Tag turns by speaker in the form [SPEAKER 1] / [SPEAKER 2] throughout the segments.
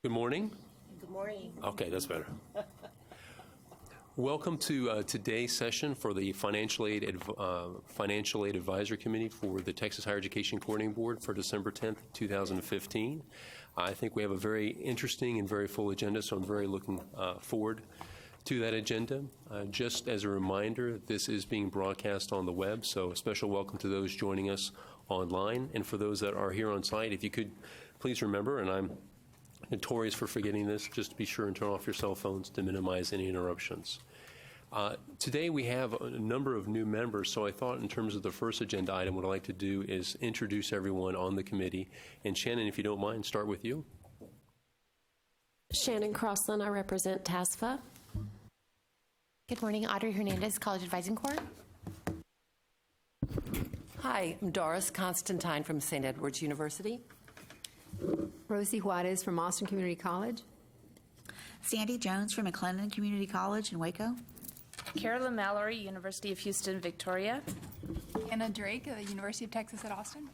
[SPEAKER 1] Good morning.
[SPEAKER 2] Good morning.
[SPEAKER 1] Okay, that's better. Welcome to today's session for the Financial Aid Advisory Committee for the Texas Higher Education Coordinating Board for December 10th, 2015. I think we have a very interesting and very full agenda, so I'm very looking forward to that agenda. Just as a reminder, this is being broadcast on the web, so a special welcome to those joining us online. And for those that are here on site, if you could please remember, and I'm notorious for forgetting this, just to be sure and turn off your cell phones to minimize any interruptions. Today we have a number of new members, so I thought in terms of the first agenda item, what I'd like to do is introduce everyone on the committee. And Shannon, if you don't mind, start with you.
[SPEAKER 3] Shannon Crossland, I represent TASFA.
[SPEAKER 4] Good morning, Audrey Hernandez, College Advising Corps.
[SPEAKER 2] Hi, I'm Doris Constantine from St. Edward's University.
[SPEAKER 5] Rosie Juarez from Austin Community College.
[SPEAKER 6] Sandy Jones from McLennan Community College in Waco.
[SPEAKER 7] Carolyn Mallory, University of Houston, Victoria.
[SPEAKER 8] Anna Drake, University of Texas at Austin.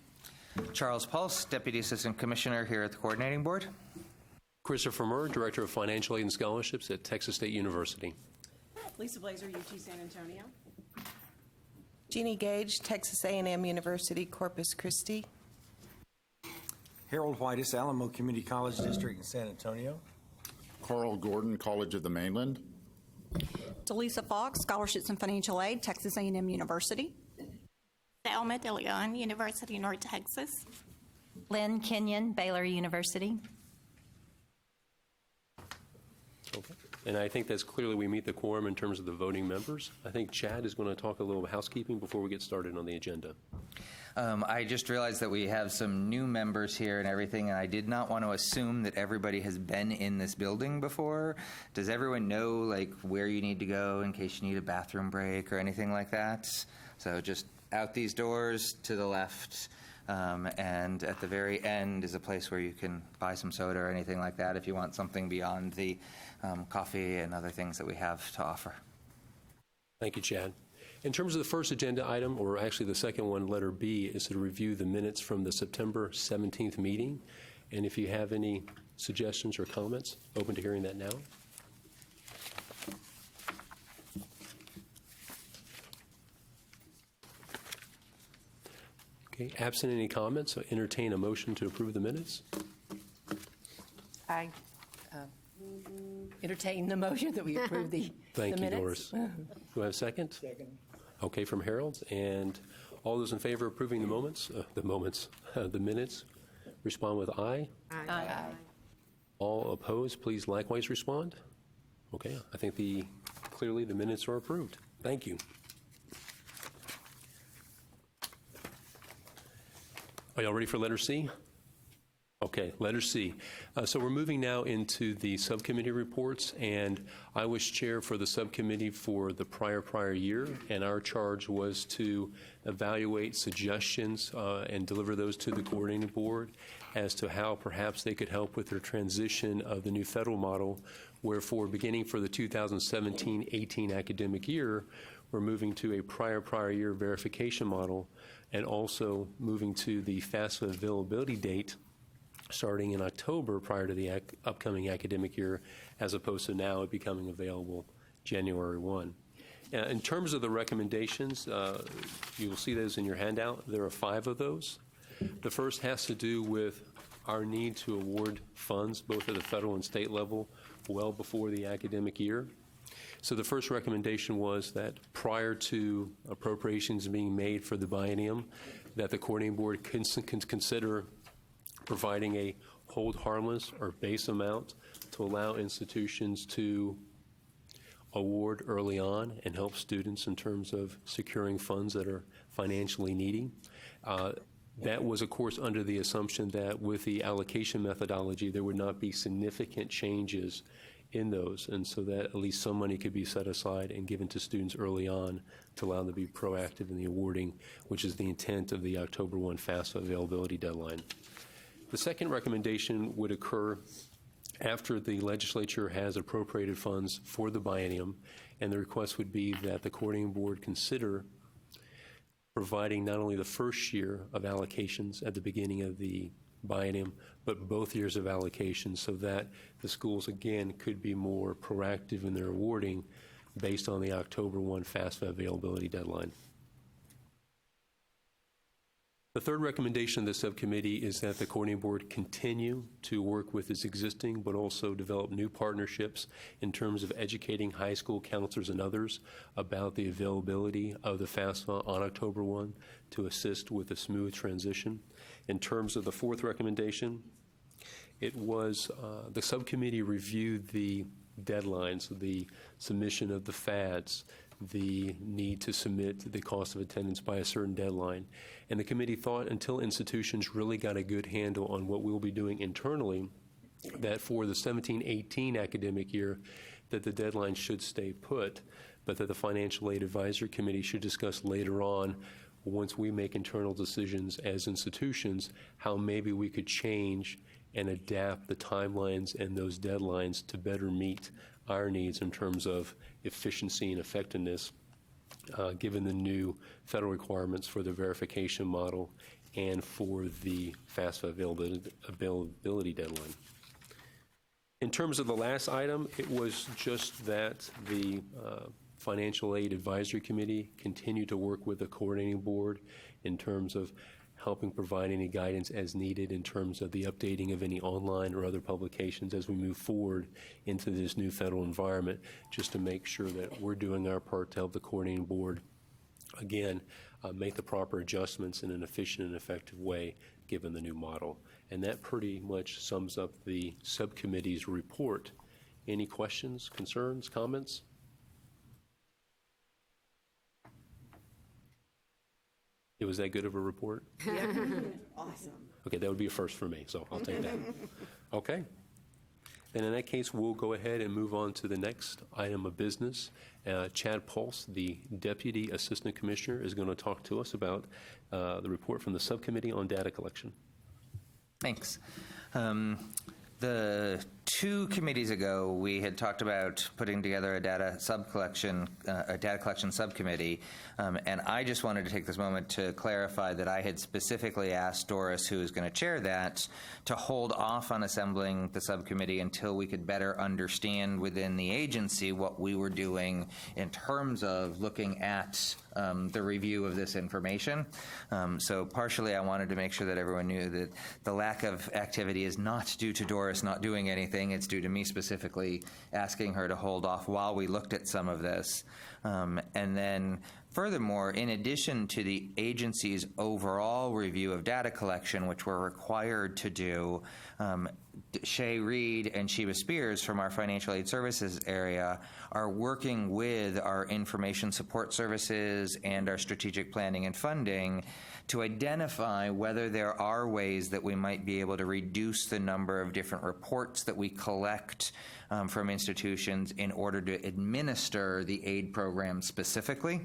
[SPEAKER 9] Charles Pulse, Deputy Assistant Commissioner here at the Coordinating Board.
[SPEAKER 1] Christopher Murr, Director of Financial Aid and Scholarships at Texas State University.
[SPEAKER 10] Lisa Blazer, UT San Antonio.
[SPEAKER 2] Jeannie Gage, Texas A&M University, Corpus Christi.
[SPEAKER 11] Harold Whitus, Alamo Community College District in San Antonio.
[SPEAKER 12] Carl Gordon, College of the Mainland.
[SPEAKER 13] Delisa Fox, Scholarships and Financial Aid, Texas A&M University.
[SPEAKER 14] Selma De Leon, University of North Texas.
[SPEAKER 15] Lynn Kenyon, Baylor University.
[SPEAKER 1] Okay. And I think that's clearly we meet the quorum in terms of the voting members. I think Chad is going to talk a little housekeeping before we get started on the agenda.
[SPEAKER 9] I just realized that we have some new members here and everything, and I did not want to assume that everybody has been in this building before. Does everyone know, like, where you need to go in case you need a bathroom break or anything like that? So just out these doors to the left, and at the very end is a place where you can buy some soda or anything like that if you want something beyond the coffee and other things that we have to offer.
[SPEAKER 1] Thank you, Chad. In terms of the first agenda item, or actually the second one, letter B, is to review the minutes from the September 17th meeting. And if you have any suggestions or comments, open to hearing that now. Okay, absent any comments, I entertain a motion to approve the minutes.
[SPEAKER 2] I entertain the motion that we approve the
[SPEAKER 1] Thank you,
[SPEAKER 2] minutes.
[SPEAKER 1] Doris. Do I have a second?
[SPEAKER 11] Second.
[SPEAKER 1] Okay, from Harold. And all those in favor of approving the minutes, respond with aye.
[SPEAKER 2] Aye.
[SPEAKER 1] All opposed, please likewise respond. Okay, I think clearly the minutes are approved. Thank you. Are y'all ready for letter C? Okay, letter C. So we're moving now into the subcommittee reports, and I was chair for the subcommittee for the prior year, and our charge was to evaluate suggestions and deliver those to the coordinating board as to how perhaps they could help with their transition of the new federal model, wherefore beginning for the 2017-18 academic year, we're moving to a prior year verification model and also moving to the FAFSA availability date starting in October prior to the upcoming academic year, as opposed to now it becoming available January 1. In terms of the recommendations, you will see those in your handout. There are 5 of those. The first has to do with our need to award funds both at the federal and state level well before the academic year. So the first recommendation was that prior to appropriations being made for the biennium, that the coordinating board can consider providing a hold harmless or base amount to allow institutions to award early on and help students in terms of securing funds that are financially needy. That was, of course, under the assumption that with the allocation methodology, there would not be significant changes in those, and so that at least some money could be set aside and given to students early on to allow them to be proactive in the awarding, which is the intent of the October 1 FAFSA availability deadline. The second recommendation would occur after the legislature has appropriated funds for the biennium, and the request would be that the coordinating board consider providing not only the first year of allocations at the beginning of the biennium, but both years of allocation, so that the schools, again, could be more proactive in their awarding based on the October 1 FAFSA availability deadline. The third recommendation of the subcommittee is that the coordinating board continue to work with its existing, but also develop new partnerships in terms of educating high school counselors and others about the availability of the FAFSA on October 1 to assist with a smooth transition. In terms of the fourth recommendation, it was the subcommittee reviewed the deadlines, the submission of the FADs, the need to submit the cost of attendance by a certain deadline. And the committee thought until institutions really got a good handle on what we'll be doing internally, that for the 17-18 academic year, that the deadline should stay put, but that the Financial Aid Advisory Committee should discuss later on, once we make internal decisions as institutions, how maybe we could change and adapt the timelines and those deadlines to better meet our needs in terms of efficiency and effectiveness, given the new federal requirements for the verification model and for the FAFSA availability deadline. In terms of the last item, it was just that the Financial Aid Advisory Committee continued to work with the coordinating board in terms of helping provide any guidance as needed in terms of the updating of any online or other publications as we move forward into this new federal environment, just to make sure that we're doing our part to help the coordinating board, again, make the proper adjustments in an efficient and effective way given the new model. And that pretty much sums up the subcommittee's report. Any questions, concerns, comments? It was that good of a report?
[SPEAKER 10] Yeah. Awesome.
[SPEAKER 1] Okay, that would be a first for me, so I'll take that. Okay. Then in that case, we'll go ahead and move on to the next item of business. Chad Pulse, the Deputy Assistant Commissioner, is going to talk to us about the report from the Subcommittee on Data Collection.
[SPEAKER 9] Thanks. The 2 committees ago, we had talked about putting together a data collection subcommittee, and I just wanted to take this moment to clarify that I had specifically asked Doris, who is going to chair that, to hold off on assembling the subcommittee until we could better understand within the agency what we were doing in terms of looking at the review of this information. So partially, I wanted to make sure that everyone knew that the lack of activity is not due to Doris not doing anything. It's due to me specifically asking her to hold off while we looked at some of this. And then furthermore, in addition to the agency's overall review of data collection, which we're required to do, Shay Reed and Sheba Spears from our financial aid services area are working with our information support services and our strategic planning and funding to identify whether there are ways that we might be able to reduce the number of different reports that we collect from institutions in order to administer the aid program specifically.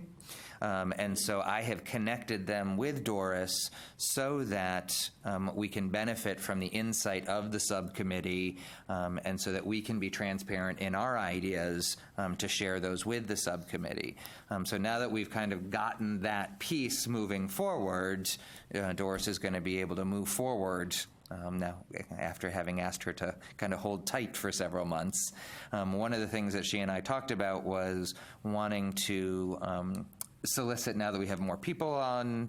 [SPEAKER 9] And so I have connected them with Doris so that we can benefit from the insight of the subcommittee, and so that we can be transparent in our ideas to share those with the subcommittee. So now that we've kind of gotten that piece moving forward, Doris is going to be able to move forward now, after having asked her to kind of hold tight for several months. One of the things that she and I talked about was wanting to solicit, now that we have more people on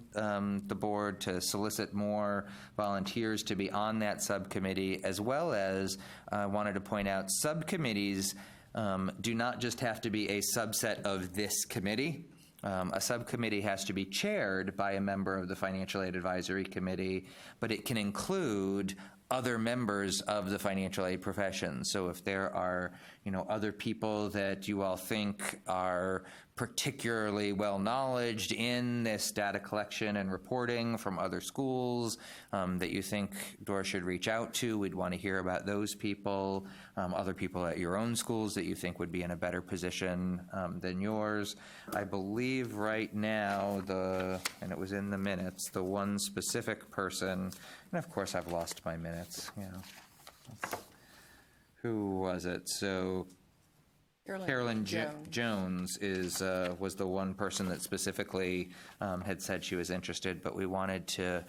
[SPEAKER 9] the board, to solicit more volunteers to be on that subcommittee, as well as I wanted to point out subcommittees do not just have to be a subset of this committee. A subcommittee has to be chaired by a member of the Financial Aid Advisory Committee, but it can include other members of the financial aid profession. So if there are, other people that you all think are particularly well-knowledged in this data collection and reporting from other schools that you think Doris should reach out to, we'd want to hear about those people, other people at your own schools that you think would be in a better position than yours. I believe right now, and it was in the minutes, the one specific person, and of course I've lost my minutes, who was it? So Carolyn Jones was the one person that specifically had said she was interested, but we wanted to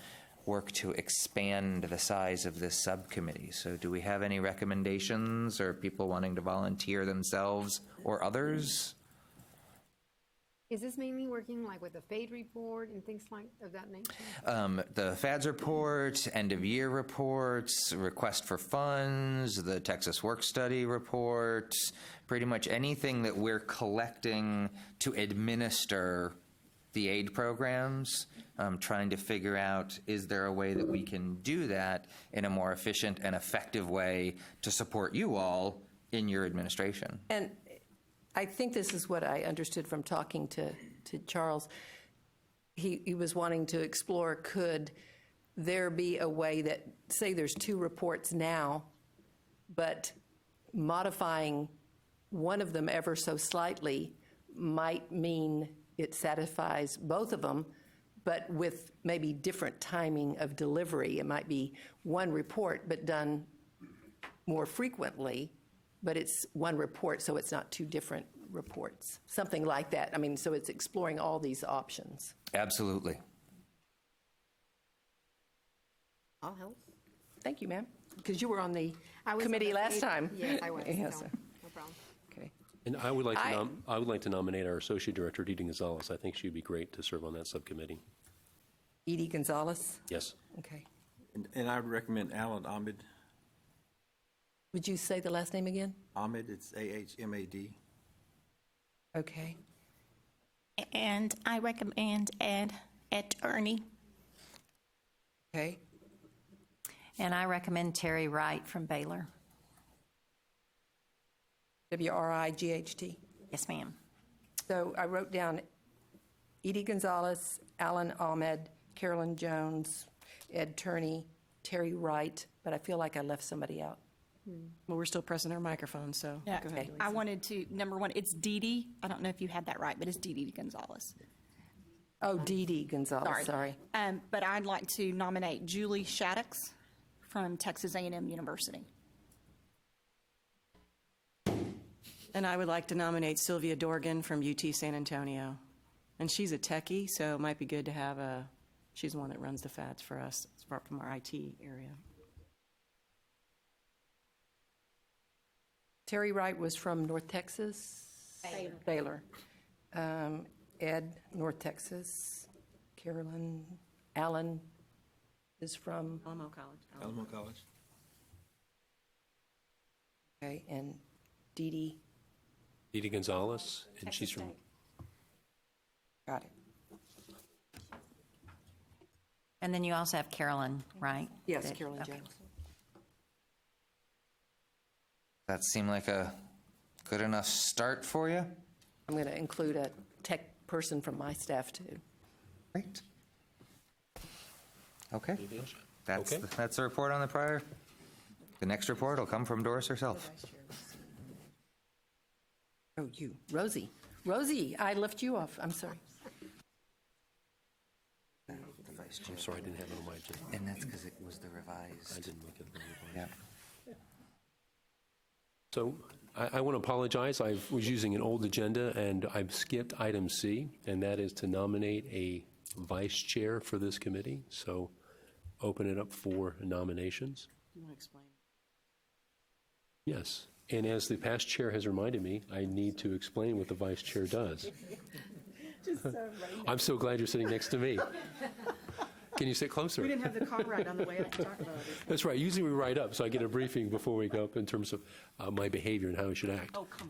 [SPEAKER 9] work to expand the size of this subcommittee. So do we have any recommendations or people wanting to volunteer themselves or others?
[SPEAKER 5] Is this mainly working like with the FAAC report and things like of that nature?
[SPEAKER 9] The FADS report, end-of-year reports, request for funds, the Texas Work Study report, pretty much anything that we're collecting to administer the aid programs, trying to figure out, is there a way that we can do that in a more efficient and effective way to support you all in your administration?
[SPEAKER 2] And I think this is what I understood from talking to Charles. He was wanting to explore, could there be a way that, say there's 2 reports now, but modifying one of them ever so slightly might mean it satisfies both of them, but with maybe different timing of delivery. It might be one report, but done more frequently, but it's one report, so it's not 2 different reports. Something like that. I mean, so it's exploring all these options.
[SPEAKER 9] Absolutely.
[SPEAKER 5] I'll help.
[SPEAKER 2] Thank you, ma'am. Because you were on the
[SPEAKER 5] I was on
[SPEAKER 2] committee
[SPEAKER 5] the
[SPEAKER 2] last
[SPEAKER 5] FAAC.
[SPEAKER 2] time.
[SPEAKER 5] Yes, I was.
[SPEAKER 2] Yes.
[SPEAKER 5] So, no problem.
[SPEAKER 2] Okay.
[SPEAKER 1] And I would like to nominate our Associate Director, Didi Gonzalez. I think she'd be great to serve on that subcommittee.
[SPEAKER 2] Edie Gonzalez?
[SPEAKER 1] Yes.
[SPEAKER 2] Okay.
[SPEAKER 11] And I would recommend Alan Ahmed.
[SPEAKER 2] Would you say the last name again?
[SPEAKER 11] Ahmed, it's Ahmad.
[SPEAKER 2] Okay.
[SPEAKER 14] And I recommend Ed Ernie.
[SPEAKER 2] Okay.
[SPEAKER 15] And I recommend Terry Wright from Baylor.
[SPEAKER 2] WRIGHT.
[SPEAKER 15] Yes, ma'am.
[SPEAKER 2] So I wrote down Edie Gonzalez, Alan Ahmed, Carolyn Jones, Ed Turney, Terry Wright, but I feel like I left somebody out.
[SPEAKER 16] Well, we're still pressing our microphone, so
[SPEAKER 13] Yeah,
[SPEAKER 16] go ahead.
[SPEAKER 13] I wanted to, number one, it's Dee Dee. I don't know if you had that right, but it's Dee Dee Gonzalez.
[SPEAKER 2] Oh, Didi Gonzalez, sorry.
[SPEAKER 13] But I'd like to nominate Julie Shaddix from Texas A&M University.
[SPEAKER 16] And I would like to nominate Sylvia Dorgan from UT San Antonio. And she's a techie, so it might be good to have she's the one that runs the FADS for us from our IT area.
[SPEAKER 2] Terry Wright was from North Texas? Baylor. Ed, North Texas. Carolyn, Alan is from?
[SPEAKER 16] Alamo College.
[SPEAKER 11] Alamo College.
[SPEAKER 2] Okay, and Didi?
[SPEAKER 1] Didi Gonzalez, and she's from...
[SPEAKER 2] Got it.
[SPEAKER 15] And then you also have Carolyn, right?
[SPEAKER 2] Yes, Carolyn Jones.
[SPEAKER 9] That seem like a good enough start for you?
[SPEAKER 2] I'm going to include a tech person from my staff, too.
[SPEAKER 9] Great. Okay.
[SPEAKER 1] Anything else?
[SPEAKER 9] That's the report on the prior. The next report will come from Doris herself.
[SPEAKER 2] Oh, you. Rosie. Rosie, I left you off. I'm sorry.
[SPEAKER 1] I'm sorry, I didn't have it on my agenda.
[SPEAKER 9] And that's because it was the revised.
[SPEAKER 1] I didn't look at the revised.
[SPEAKER 9] Yeah.
[SPEAKER 1] So I want to apologize. I was using an old agenda, and I've skipped item C, and that is to nominate a vice chair for this committee. So open it up for nominations.
[SPEAKER 16] Do you want to explain?
[SPEAKER 1] Yes. And as the past chair has reminded me, I need to explain what the vice chair does. I'm so glad you're sitting next to me. Can you sit closer?
[SPEAKER 16] We didn't have the car ride on the way up to talk about it.
[SPEAKER 1] That's right. Usually we write up, so I get a briefing before we go up in terms of my behavior and how I should act.
[SPEAKER 16] Oh, come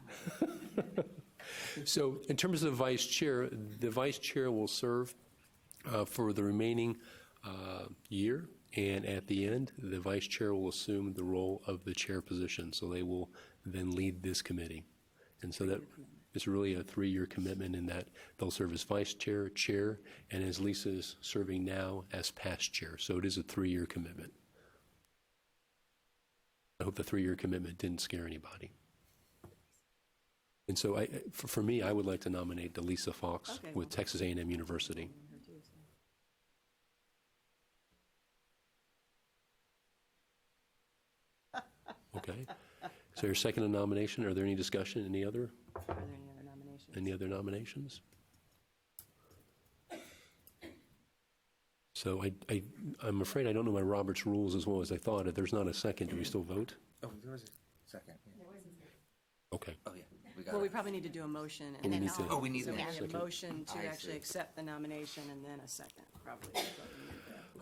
[SPEAKER 16] on.
[SPEAKER 1] So in terms of the vice chair will serve for the remaining year, and at the end, the vice chair will assume the role of the chair position. So they will then lead this committee. And so that is really a 3-year commitment in that they'll serve as vice chair, chair, and as Lisa is serving now as past chair. So it is a 3-year commitment. I hope the 3-year commitment didn't scare anybody. And so for me, I would like to nominate Lisa Fox with Texas A&M University. Okay. Is there a second nomination? Are there any discussion? Any other?
[SPEAKER 16] Are there any other nominations?
[SPEAKER 1] Any other nominations? So I'm afraid I don't know my Robert's rules as well as I thought. If there's not a second, do we still vote?
[SPEAKER 9] Oh, there was a second.
[SPEAKER 1] Okay.
[SPEAKER 9] Oh, yeah. We got
[SPEAKER 16] Well,
[SPEAKER 9] it.
[SPEAKER 16] we probably need to do a motion.
[SPEAKER 1] We need to-
[SPEAKER 9] Oh, we need
[SPEAKER 16] So
[SPEAKER 9] to
[SPEAKER 16] we
[SPEAKER 9] make
[SPEAKER 16] need a
[SPEAKER 1] second.
[SPEAKER 16] motion to
[SPEAKER 9] I
[SPEAKER 16] actually
[SPEAKER 9] see.
[SPEAKER 16] accept the nomination and then a second, probably.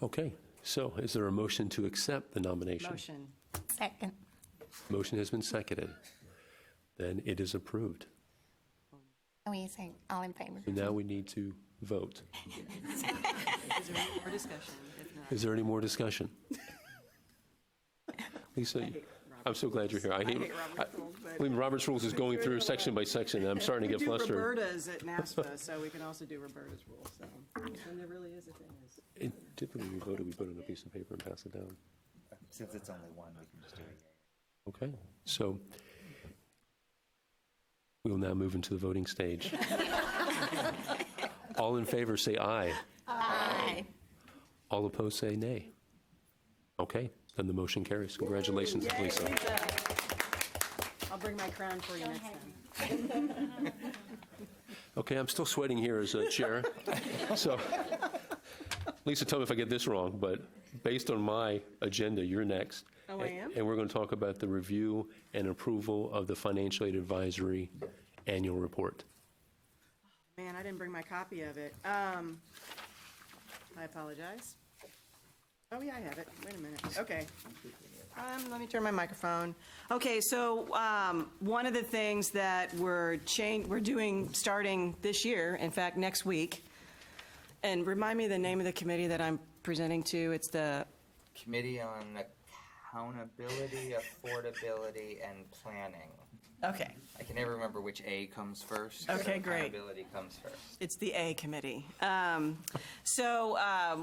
[SPEAKER 1] Okay, so is there a motion to accept the nomination?
[SPEAKER 16] Motion.
[SPEAKER 14] Second.
[SPEAKER 1] Motion has been seconded. Then it is approved.
[SPEAKER 14] And we say all in favor.
[SPEAKER 1] So now we need to vote.
[SPEAKER 16] Is there any more discussion? If not,
[SPEAKER 1] Is there any more discussion? Lisa, I'm so glad you're here. I hate Robert's rules is going through section by section, and I'm starting to get
[SPEAKER 16] we do
[SPEAKER 1] flustered.
[SPEAKER 16] Roberta's at NASPA, so we can also do Roberta's rules, so. And there really is a thing.
[SPEAKER 1] Typically, we put it on a piece of paper and pass it down.
[SPEAKER 9] Since it's only one, we can just do it.
[SPEAKER 1] Okay, so we will now move into the voting stage. All in favor say aye.
[SPEAKER 14] Aye.
[SPEAKER 1] All opposed say nay. Okay, then the motion carries. Congratulations, Lisa.
[SPEAKER 16] I'll bring my crown for you next time.
[SPEAKER 1] Okay, I'm still sweating here as chair. So, Lisa, tell me if I get this wrong, but based on my agenda, you're next.
[SPEAKER 16] Oh, I am?
[SPEAKER 1] And we're going to talk about the review and approval of the Financial Aid Advisory Annual Report.
[SPEAKER 16] Man, I didn't bring my copy of it. I apologize. Oh, yeah, I have it. Wait a minute. Okay. Let me turn my microphone. Okay, so one of the things that we're doing starting this year, in fact, next week, and remind me the name of the committee that I'm presenting to. It's the
[SPEAKER 9] Committee on Accountability, Affordability, and Planning.
[SPEAKER 16] Okay.
[SPEAKER 9] I can never remember which A comes first.
[SPEAKER 16] Okay, great.
[SPEAKER 9] Accountability comes first.
[SPEAKER 16] It's the A committee. So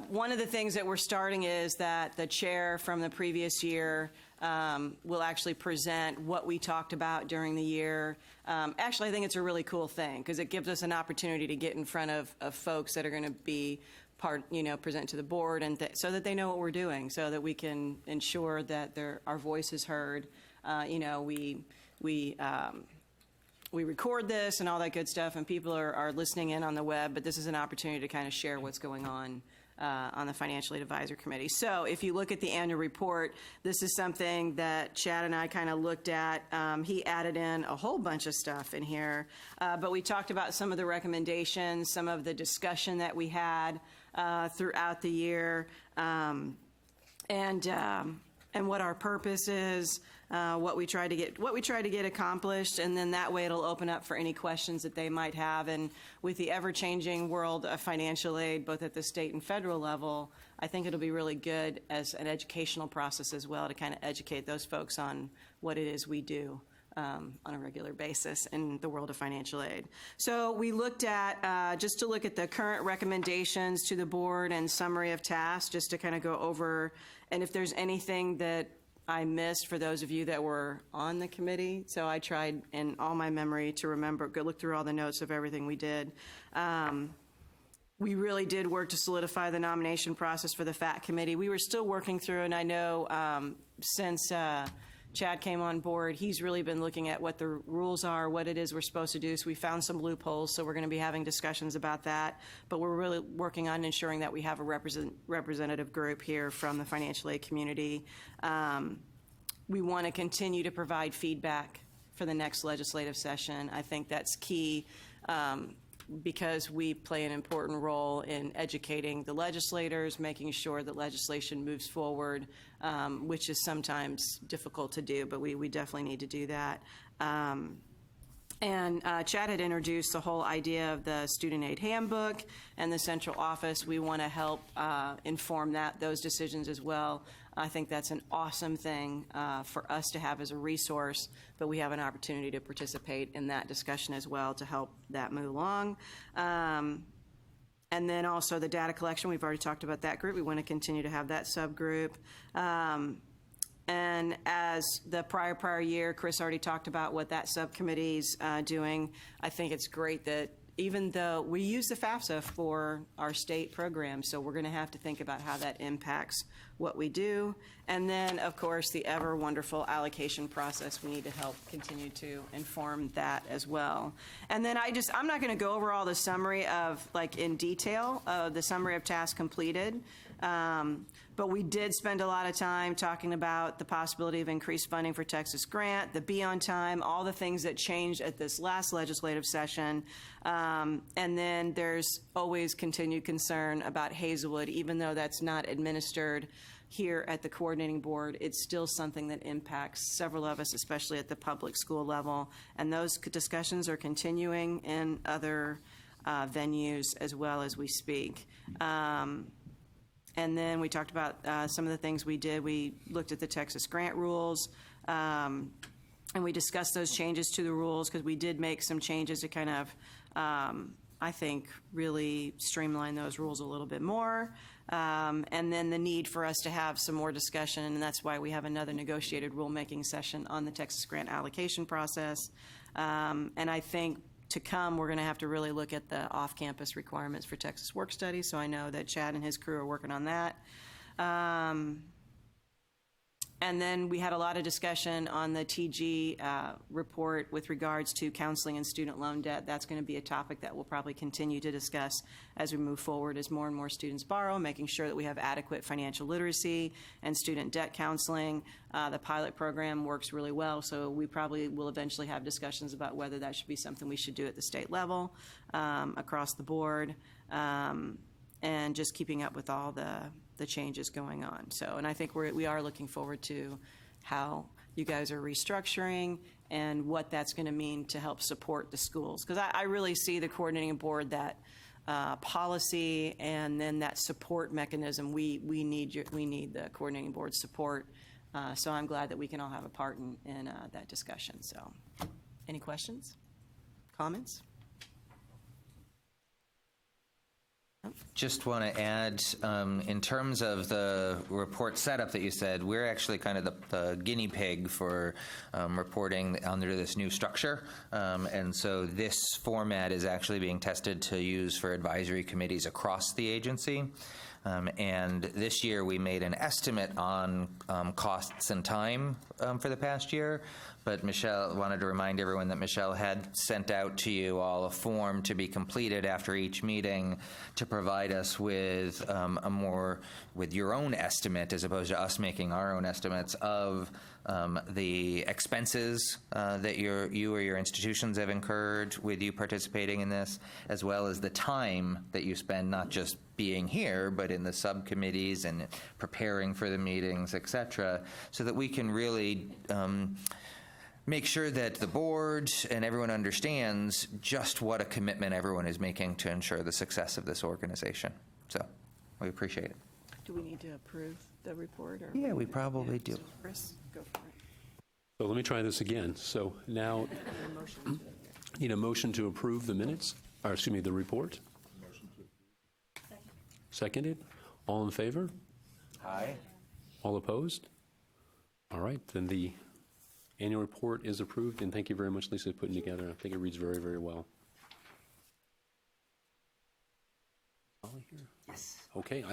[SPEAKER 16] one of the things that we're starting is that the chair from the previous year will actually present what we talked about during the year. Actually, I think it's a really cool thing because it gives us an opportunity to get in front of folks that are going to be present to the board, and so that they know what we're doing, so that we can ensure that our voice is heard. We record this and all that good stuff, and people are listening in on the web, but this is an opportunity to kind of share what's going on the Financial Aid Advisory Committee. So if you look at the annual report, this is something that Chad and I kind of looked at. He added in a whole bunch of stuff in here, but we talked about some of the recommendations, some of the discussion that we had throughout the year, and what our purpose is, what we try to get accomplished, and then that way it'll open up for any questions that they might have. And with the ever-changing world of financial aid, both at the state and federal level, I think it'll be really good as an educational process as well to kind of educate those folks on what it is we do on a regular basis in the world of financial aid. So we looked at, just to look at the current recommendations to the board and summary of tasks, just to kind of go over, and if there's anything that I missed for those of you that were on the committee. So I tried in all my memory to remember, go look through all the notes of everything we did. We really did work to solidify the nomination process for the FAAC committee. We were still working through, and I know since Chad came on board, he's really been looking at what the rules are, what it is we're supposed to do. So we found some loopholes, so we're going to be having discussions about that. But we're really working on ensuring that we have a representative group here from the financial aid community. We want to continue to provide feedback for the next legislative session. I think that's key because we play an important role in educating the legislators, making sure that legislation moves forward, which is sometimes difficult to do, but we definitely need to do that. And Chad had introduced the whole idea of the student aid handbook and the central office. We want to help inform those decisions as well. I think that's an awesome thing for us to have as a resource, but we have an opportunity to participate in that discussion as well to help that move along. And then also the data collection, we've already talked about that group. We want to continue to have that subgroup. And as the prior year, Chris already talked about what that subcommittee's doing. I think it's great that even though we use the FAFSA for our state program, so we're going to have to think about how that impacts what we do. And then, of course, the ever wonderful allocation process, we need to help continue to inform that as well. And then I'm not going to go over all the summary of, like, in detail, the summary of tasks completed. But we did spend a lot of time talking about the possibility of increased funding for Texas Grant, the Be On Time, all the things that changed at this last legislative session. And then there's always continued concern about Hazelwood, even though that's not administered here at the coordinating board, it's still something that impacts several of us, especially at the public school level. And those discussions are continuing in other venues as well as we speak. And then we talked about some of the things we did. We looked at the Texas grant rules, and we discussed those changes to the rules because we did make some changes to kind of, I think, really streamline those rules a little bit more. And then the need for us to have some more discussion, and that's why we have another negotiated rulemaking session on the Texas grant allocation process. And I think to come, we're going to have to really look at the off-campus requirements for Texas Work Study, so I know that Chad and his crew are working on that. And then we had a lot of discussion on the TG report with regards to counseling and student loan debt. That's going to be a topic that we'll probably continue to discuss as we move forward as more and more students borrow, making sure that we have adequate financial literacy and student debt counseling. The pilot program works really well, so we probably will eventually have discussions about whether that should be something we should do at the state level across the board, and just keeping up with all the changes going on. So, and I think we are looking forward to how you guys are restructuring and what that's going to mean to help support the schools. Because I really see the coordinating board, that policy, and then that support mechanism. We need the coordinating board support. So I'm glad that we can all have a part in that discussion. So, any questions, comments?
[SPEAKER 9] Just want to add, in terms of the report setup that you said, we're actually kind of the guinea pig for reporting under this new structure. And so this format is actually being tested to use for advisory committees across the agency. And this year we made an estimate on costs and time for the past year. But Michelle wanted to remind everyone that Michelle had sent out to you all a form to be completed after each meeting to provide us with with your own estimate, as opposed to us making our own estimates of the expenses that you or your institutions have incurred with you participating in this, as well as the time that you spend not just being here, but in the subcommittees and preparing for the meetings, et cetera, so that we can really make sure that the board and everyone understands just what a commitment everyone is making to ensure the success of this organization. So we appreciate it.
[SPEAKER 16] Do we need to approve the report? Or
[SPEAKER 9] Yeah, we probably do.
[SPEAKER 16] So Chris, go for it.
[SPEAKER 1] So let me try this again. So now, need a motion to approve the minutes, or excuse me, the report? Seconded? All in favor?
[SPEAKER 9] Aye.
[SPEAKER 1] All opposed? All right, then the annual report is approved, and thank you very much, Lisa, for putting it together. I think it reads very, very well. Holly here?
[SPEAKER 9] Yes.
[SPEAKER 1] Okay,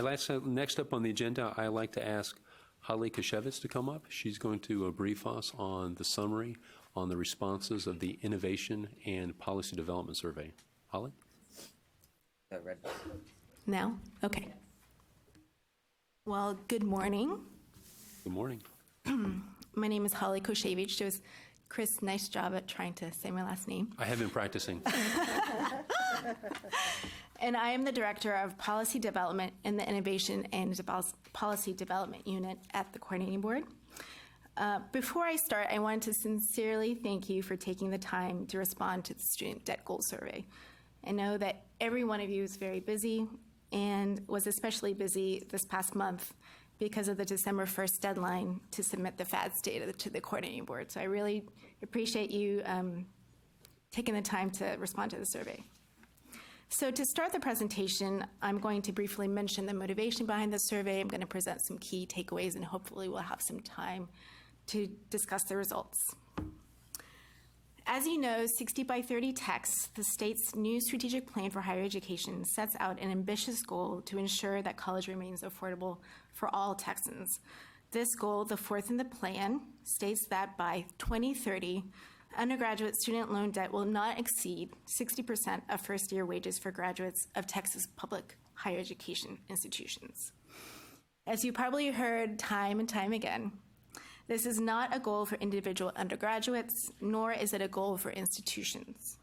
[SPEAKER 1] next up on the agenda, I'd like to ask Holly Kashevitz to come up. She's going to brief us on the summary on the responses of the Innovation and Policy Development Survey. Holly?
[SPEAKER 9] Red.
[SPEAKER 17] Now? Okay. Well, good morning.
[SPEAKER 1] Good morning.
[SPEAKER 17] My name is Holly Koshevich. It was Chris, nice job at trying to say my last name.
[SPEAKER 1] I have been practicing.
[SPEAKER 17] And I am the Director of Policy Development in the Innovation and Policy Development Unit at the Coordinating Board. Before I start, I wanted to sincerely thank you for taking the time to respond to the Student Debt Goal Survey. I know that every one of you is very busy and was especially busy this past month because of the December 1st deadline to submit the FAAC data to the Coordinating Board. So I really appreciate you taking the time to respond to the survey. So to start the presentation, I'm going to briefly mention the motivation behind the survey. I'm going to present some key takeaways, and hopefully we'll have some time to discuss the results. As you know, 60 by 30 Tex, the state's new strategic plan for higher education, sets out an ambitious goal to ensure that college remains affordable for all Texans. This goal, the fourth in the plan, states that by 2030, undergraduate student loan debt will not exceed 60% of first-year wages for graduates of Texas public higher education institutions. As you probably heard time and time again, this is not a goal for individual undergraduates, nor is it a goal for institutions.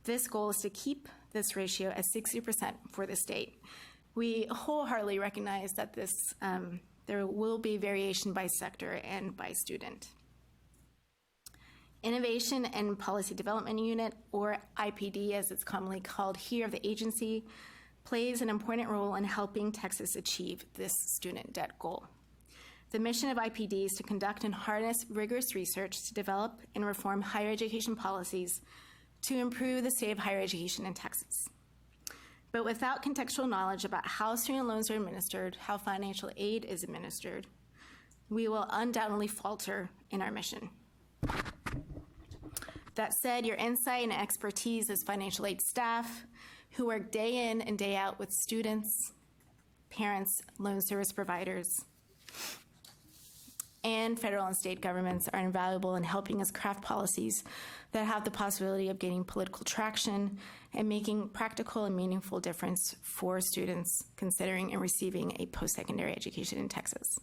[SPEAKER 17] This goal is to keep this ratio at 60% for the state. We wholeheartedly recognize that there will be variation by sector and by student. Innovation and Policy Development Unit, or IPD as it's commonly called here of the agency, plays an important role in helping Texas achieve this student debt goal. The mission of IPD is to conduct and harness rigorous research to develop and reform higher education policies to improve the state of higher education in Texas. But without contextual knowledge about how student loans are administered, how financial aid is administered, we will undoubtedly falter in our mission. That said, your insight and expertise as financial aid staff who work day in and day out with students, parents, loan service providers, and federal and state governments are invaluable in helping us craft policies that have the possibility of gaining political traction and making practical and meaningful difference for students considering and receiving a post-secondary education in Texas.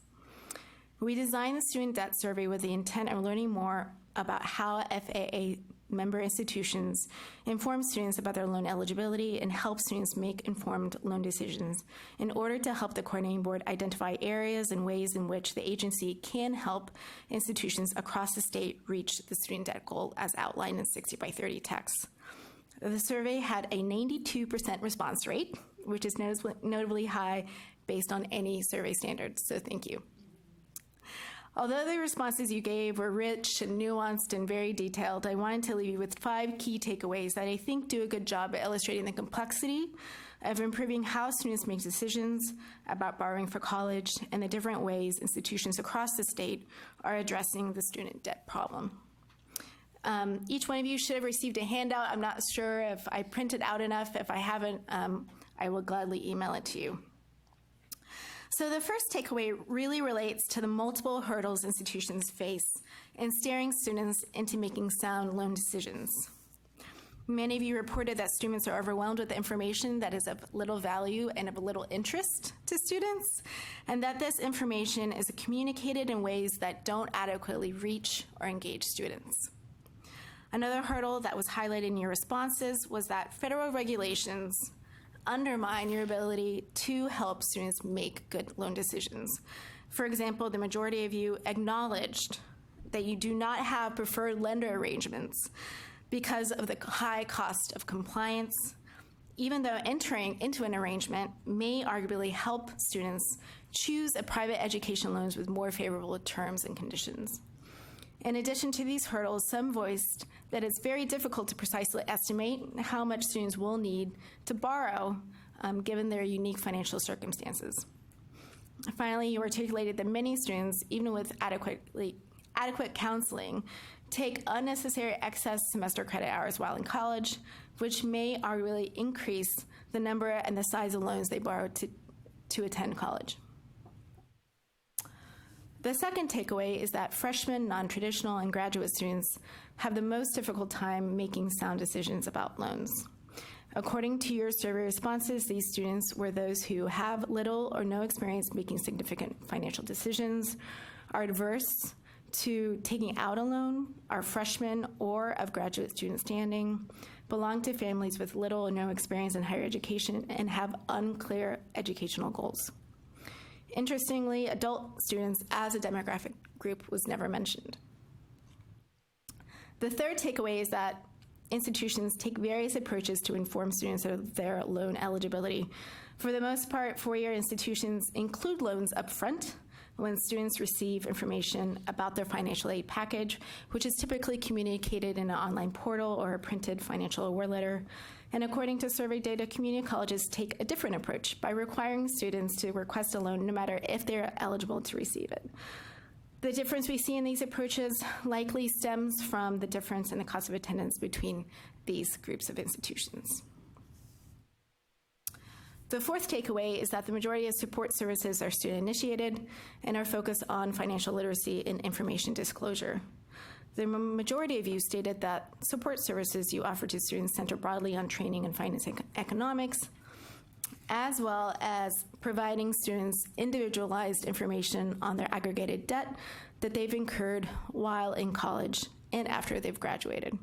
[SPEAKER 17] We designed the student debt survey with the intent of learning more about how FAA member institutions inform students about their loan eligibility and help students make informed loan decisions in order to help the coordinating board identify areas and ways in which the agency can help institutions across the state reach the student debt goal as outlined in 60 by 30 Tex. The survey had a 92% response rate, which is notably high based on any survey standards, so thank you. Although the responses you gave were rich and nuanced and very detailed, I wanted to leave you with 5 key takeaways that I think do a good job at illustrating the complexity of improving how students make decisions about borrowing for college and the different ways institutions across the state are addressing the student debt problem. Each one of you should have received a handout. I'm not sure if I printed out enough. If I haven't, I will gladly email it to you. So the first takeaway really relates to the multiple hurdles institutions face in steering students into making sound loan decisions. Many of you reported that students are overwhelmed with information that is of little value and of little interest to students, and that this information is communicated in ways that don't adequately reach or engage students. Another hurdle that was highlighted in your responses was that federal regulations undermine your ability to help students make good loan decisions. For example, the majority of you acknowledged that you do not have preferred lender arrangements because of the high cost of compliance, even though entering into an arrangement may arguably help students choose a private education loans with more favorable terms and conditions. In addition to these hurdles, some voiced that it's very difficult to precisely estimate how much students will need to borrow given their unique financial circumstances. Finally, you articulated that many students, even with adequate counseling, take unnecessary excess semester credit hours while in college, which may arguably increase the number and the size of loans they borrow to attend college. The second takeaway is that freshmen, non-traditional, and graduate students have the most difficult time making sound decisions about loans. According to your survey responses, these students were those who have little or no experience making significant financial decisions, are adverse to taking out a loan, are freshmen or of graduate student standing, belong to families with little or no experience in higher education, and have unclear educational goals. Interestingly, adult students as a demographic group was never mentioned. The third takeaway is that institutions take various approaches to inform students of their loan eligibility. For the most part, four-year institutions include loans up front when students receive information about their financial aid package, which is typically communicated in an online portal or a printed financial award letter. And according to survey data, community colleges take a different approach by requiring students to request a loan no matter if they're eligible to receive it. The difference we see in these approaches likely stems from the difference in the cost of attendance between these groups of institutions. The fourth takeaway is that the majority of support services are student-initiated and are focused on financial literacy and information disclosure. The majority of you stated that support services you offer to students center broadly on training in finance and economics, as well as providing students individualized information on their aggregated debt that they've incurred while in college and after they've graduated.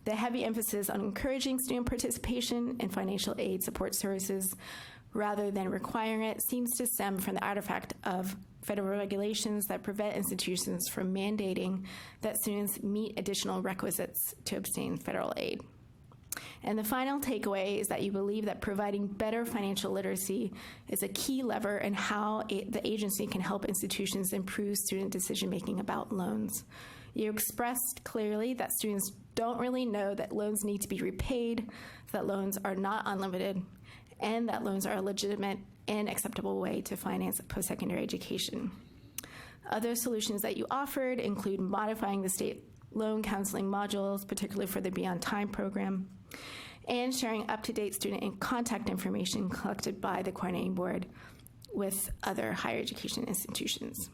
[SPEAKER 17] The heavy emphasis on encouraging student participation in financial aid support services rather than requiring it seems to stem from the artifact of federal regulations that prevent institutions from mandating that students meet additional requisites to obtain federal aid. And the final takeaway is that you believe that providing better financial literacy is a key lever in how the agency can help institutions improve student decision-making about loans. You expressed clearly that students don't really know that loans need to be repaid, that loans are not unlimited, and that loans are a legitimate and acceptable way to finance post-secondary education. Other solutions that you offered include modifying the state loan counseling modules, particularly for the Beyond Time program, and sharing up-to-date student and contact information collected by the coordinating board with other higher education institutions.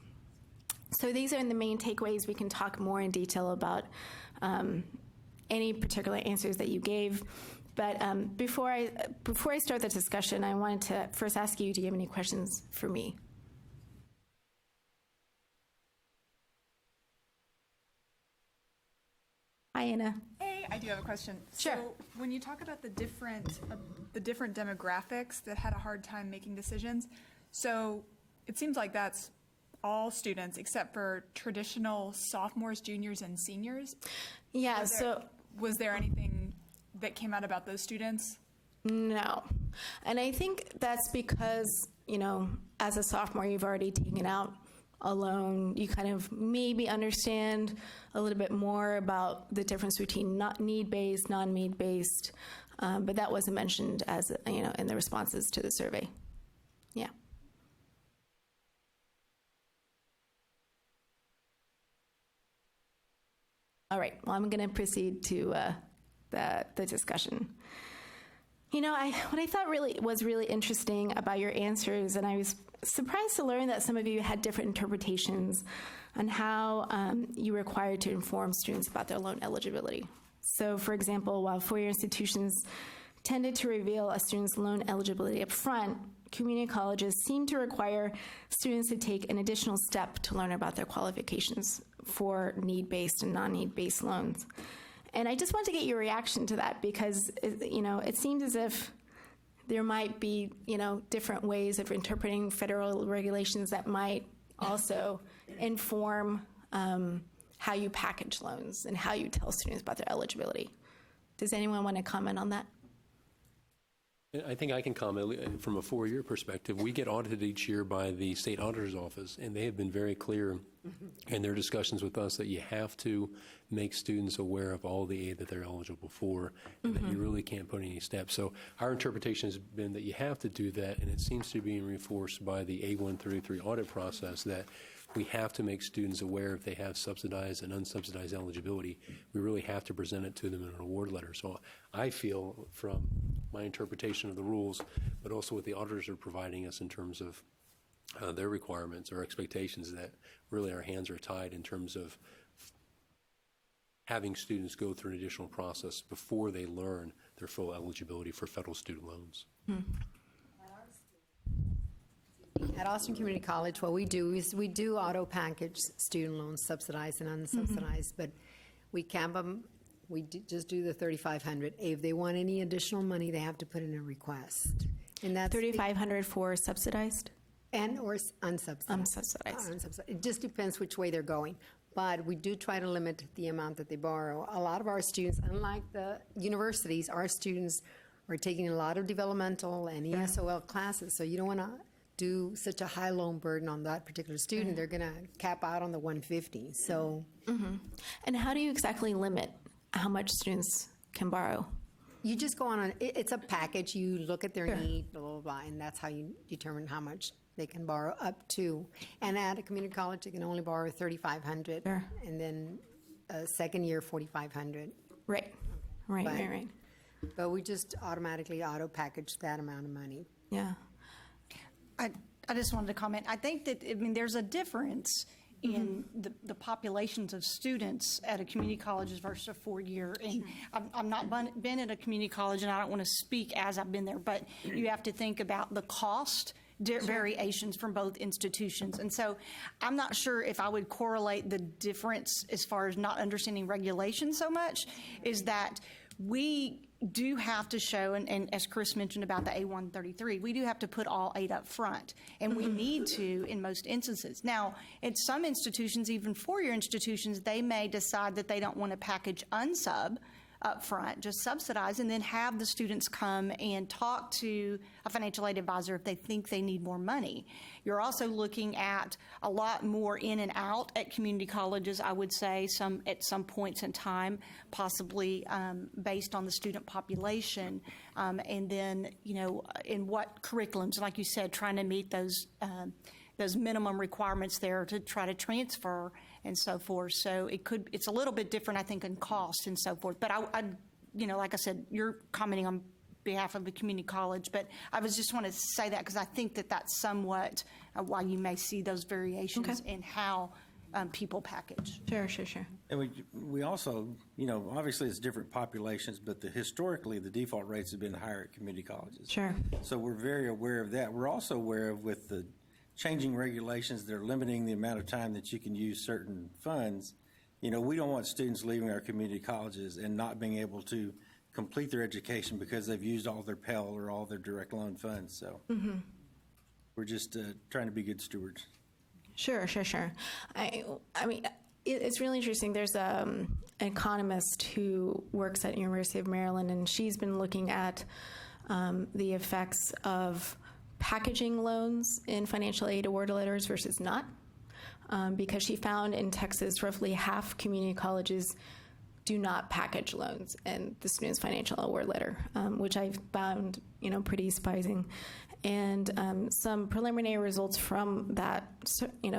[SPEAKER 17] So these are the main takeaways. We can talk more in detail about any particular answers that you gave. But before I start the discussion, I wanted to first ask you, do you have any questions for me? Hi, Anna.
[SPEAKER 8] Hey, I do have a question.
[SPEAKER 17] Sure.
[SPEAKER 8] So when you talk about the different demographics that had a hard time making decisions, so it seems like that's all students except for traditional sophomores, juniors, and seniors.
[SPEAKER 17] Yeah,
[SPEAKER 8] Was there anything that came out about those students?
[SPEAKER 17] No. And I think that's because, as a sophomore, you've already taken out a loan. You kind of maybe understand a little bit more about the difference between not need-based, non-need-based, but that wasn't mentioned as, in the responses to the survey. Yeah. All right, well, I'm going to proceed to the discussion. What I thought was really interesting about your answers, and I was surprised to learn that some of you had different interpretations on how you were required to inform students about their loan eligibility. So, for example, while four-year institutions tended to reveal a student's loan eligibility up front, community colleges seem to require students to take an additional step to learn about their qualifications for need-based and non-need-based loans. And I just want to get your reaction to that because, it seems as if there might be, different ways of interpreting federal regulations that might also inform how you package loans and how you tell students about their eligibility. Does anyone want to comment on that?
[SPEAKER 1] I think I can comment from a four-year perspective. We get audited each year by the state auditor's office, and they have been very clear in their discussions with us that you have to make students aware of all the aid that they're eligible for, and that you really can't put any steps. So our interpretation has been that you have to do that, and it seems to be reinforced by the A133 audit process that we have to make students aware if they have subsidized and unsubsidized eligibility. We really have to present it to them in an award letter. So I feel from my interpretation of the rules, but also what the auditors are providing us in terms of their requirements or expectations, that really our hands are tied in terms of having students go through an additional process before they learn their full eligibility for federal student loans.
[SPEAKER 5] At Austin Community College, what we do is we do auto-package student loans, subsidized and unsubsidized, but we camp them. We just do the $3,500. If they want any additional money, they have to put in a request. And that's
[SPEAKER 17] $3,500 for subsidized?
[SPEAKER 5] And or unsubsidized. Unsubsidized. It just depends which way they're going. But we do try to limit the amount that they borrow. A lot of our students, unlike the universities, our students are taking a lot of developmental and ESOL classes, so you don't want to do such a high loan burden on that particular student. They're going to cap out on the 150. So,
[SPEAKER 17] And how do you exactly limit how much students can borrow?
[SPEAKER 5] You just go on it's a package. You look at their need, blah, blah, blah, and that's how you determine how much they can borrow up to. And at a community college, they can only borrow $3,500.
[SPEAKER 17] Sure.
[SPEAKER 5] And then second year, $4,500.
[SPEAKER 17] Right.
[SPEAKER 5] But we just automatically auto-package that amount of money.
[SPEAKER 17] Yeah.
[SPEAKER 13] I just wanted to comment. I think that, there's a difference in the populations of students at a community college versus a four-year. And I've not been at a community college, and I don't want to speak as I've been there, but you have to think about the cost variations from both institutions. And so I'm not sure if I would correlate the difference as far as not understanding regulation so much, is that we do have to show, and as Chris mentioned about the A133, we do have to put all 8 up front, and we need to in most instances. Now, at some institutions, even four-year institutions, they may decide that they don't want to package unsub up front, just subsidize, and then have the students come and talk to a financial aid advisor if they think they need more money. You're also looking at a lot more in and out at community colleges, I would say, at some points in time, possibly based on the student population, and then, in what curriculums, like you said, trying to meet those minimum requirements there to try to transfer and so forth. So it's a little bit different, I think, in cost and so forth. But I like I said, you're commenting on behalf of the community college, but I was just want to say that because I think that that's somewhat why you may see those variations in how people package.
[SPEAKER 17] Sure.
[SPEAKER 11] And we also, obviously it's different populations, but historically the default rates have been higher at community colleges.
[SPEAKER 17] Sure.
[SPEAKER 11] So we're very aware of that. We're also aware of, with the changing regulations, they're limiting the amount of time that you can use certain funds. We don't want students leaving our community colleges and not being able to complete their education because they've used all their Pell or all their direct loan funds. So we're just trying to be good stewards.
[SPEAKER 17] Sure. I mean, it's really interesting. There's an economist who works at University of Maryland, and she's been looking at the effects of packaging loans in financial aid award letters versus not, because she found in Texas roughly half community colleges do not package loans in the student's financial award letter, which I found pretty surprising. And some preliminary results from that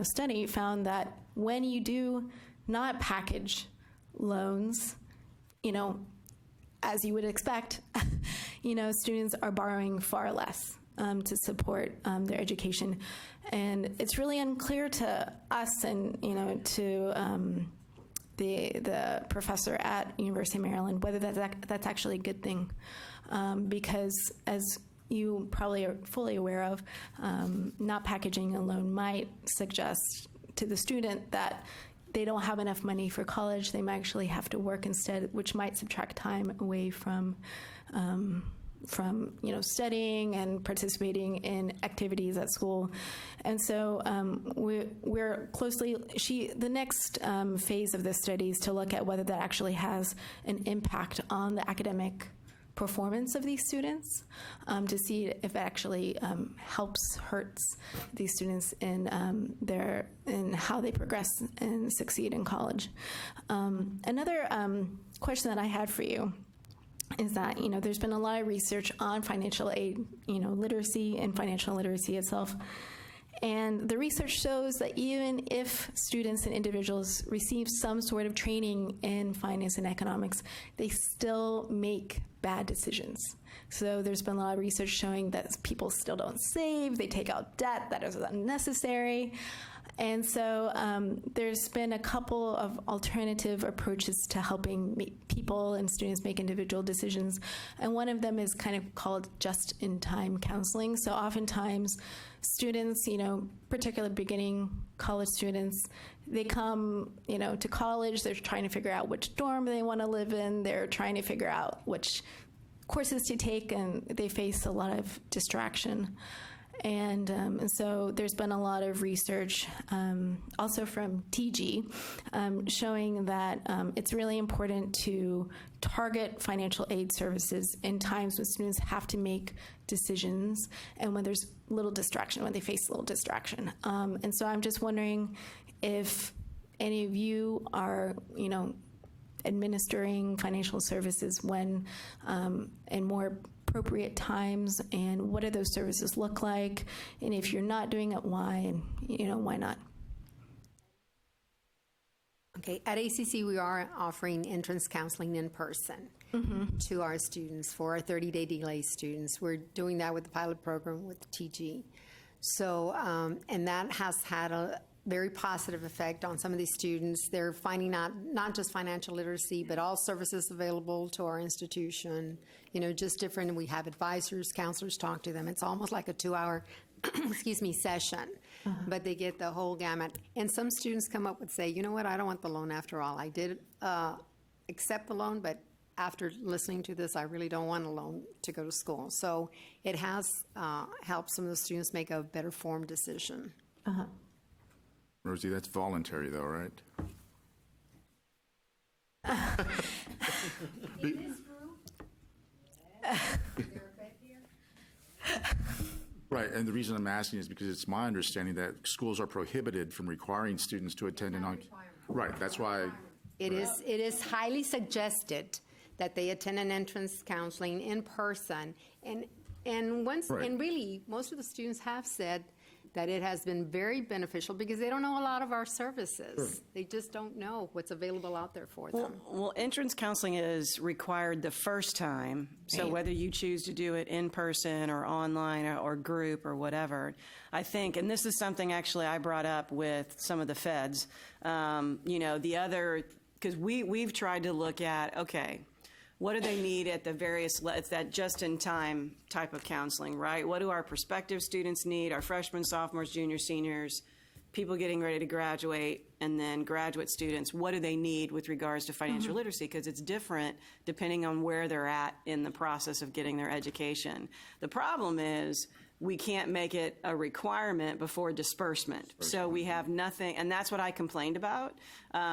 [SPEAKER 17] study found that when you do not package loans, as you would expect, students are borrowing far less to support their education. And it's really unclear to us and, to the professor at University of Maryland whether that's actually a good thing. Because as you probably are fully aware of, not packaging a loan might suggest to the student that they don't have enough money for college. They might actually have to work instead, which might subtract time away from studying and participating in activities at school. And so we're closely, the next phase of this study is to look at whether that actually has an impact on the academic performance of these students, to see if it actually hurts these students in how they progress and succeed in college. Another question that I had for you is that, there's been a lot of research on financial aid, literacy and financial literacy itself. And the research shows that even if students and individuals receive some sort of training in finance and economics, they still make bad decisions. So there's been a lot of research showing that people still don't save, they take out debt that is unnecessary. And so there's been a couple of alternative approaches to helping people and students make individual decisions. And one of them is kind of called just-in-time counseling. So oftentimes students, particularly beginning college students, they come, to college, they're trying to figure out which dorm they want to live in, they're trying to figure out which courses to take, and they face a lot of distraction. And so there's been a lot of research, also from TG, showing that it's really important to target financial aid services in times when students have to make decisions and when there's little distraction, when they face little distraction. And so I'm just wondering if any of you are, administering financial services when, in more appropriate times, and what do those services look like? And if you're not doing it, why? And why not?
[SPEAKER 5] Okay, at ACC, we are offering entrance counseling in person to our students, for our 30-day delay students. We're doing that with the pilot program with TG. So, and that has had a very positive effect on some of these students. They're finding out not just financial literacy, but all services available to our institution, just different. We have advisors, counselors talk to them. It's almost like a 2-hour, session. But they get the whole gamut. And some students come up and say, you know what, I don't want the loan after all. I did accept the loan, but after listening to this, I really don't want a loan to go to school. So it has helped some of the students make a better formed decision.
[SPEAKER 12] Rosie, that's voluntary though, right?
[SPEAKER 5] In this room?
[SPEAKER 12] Right, and the reason I'm asking is because it's my understanding that schools are prohibited from requiring students to attend an on. Right, that's why.
[SPEAKER 5] It is highly suggested that they attend an entrance counseling in person, and really most of the students have said that it has been very beneficial because they don't know a lot of our services. Sure. They just don't know what's available out there for them.
[SPEAKER 16] Well, entrance counseling is required the first time, so whether you choose to do it in person or online or group or whatever, I think, and this is something actually I brought up with some of the feds, the other, because we've tried to look at, okay, what do they need at the various, it's that just-in-time type of counseling, right? What do our prospective students need, our freshmen, sophomores, juniors, seniors, people getting ready to graduate, and then graduate students, what do they need with regards to financial literacy? Because it's different depending on where they're at in the process of getting their education. The problem is we can't make it a requirement before disbursement. So we have nothing, and that's what I complained about,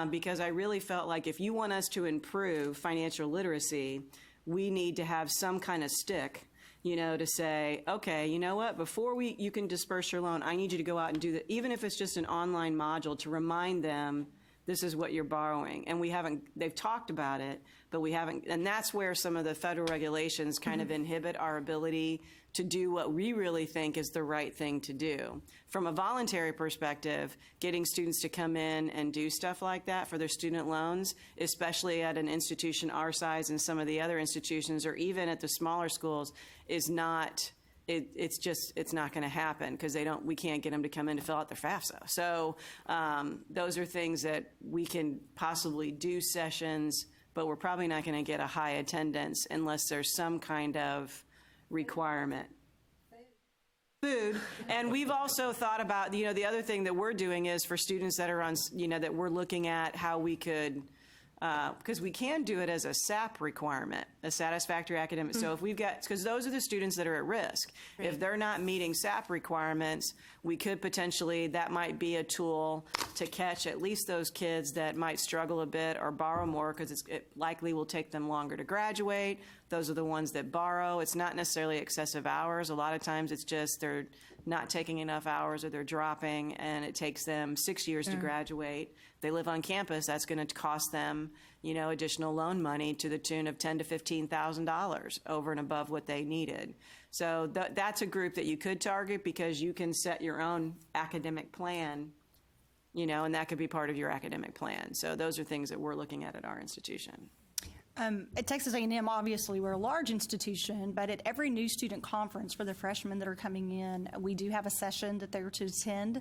[SPEAKER 16] because I really felt like if you want us to improve financial literacy, we need to have some kind of stick, to say, okay, you know what, before you can disperse your loan, I need you to go out and do that, even if it's just an online module, to remind them this is what you're borrowing. And they've talked about it, but we haven't, and that's where some of the federal regulations kind of inhibit our ability to do what we really think is the right thing to do. From a voluntary perspective, getting students to come in and do stuff like that for their student loans, especially at an institution our size and some of the other institutions, or even at the smaller schools, is not, it's not going to happen because we can't get them to come in to fill out their FAFSA. So those are things that we can possibly do sessions, but we're probably not going to get a high attendance unless there's some kind of requirement. Food. And we've also thought about, the other thing that we're doing is for students that are on, that we're looking at how we could, because we can do it as a SAP requirement, a satisfactory academic. So if we've got, because those are the students that are at risk. Right. If they're not meeting SAP requirements, we could potentially, that might be a tool to catch at least those kids that might struggle a bit or borrow more, because it likely will take them longer to graduate. Those are the ones that borrow. It's not necessarily excessive hours. A lot of times it's just they're not taking enough hours or they're dropping, and it takes them 6 years to graduate. They live on campus. That's going to cost them, additional loan money to the tune of $10,000 to $15,000 over and above what they needed. So that's a group that you could target because you can set your own academic plan, and that could be part of your academic plan. So those are things that we're looking at our institution.
[SPEAKER 13] At Texas A&M, obviously, we're a large institution, but at every new student conference for the freshmen that are coming in, we do have a session that they're to attend.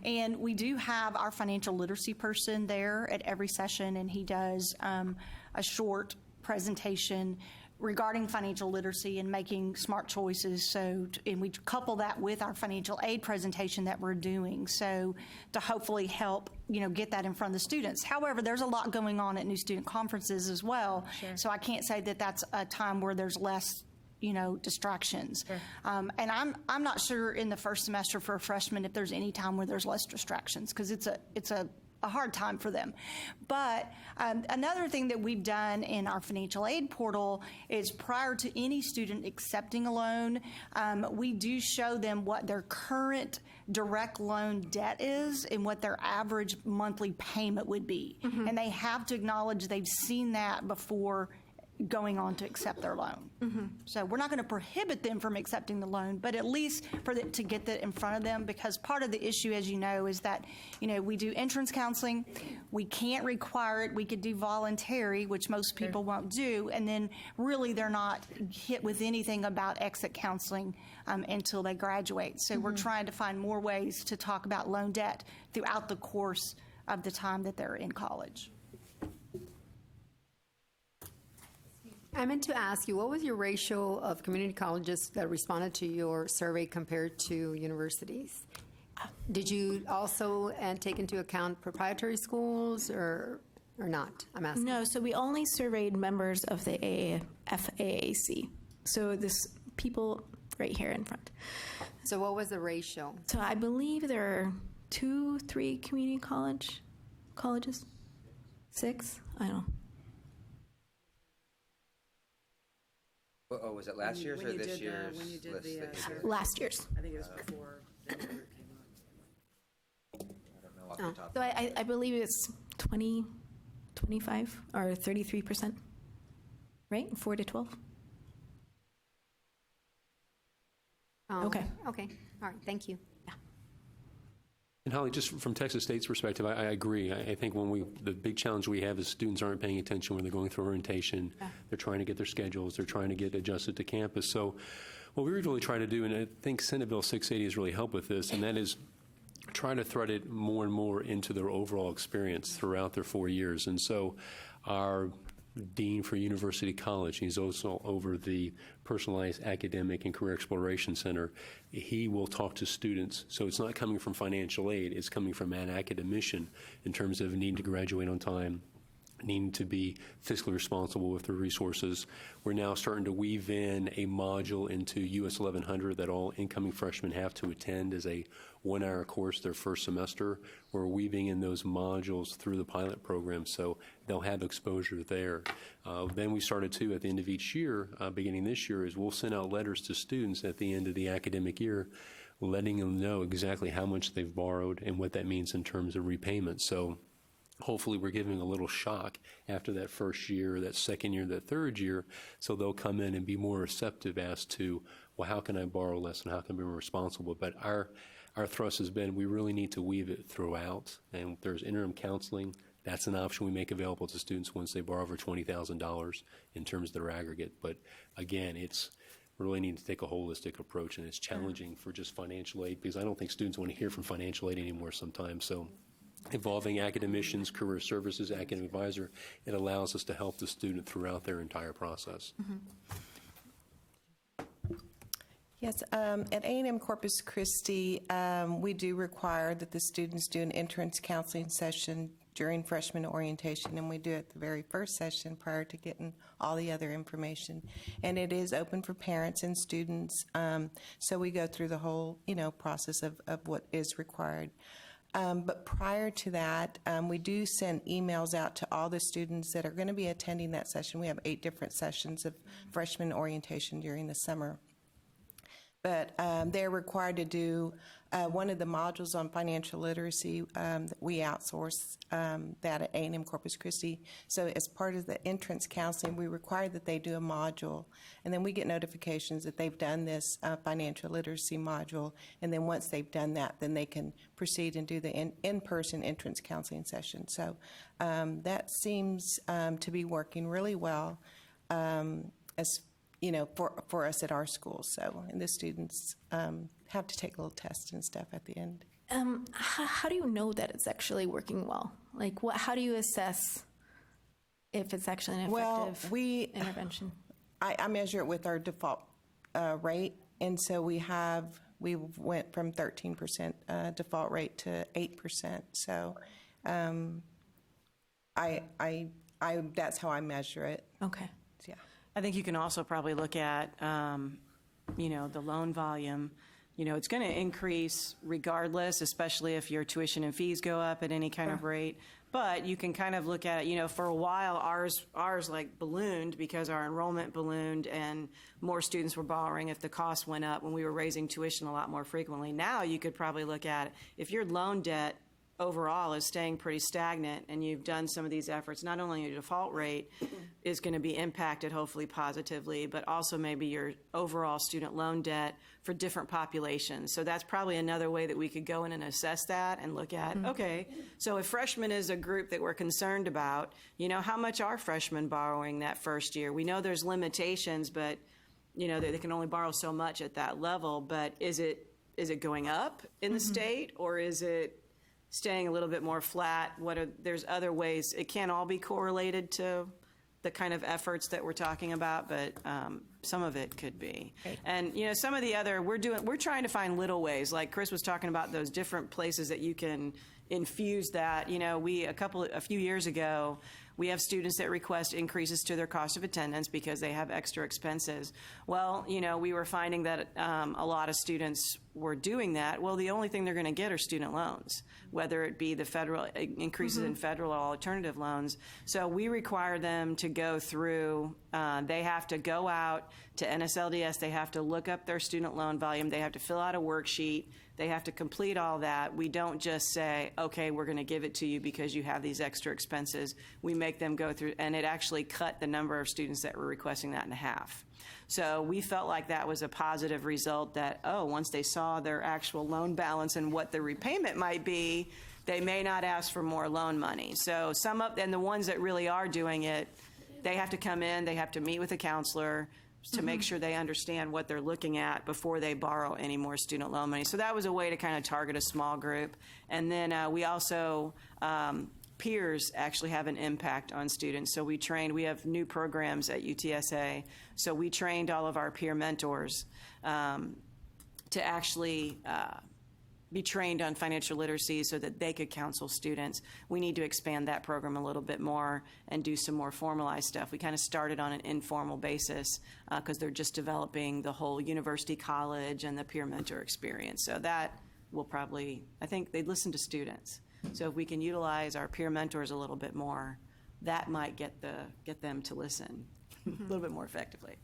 [SPEAKER 13] And we do have our financial literacy person there at every session, and he does a short presentation regarding financial literacy and making smart choices. And we couple that with our financial aid presentation that we're doing, so to hopefully help, get that in front of the students. However, there's a lot going on at new student conferences as well. Sure. So I can't say that that's a time where there's less, distractions. Sure. And I'm not sure in the first semester for a freshman if there's any time where there's less distractions, because it's a hard time for them. But another thing that we've done in our financial aid portal is prior to any student accepting a loan, we do show them what their current direct loan debt is and what their average monthly payment would be. And they have to acknowledge they've seen that before going on to accept their loan. So we're not going to prohibit them from accepting the loan, but at least to get that in front of them, because part of the issue, as you know, is that, we do entrance counseling. We can't require it. We could do voluntary, which most people won't do, and then really they're not hit with anything about exit counseling until they graduate. So we're trying to find more ways to talk about loan debt throughout the course of the time that they're in college.
[SPEAKER 5] I meant to ask you, what was your ratio of community colleges that responded to your survey compared to universities? Did you also take into account proprietary schools or not? I'm asking.
[SPEAKER 17] No, so we only surveyed members of the FAAC. So this people right here in front.
[SPEAKER 5] So what was the ratio?
[SPEAKER 17] So I believe there are 2-3 community colleges. 6? I don't know.
[SPEAKER 9] Oh, was it last year's or this year's list? That you did?
[SPEAKER 17] Last year's.
[SPEAKER 16] I think it was before the number came up.
[SPEAKER 9] I don't know off the top.
[SPEAKER 17] So I believe it's 20, 25, or 33%, right? 4 to 12. Okay.
[SPEAKER 5] Okay. All right. Thank you.
[SPEAKER 1] And Holly, just from Texas State's perspective, I agree. I think the big challenge we have is students aren't paying attention when they're going through orientation. They're trying to get their schedules. They're trying to get adjusted to campus. So what we really try to do, and I think Senate Bill 680 has really helped with this, and that is try to thread it more and more into their overall experience throughout their 4 years. And so our Dean for University College, he's also over the Personalized Academic and Career Exploration Center. He will talk to students. So it's not coming from financial aid, it's coming from an academician in terms of needing to graduate on time, needing to be fiscally responsible with their resources. We're now starting to weave in a module into US 1100 that all incoming freshmen have to attend as a 1-hour course their first semester. We're weaving in those modules through the pilot program, so they'll have exposure there. Then we started to, at the end of each year, beginning this year, is we'll send out letters to students at the end of the academic year, letting them know exactly how much they've borrowed and what that means in terms of repayment. So hopefully we're giving a little shock after that first year, that second year, that third year, so they'll come in and be more receptive as to, well, how can I borrow less and how can I be more responsible? But our thrust has been we really need to weave it throughout, and there's interim counseling. That's an option we make available to students once they borrow over $20,000 in terms of their aggregate. But again, we really need to take a holistic approach, and it's challenging for just financial aid because I don't think students want to hear from financial aid anymore sometimes. So involving academicians, career services, academic advisor, it allows us to help the student throughout their entire process.
[SPEAKER 18] Yes, at A&M Corpus Christi, we do require that the students do an entrance counseling session during freshman orientation, and we do it the very first session prior to getting all the other information. And it is open for parents and students, so we go through the whole, process of what is required. But prior to that, we do send emails out to all the students that are going to be attending that session. We have 8 different sessions of freshman orientation during the summer. But they're required to do one of the modules on financial literacy. We outsource that at A&M Corpus Christi. So as part of the entrance counseling, we require that they do a module. And then we get notifications that they've done this financial literacy module. And then once they've done that, then they can proceed and do the in-person entrance counseling session. So that seems to be working really well for us at our school. So, and the students have to take a little test and stuff at the end.
[SPEAKER 17] How do you know that it's actually working well? Like, how do you assess if it's actually an effective intervention?
[SPEAKER 18] I measure it with our default rate, and so we went from 13% default rate to 8%. So, that's how I measure it.
[SPEAKER 17] Okay.
[SPEAKER 18] Yeah.
[SPEAKER 16] I think you can also probably look at, the loan volume. It's going to increase regardless, especially if your tuition and fees go up at any kind of rate. But you can kind of look at it, for a while, ours like ballooned because our enrollment ballooned and more students were borrowing if the cost went up when we were raising tuition a lot more frequently. Now you could probably look at if your loan debt overall is staying pretty stagnant, and you've done some of these efforts, not only your default rate is going to be impacted hopefully positively, but also maybe your overall student loan debt for different populations. So that's probably another way that we could go in and assess that and look at, okay, so if freshmen is a group that we're concerned about, how much are freshmen borrowing that first year? We know there's limitations, but they can only borrow so much at that level, but is it going up in the state, or is it staying a little bit more flat? There's other ways. It can't all be correlated to the kind of efforts that we're talking about, but some of it could be. Right. And some of the other, we're trying to find little ways, like Chris was talking about those different places that you can infuse that. A few years ago, we have students that request increases to their cost of attendance because they have extra expenses. Well, we were finding that a lot of students were doing that. Well, the only thing they're going to get are student loans, whether it be the federal increases in federal or alternative loans. So we require them to go through, they have to go out to NSLDS, they have to look up their student loan volume, they have to fill out a worksheet, they have to complete all that. We don't just say, okay, we're going to give it to you because you have these extra expenses. We make them go through, and it actually cut the number of students that were requesting that in half. So we felt like that was a positive result that, once they saw their actual loan balance and what the repayment might be, they may not ask for more loan money. So and the ones that really are doing it, they have to come in, they have to meet with a counselor to make sure they understand what they're looking at before they borrow any more student loan money. So that was a way to kind of target a small group. And then we also, peers actually have an impact on students. So we have new programs at UTSA. So we trained all of our peer mentors to actually be trained on financial literacy so that they could counsel students. We need to expand that program a little bit more and do some more formalized stuff. We kind of started on an informal basis because they're just developing the whole university college and the peer mentor experience. So that will probably, I think they'd listen to students. So if we can utilize our peer mentors a little bit more, that might get them to listen a little bit more effectively.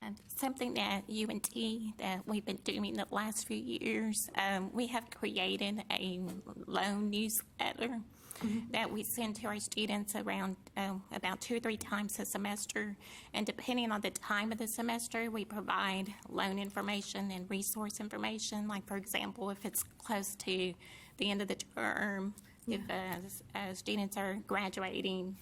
[SPEAKER 14] And something that UNT that we've been doing the last few years, we have created a loan newsletter that we send to our students around about 2 or 3 times a semester. And depending on the time of the semester, we provide loan information and resource information. Like, for example, if it's close to the end of the term, if students are graduating,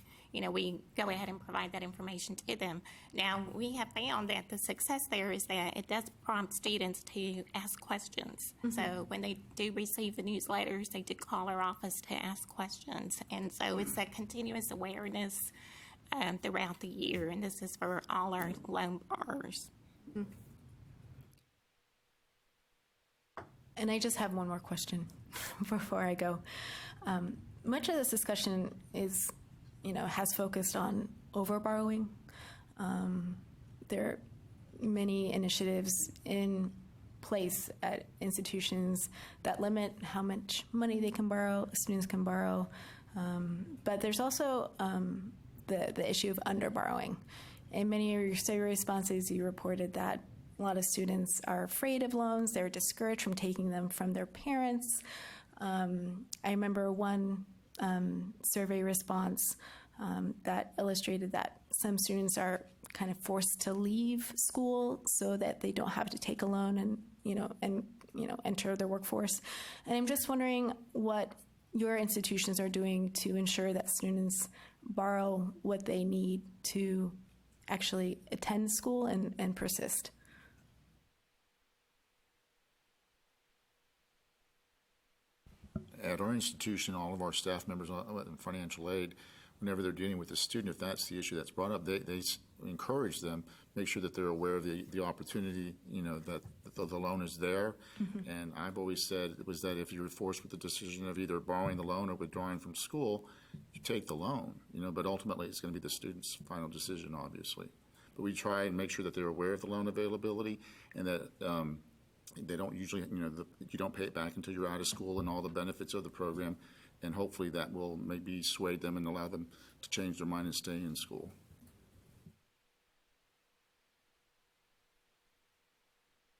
[SPEAKER 14] we go ahead and provide that information to them. Now, we have found that the success there is that it does prompt students to ask questions. So when they do receive the newsletters, they do call our office to ask questions. And so it's that continuous awareness throughout the year, and this is for all our loan borrowers.
[SPEAKER 17] And I just have one more question before I go. Much of this discussion is has focused on overborrowing. There are many initiatives in place at institutions that limit how much money they can borrow, students can borrow. But there's also the issue of underborrowing. In many of your survey responses, you reported that a lot of students are afraid of loans. They're discouraged from taking them from their parents. I remember one survey response that illustrated that some students are kind of forced to leave school so that they don't have to take a loan and enter the workforce. And I'm just wondering what your institutions are doing to ensure that students borrow what they need to actually attend school and persist.
[SPEAKER 12] At our institution, all of our staff members in financial aid, whenever they're dealing with a student, if that's the issue that's brought up, they encourage them, make sure that they're aware of the opportunity, that the loan is there. And I've always said was that if you're forced with the decision of either borrowing the loan or withdrawing from school, you take the loan, but ultimately it's going to be the student's final decision, obviously. But we try and make sure that they're aware of the loan availability and that they don't usually, you don't pay it back until you're out of school and all the benefits of the program. And hopefully that will maybe sway them and allow them to change their mind and stay in school.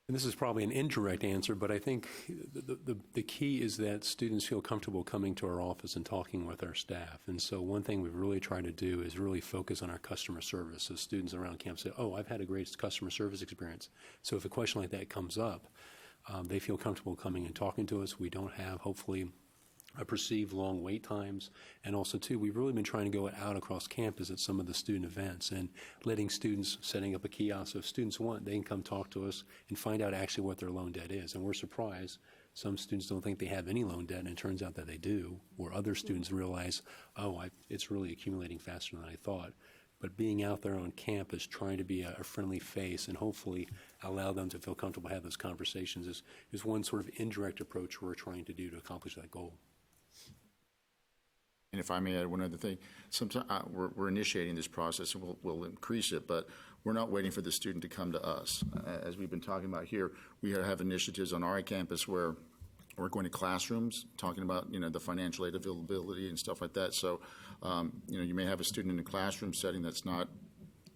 [SPEAKER 1] And this is probably an indirect answer, but I think the key is that students feel comfortable coming to our office and talking with our staff. And so one thing we've really tried to do is really focus on our customer service. So students around campus say, oh, I've had a great customer service experience. So if a question like that comes up, they feel comfortable coming and talking to us. We don't have, hopefully, perceived long wait times. And also, too, we've really been trying to go out across campus at some of the student events and letting students, setting up a kiosk. So if students want, they can come talk to us and find out actually what their loan debt is. And we're surprised. Some students don't think they have any loan debt, and it turns out that they do. Or other students realize, oh, it's really accumulating faster than I thought. But being out there on campus, trying to be a friendly face and hopefully allow them to feel comfortable to have those conversations is one sort of indirect approach we're trying to do to accomplish that goal.
[SPEAKER 12] And if I may add one other thing, sometimes we're initiating this process, and we'll increase it, but we're not waiting for the student to come to us. As we've been talking about here, we have initiatives on our campus where we're going to classrooms, talking about the financial aid availability and stuff like that. So you may have a student in a classroom setting that's not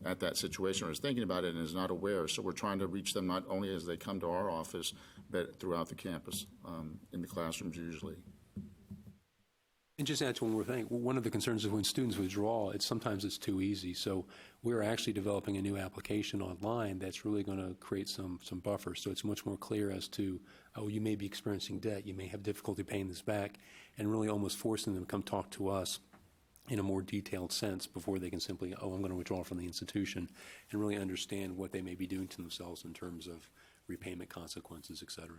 [SPEAKER 12] at that situation or is thinking about it and is not aware. So we're trying to reach them not only as they come to our office, but throughout the campus, in the classrooms usually.
[SPEAKER 1] And just add to one more thing. One of the concerns is when students withdraw, sometimes it's too easy. So we're actually developing a new application online that's really going to create some buffers. So it's much more clear as to, oh, you may be experiencing debt, you may have difficulty paying this back, and really almost forcing them to come talk to us in a more detailed sense before they can simply, oh, I'm going to withdraw from the institution, and really understand what they may be doing to themselves in terms of repayment consequences, et cetera.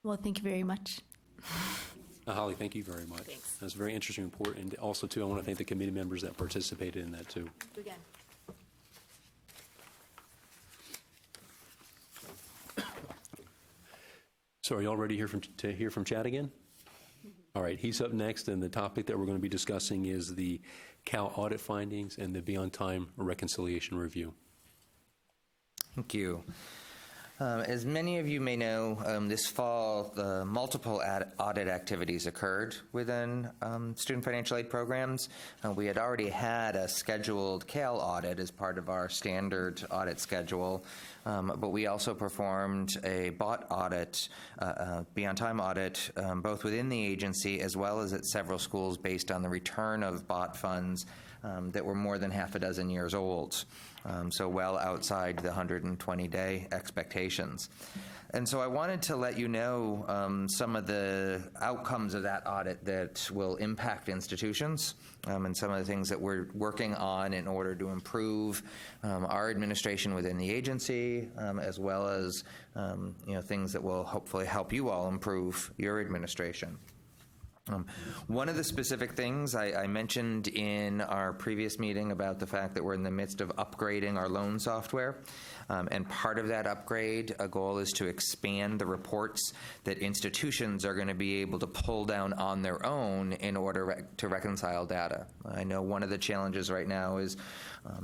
[SPEAKER 17] Well, thank you very much.
[SPEAKER 1] Holly, thank you very much.
[SPEAKER 17] Thanks.
[SPEAKER 1] That's a very interesting report. And also, too, I want to thank the committee members that participated in that, too.
[SPEAKER 17] Again.
[SPEAKER 1] So are you all ready to hear from Chad again? All right, he's up next, and the topic that we're going to be discussing is the Cal audit findings and the Beyond Time reconciliation review.
[SPEAKER 9] Thank you. As many of you may know, this fall, multiple audit activities occurred within student financial aid programs. We had already had a scheduled CAL audit as part of our standard audit schedule, but we also performed a BOT audit, Beyond Time audit, both within the agency as well as at several schools based on the return of BOT funds that were more than half a dozen years old. So well outside the 120-day expectations. And so I wanted to let you know some of the outcomes of that audit that will impact institutions and some of the things that we're working on in order to improve our administration within the agency, as well as things that will hopefully help you all improve your administration. One of the specific things I mentioned in our previous meeting about the fact that we're in the midst of upgrading our loan software. And part of that upgrade, a goal is to expand the reports that institutions are going to be able to pull down on their own in order to reconcile data. I know one of the challenges right now is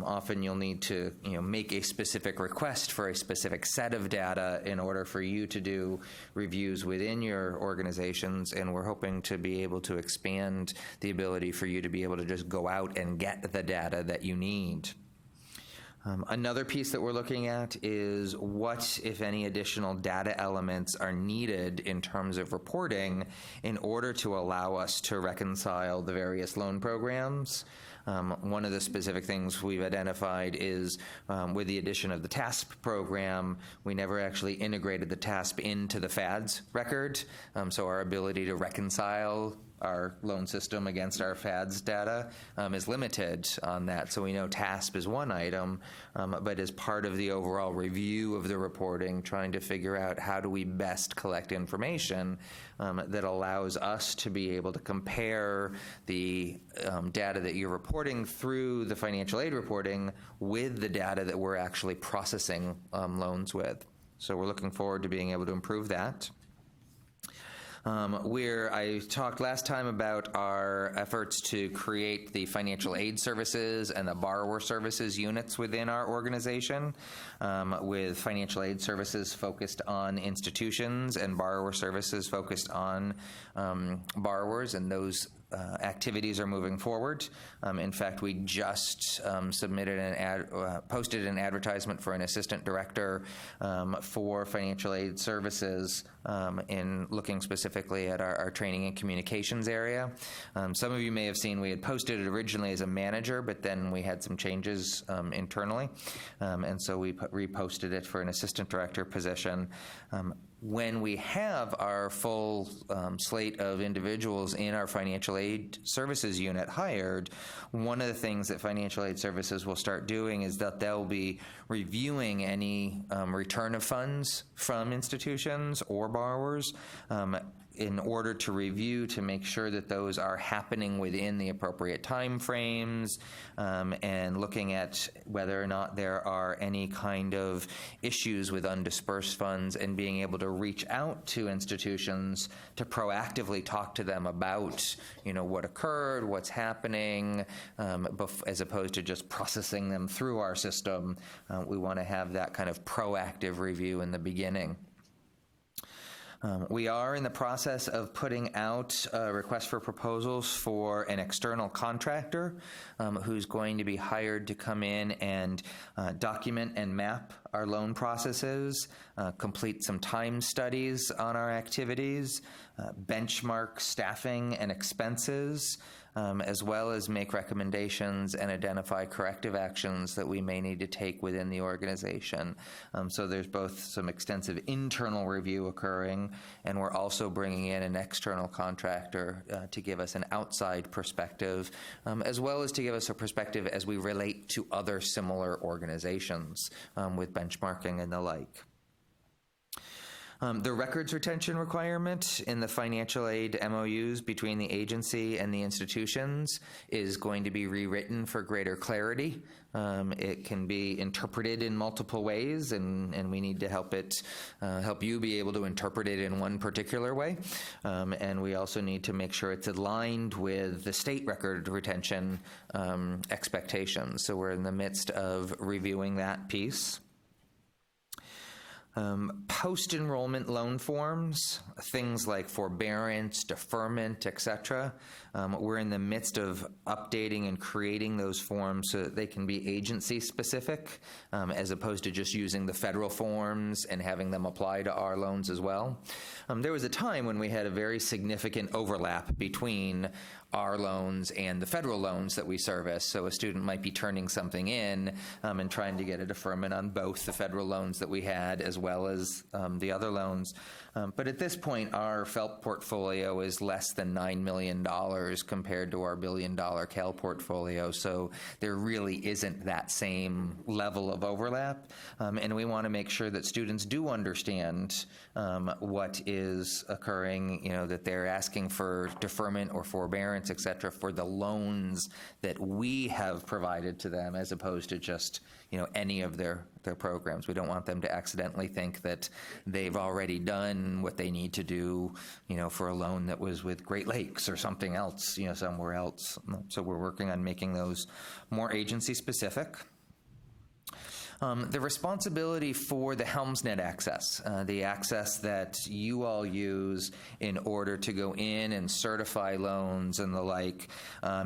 [SPEAKER 9] often you'll need to make a specific request for a specific set of data in order for you to do reviews within your organizations, and we're hoping to be able to expand the ability for you to be able to just go out and get the data that you need. Another piece that we're looking at is what, if any, additional data elements are needed in terms of reporting in order to allow us to reconcile the various loan programs. One of the specific things we've identified is with the addition of the TASP program, we never actually integrated the TASP into the FADS record, so our ability to reconcile our loan system against our FADS data is limited on that. So we know TASP is one item, but as part of the overall review of the reporting, trying to figure out how do we best collect information that allows us to be able to compare the data that you're reporting through the financial aid reporting with the data that we're actually processing loans with. So we're looking forward to being able to improve that. Where I talked last time about our efforts to create the financial aid services and the borrower services units within our organization, with financial aid services focused on institutions and borrower services focused on borrowers, and those activities are moving forward. In fact, we just posted an advertisement for an assistant director for financial aid services in looking specifically at our training and communications area. Some of you may have seen we had posted it originally as a manager, but then we had some changes internally, and so we reposted it for an assistant director position. When we have our full slate of individuals in our financial aid services unit hired, one of the things that financial aid services will start doing is that they'll be reviewing any return of funds from institutions or borrowers in order to review to make sure that those are happening within the appropriate time frames, and looking at whether or not there are any kind of issues with undispersed funds, and being able to reach out to institutions to proactively talk to them about, what occurred, what's happening, as opposed to just processing them through our system. We want to have that kind of proactive review in the beginning. We are in the process of putting out a request for proposals for an external contractor who's going to be hired to come in and document and map our loan processes, complete some time studies on our activities, benchmark staffing and expenses, as well as make recommendations and identify corrective actions that we may need to take within the organization. So there's both some extensive internal review occurring, and we're also bringing in an external contractor to give us an outside perspective, as well as to give us a perspective as we relate to other similar organizations with benchmarking and the like. The records retention requirement in the financial aid MOUs between the agency and the institutions is going to be rewritten for greater clarity. It can be interpreted in multiple ways, and we need to help you be able to interpret it in one particular way. And we also need to make sure it's aligned with the state record retention expectations. So we're in the midst of reviewing that piece. Post-enrollment loan forms, things like forbearance, deferment, etc. We're in the midst of updating and creating those forms so that they can be agency-specific, as opposed to just using the federal forms and having them apply to our loans as well. There was a time when we had a very significant overlap between our loans and the federal loans that we service. So a student might be turning something in and trying to get a deferment on both the federal loans that we had as well as the other loans. But at this point, our FELP portfolio is less than $9 million compared to our $1 billion Cal portfolio. So there really isn't that same level of overlap. And we want to make sure that students do understand what is occurring, that they're asking for deferment or forbearance, et cetera, for the loans that we have provided to them, as opposed to just, any of their programs. We don't want them to accidentally think that they've already done what they need to do, for a loan that was with Great Lakes or something else, somewhere else. So we're working on making those more agency specific. The responsibility for the HelmsNet access, the access that you all use in order to go in and certify loans and the like,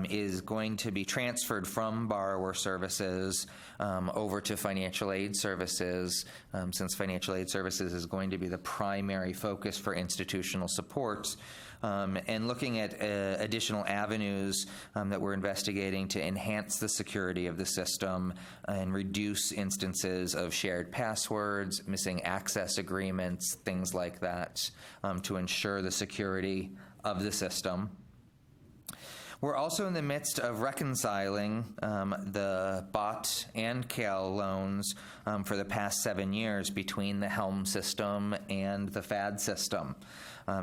[SPEAKER 9] is going to be transferred from borrower services over to financial aid services, since financial aid services is going to be the primary focus for institutional supports. And looking at additional avenues that we're investigating to enhance the security of the system and reduce instances of shared passwords, missing access agreements, things like that, to ensure the security of the system. We're also in the midst of reconciling the BOT and CAL loans for the past 7 years between the Helm system and the FAD system,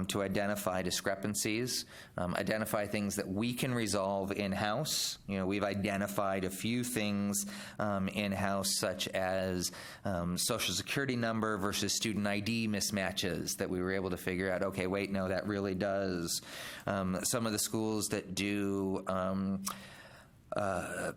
[SPEAKER 9] to identify discrepancies, identify things that we can resolve in-house. We've identified a few things in-house, such as Social Security number versus student ID mismatches that we were able to figure out, okay, wait, no, that really does. Some of the schools that do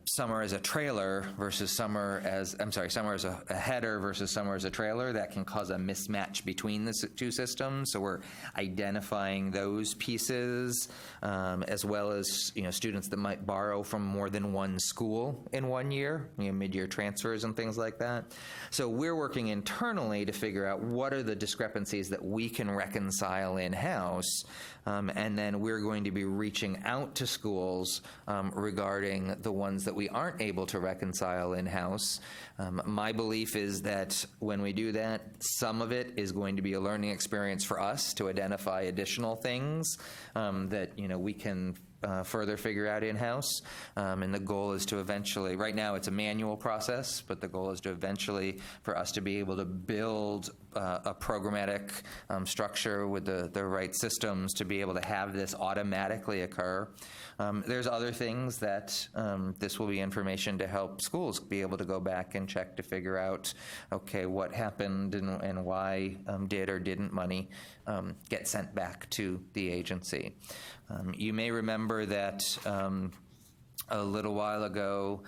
[SPEAKER 9] summer as a trailer versus summer as a header versus summer as a trailer, that can cause a mismatch between the two systems. So we're identifying those pieces, as well as students that might borrow from more than one school in one year, mid-year transfers and things like that. So we're working internally to figure out what are the discrepancies that we can reconcile in-house, and then we're going to be reaching out to schools regarding the ones that we aren't able to reconcile in-house. My belief is that when we do that, some of it is going to be a learning experience for us to identify additional things that we can further figure out in-house. And the goal is to eventually, right now it's a manual process, but the goal is to eventually for us to be able to build a programmatic structure with the right systems to be able to have this automatically occur. There's other things that this will be information to help schools be able to go back and check to figure out, okay, what happened and why did or didn't money get sent back to the agency. You may remember that a little while ago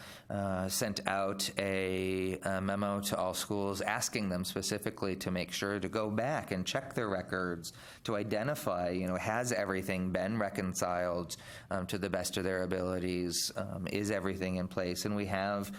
[SPEAKER 9] sent out a memo to all schools asking them specifically to make sure to go back and check their records to identify, has everything been reconciled to the best of their abilities? Is everything in place? And we have,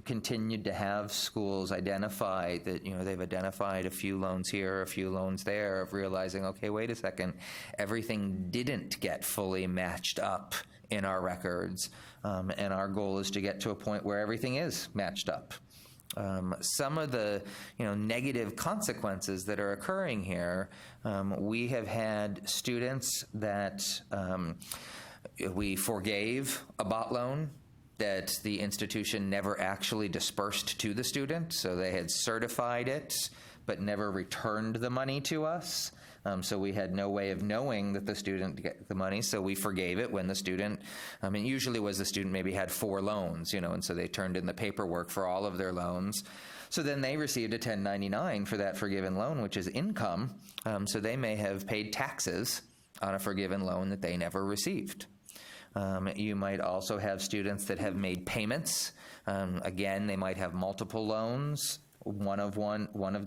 [SPEAKER 9] continued to have schools identify that, they've identified a few loans here, a few loans there, of realizing, okay, wait a second, everything didn't get fully matched up in our records, and our goal is to get to a point where everything is matched up. Some of the negative consequences that are occurring here, we have had students that we forgave a bot loan that the institution never actually dispersed to the student, so they had certified it but never returned the money to us. So we had no way of knowing that the student got the money, so we forgave it when the student, usually was the student maybe had 4 loans, and so they turned in the paperwork for all of their loans. So then they received a 1099 for that forgiven loan, which is income, so they may have paid taxes on a forgiven loan that they never received. You might also have students that have made payments. Again, they might have multiple loans. One of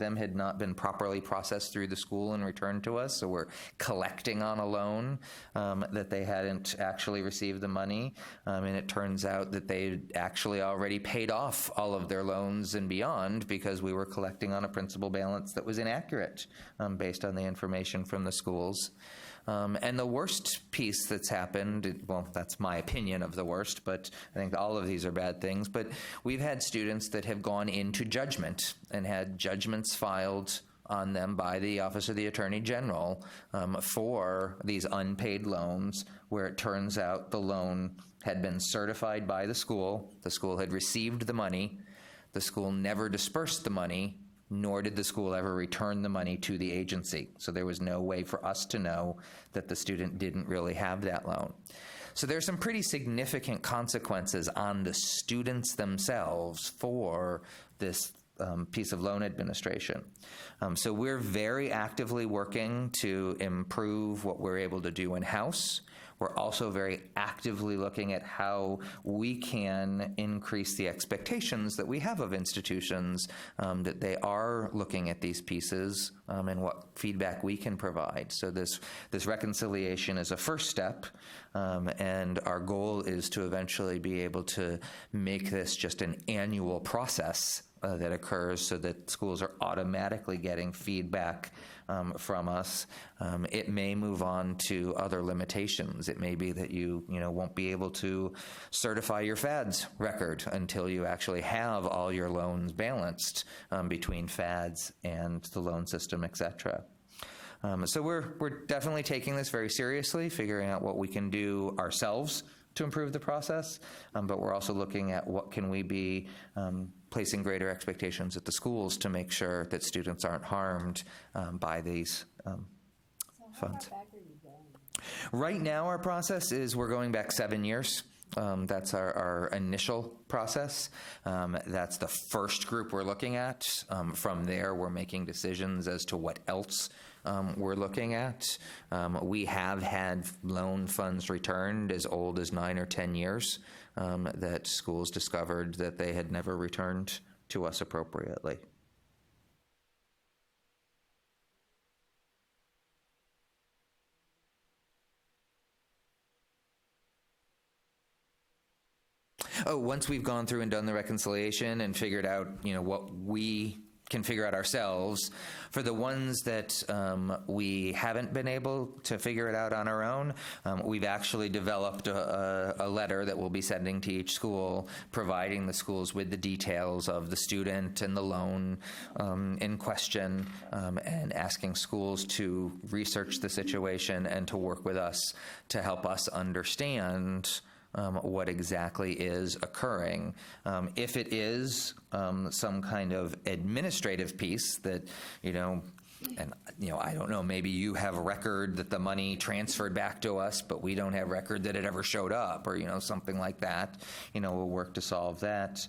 [SPEAKER 9] them had not been properly processed through the school and returned to us, so we're collecting on a loan that they hadn't actually received the money, and it turns out that they actually already paid off all of their loans and beyond because we were collecting on a principal balance that was inaccurate based on the information from the schools. And the worst piece that's happened, well, that's my opinion of the worst, but I think all of these are bad things, but we've had students that have gone into judgment and had judgments filed on them by the Office of the Attorney General for these unpaid loans, where it turns out the loan had been certified by the school had received the money, the school never dispersed the money, nor did the school ever return the money to the agency. So there was no way for us to know that the student didn't really have that loan. So there's some pretty significant consequences on the students themselves for this piece of loan administration. So we're very actively working to improve what we're able to do in-house. We're also very actively looking at how we can increase the expectations that we have of institutions, that they are looking at these pieces and what feedback we can provide. So this reconciliation is a first step, and our goal is to eventually be able to make this just an annual process that occurs so that schools are automatically getting feedback from us. It may move on to other limitations. It may be that you won't be able to certify your FAADS record until you actually have all your loans balanced between FAADS and the loan system, et cetera. So we're definitely taking this very seriously, figuring out what we can do ourselves to improve the process, but we're also looking at what can we be placing greater expectations at the schools to make sure that students aren't harmed by these funds. Right now, our process is we're going back 7 years. That's our initial process. That's the first group we're looking at. From there, we're making decisions as to what else we're looking at. We have had loan funds returned as old as 9 or 10 years that schools discovered that they had never returned to us appropriately. Oh, once we've gone through and done the reconciliation and figured out, what we can figure out ourselves, for the ones that we haven't been able to figure it out on our own, we've actually developed a letter that we'll be sending to each school, providing the schools with the details of the student and the loan in question, and asking schools to research the situation and to work with us to help us understand what exactly is occurring. If it is some kind of administrative piece that, I don't know, maybe you have a record that the money transferred back to us, but we don't have record that it ever showed up, or, something like that, we'll work to solve that.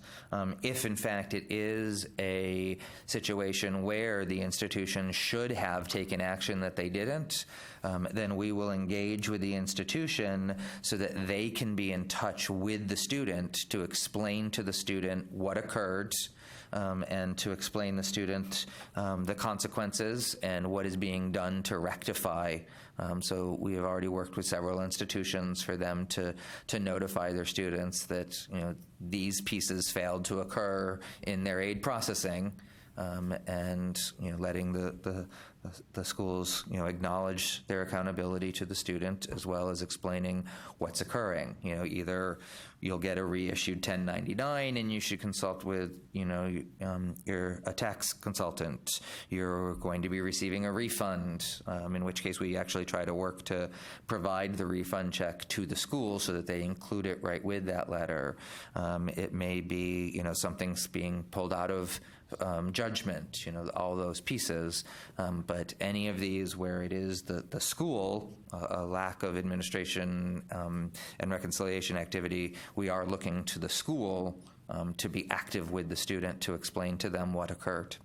[SPEAKER 9] If, in fact, it is a situation where the institution should have taken action that they didn't, then we will engage with the institution so that they can be in touch with the student to explain to the student what occurred, and to explain the student the consequences and what is being done to rectify. So we have already worked with several institutions for them to notify their students that these pieces failed to occur in their aid processing, and letting the schools acknowledge their accountability to the student, as well as explaining what's occurring. Either you'll get a reissued 1099 and you should consult with a tax consultant. You're going to be receiving a refund, in which case we actually try to work to provide the refund check to the school so that they include it right with that letter. It may be something's being pulled out of judgment, all those pieces. But any of these where it is the school, a lack of administration and reconciliation activity, we are looking to the school to be active with the student to explain to them what occurred.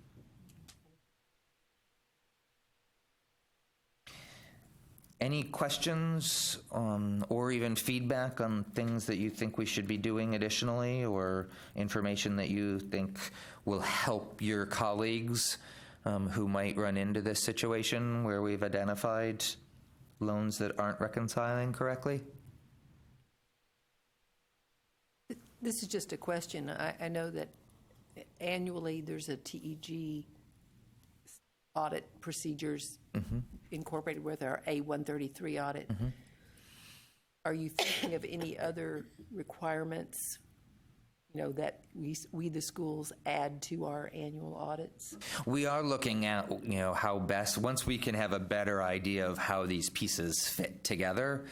[SPEAKER 9] Any questions or even feedback on things that you think we should be doing additionally, or information that you think will help your colleagues who might run into this situation where we've identified loans that aren't reconciling correctly?
[SPEAKER 2] This is just a question. I know that annually there's a TEG audit procedures incorporated with our A133 audit. Are you thinking of any other requirements, that we the schools add to our annual audits?
[SPEAKER 9] We are looking at, how best, once we can have a better idea of how these pieces fit together,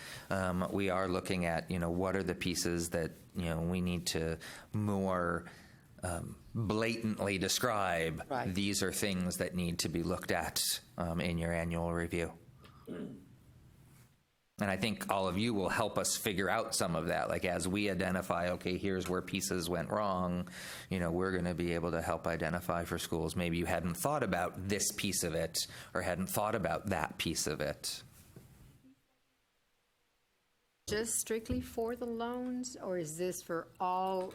[SPEAKER 9] we are looking at, what are the pieces that, we need to more blatantly describe. Right. These are things that need to be looked at in your annual review. And I think all of you will help us figure out some of that. Like, as we identify, okay, here's where pieces went wrong, we're going to be able to help identify for schools. Maybe you hadn't thought about this piece of it or hadn't thought about that piece of it.
[SPEAKER 5] Just strictly for the loans, or is this for all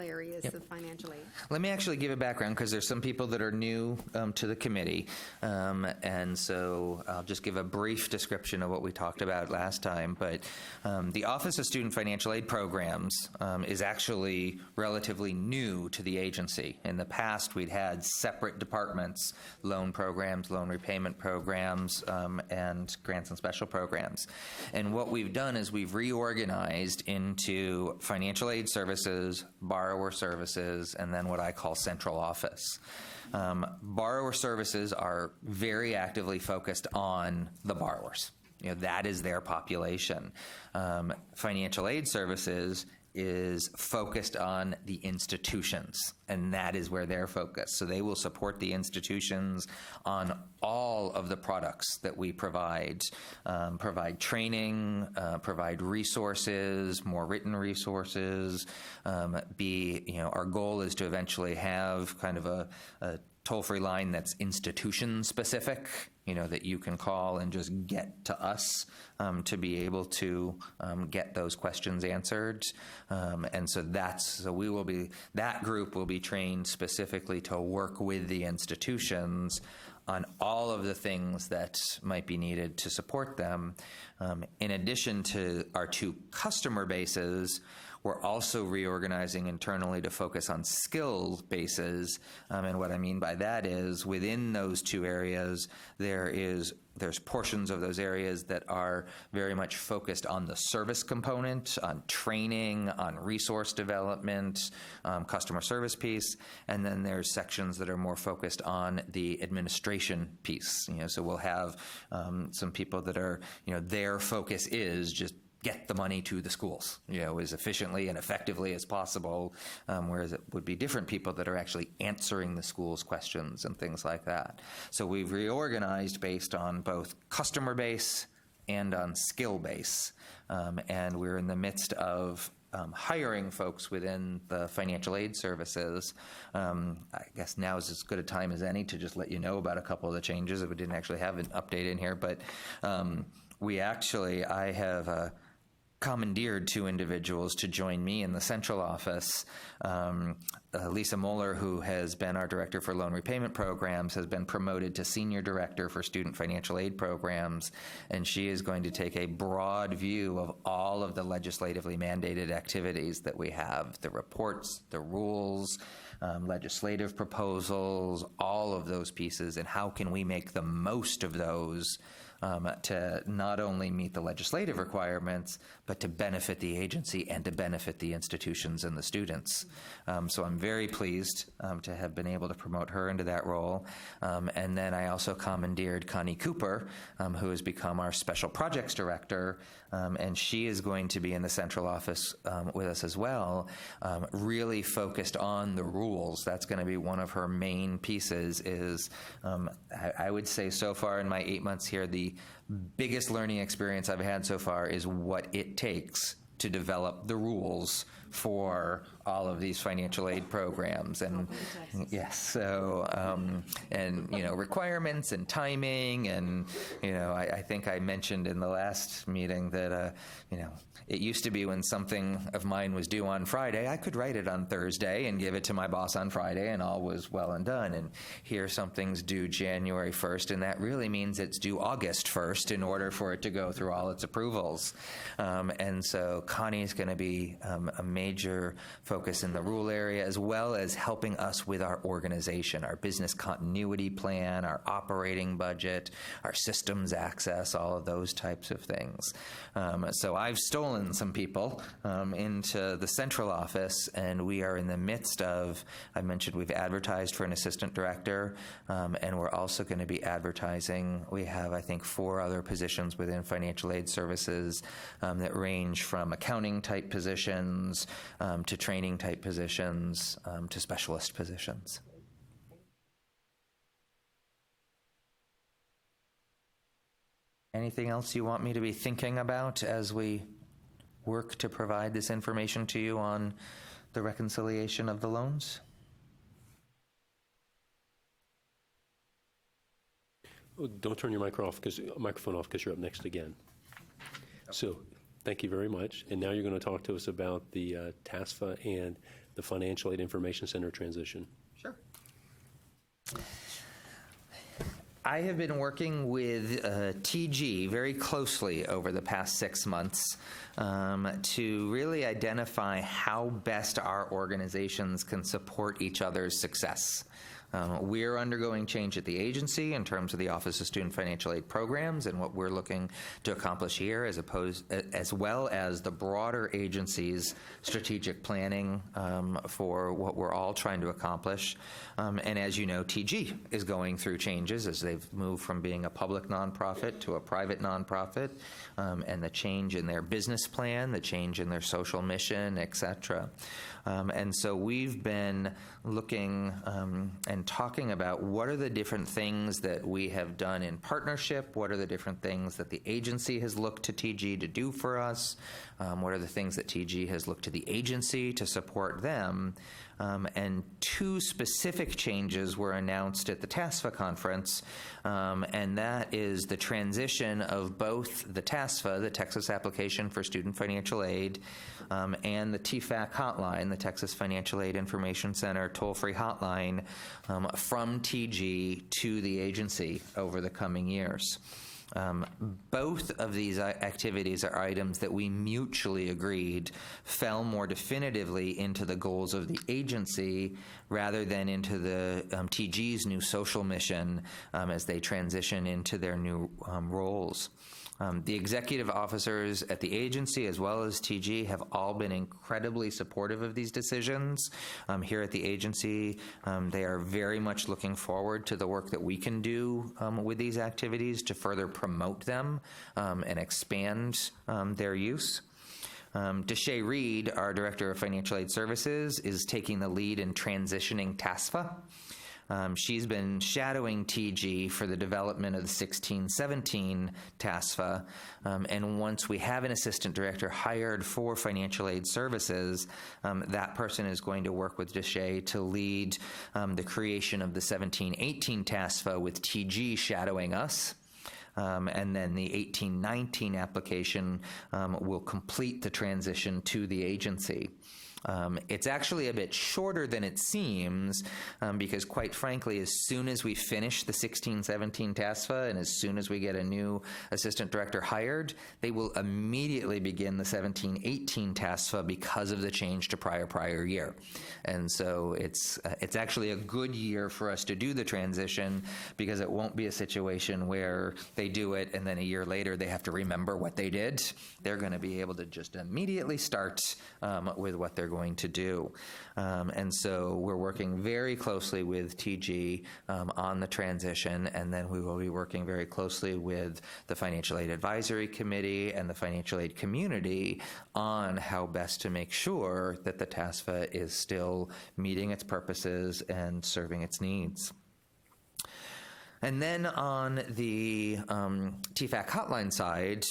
[SPEAKER 5] areas of financial aid?
[SPEAKER 9] Let me actually give a background, because there's some people that are new to the committee, and so I'll just give a brief description of what we talked about last time. But the Office of Student Financial Aid Programs is actually relatively new to the agency. In the past, we'd had separate departments: loan programs, loan repayment programs, and grants and special programs. And what we've done is we've reorganized into financial aid services, borrower services, and then what I call central office. Borrower services are very actively focused on the borrowers. That is their population. Financial aid services is focused on the institutions, and that is where they're focused. So they will support the institutions on all of the products that we provide, provide training, provide resources, more written resources. Our goal is to eventually have kind of a toll-free line that's institution-specific, that you can call and just get to us to be able to get those questions answered. And so that group will be trained specifically to work with the institutions on all of the things that might be needed to support them. In addition to our 2 customer bases, we're also reorganizing internally to focus on skill bases. And what I mean by that is within those 2 areas, there's portions of those areas that are very much focused on the service component, on training, on resource development, customer service piece. And then there's sections that are more focused on the administration piece. So we'll have some people that are, their focus is just get the money to the schools, as efficiently and effectively as possible, whereas it would be different people that are actually answering the school's questions and things like that. So we've reorganized based on both customer base and on skill base, and we're in the midst of hiring folks within the financial aid services. I guess now is as good a time as any to just let you know about a couple of the changes. We didn't actually have an update in here, but I have commandeered 2 individuals to join me in the central office. Lisa Moeller, who has been our director for loan repayment programs, has been promoted to senior director for student financial aid programs, and she is going to take a broad view of all of the legislatively mandated activities that we have, the reports, the rules, legislative proposals, all of those pieces, and how can we make the most of those to not only meet the legislative requirements, but to benefit the agency and to benefit the institutions and the students. So I'm very pleased to have been able to promote her into that role. And then I also commandeered Connie Cooper, who has become our special projects director, and she is going to be in the central office with us as well, really focused on the rules. That's going to be one of her main pieces is, I would say so far in my 8 months here, the biggest learning experience I've had so far is what it takes to develop the rules for all of these financial aid programs. And yes, so, requirements and timing. And, I think I mentioned in the last meeting that, it used to be when something of mine was due on Friday, I could write it on Thursday and give it to my boss on Friday and all was well and done. And here something's due January 1st, and that really means it's due August 1st in order for it to go through all its approvals. And so Connie's going to be a major focus in the rule area, as well as helping us with our organization, our business continuity plan, our operating budget, our systems access, all of those types of things. So I've stolen some people into the central office, and we are in the midst of, I mentioned we've advertised for an assistant director, and we're also going to be advertising, we have, I think, 4 other positions within financial aid services that range from accounting type positions to training type positions to specialist positions. Anything else you want me to be thinking about as we work to provide this information to you on the reconciliation of the loans?
[SPEAKER 1] Don't turn your microphone off because you're up next again. So thank you very much. And now you're going to talk to us about the TASFA and the Financial Aid Information Center transition.
[SPEAKER 9] Sure. I have been working with TG very closely over the past 6 months to really identify how best our organizations can support each other's success. We're undergoing change at the agency in terms of the Office of Student Financial Aid programs and what we're looking to accomplish here, as well as the broader agency's strategic planning for what we're all trying to accomplish. And as you know, TG is going through changes as they've moved from being a public nonprofit to a private nonprofit, and the change in their business plan, the change in their social mission, et cetera. And so we've been looking and talking about what are the different things that we have done in partnership, what are the different things that the agency has looked to TG to do for us, what are the things that TG has looked to the agency to support them. And two specific changes were announced at the TASFA conference, and that is the transition of both the TASFA, the Texas Application for Student Financial Aid, and the TFAC hotline, the Texas Financial Aid Information Center toll-free hotline, from TG to the agency over the coming years. Both of these activities are items that we mutually agreed fell more definitively into the goals of the agency rather than into the TG's new social mission as they transition into their new roles. The executive officers at the agency as well as TG have all been incredibly supportive of these decisions. Here at the agency, they are very much looking forward to the work that we can do with these activities to further promote them and expand their use. Deshae Reed, our Director of Financial Aid Services, is taking the lead in transitioning TASFA. She's been shadowing TG for the development of the 16-17 TASFA, and once we have an assistant director hired for financial aid services, that person is going to work with Deshae to lead the creation of the 17-18 TASFA with TG shadowing us. And then the 18-19 application will complete the transition to the agency. It's actually a bit shorter than it seems because, quite frankly, as soon as we finish the 16-17 TASFA and as soon as we get a new assistant director hired, they will immediately begin the 17-18 TASFA because of the change to prior year. And so it's actually a good year for us to do the transition because it won't be a situation where they do it and then a year later they have to remember what they did. They're going to be able to just immediately start with what they're going to do. And so we're working very closely with TG on the transition, and then we will be working very closely with the Financial Aid Advisory Committee and the financial aid community on how best to make sure that the TASFA is still meeting its purposes and serving its needs. And then on the TFAC hotline side,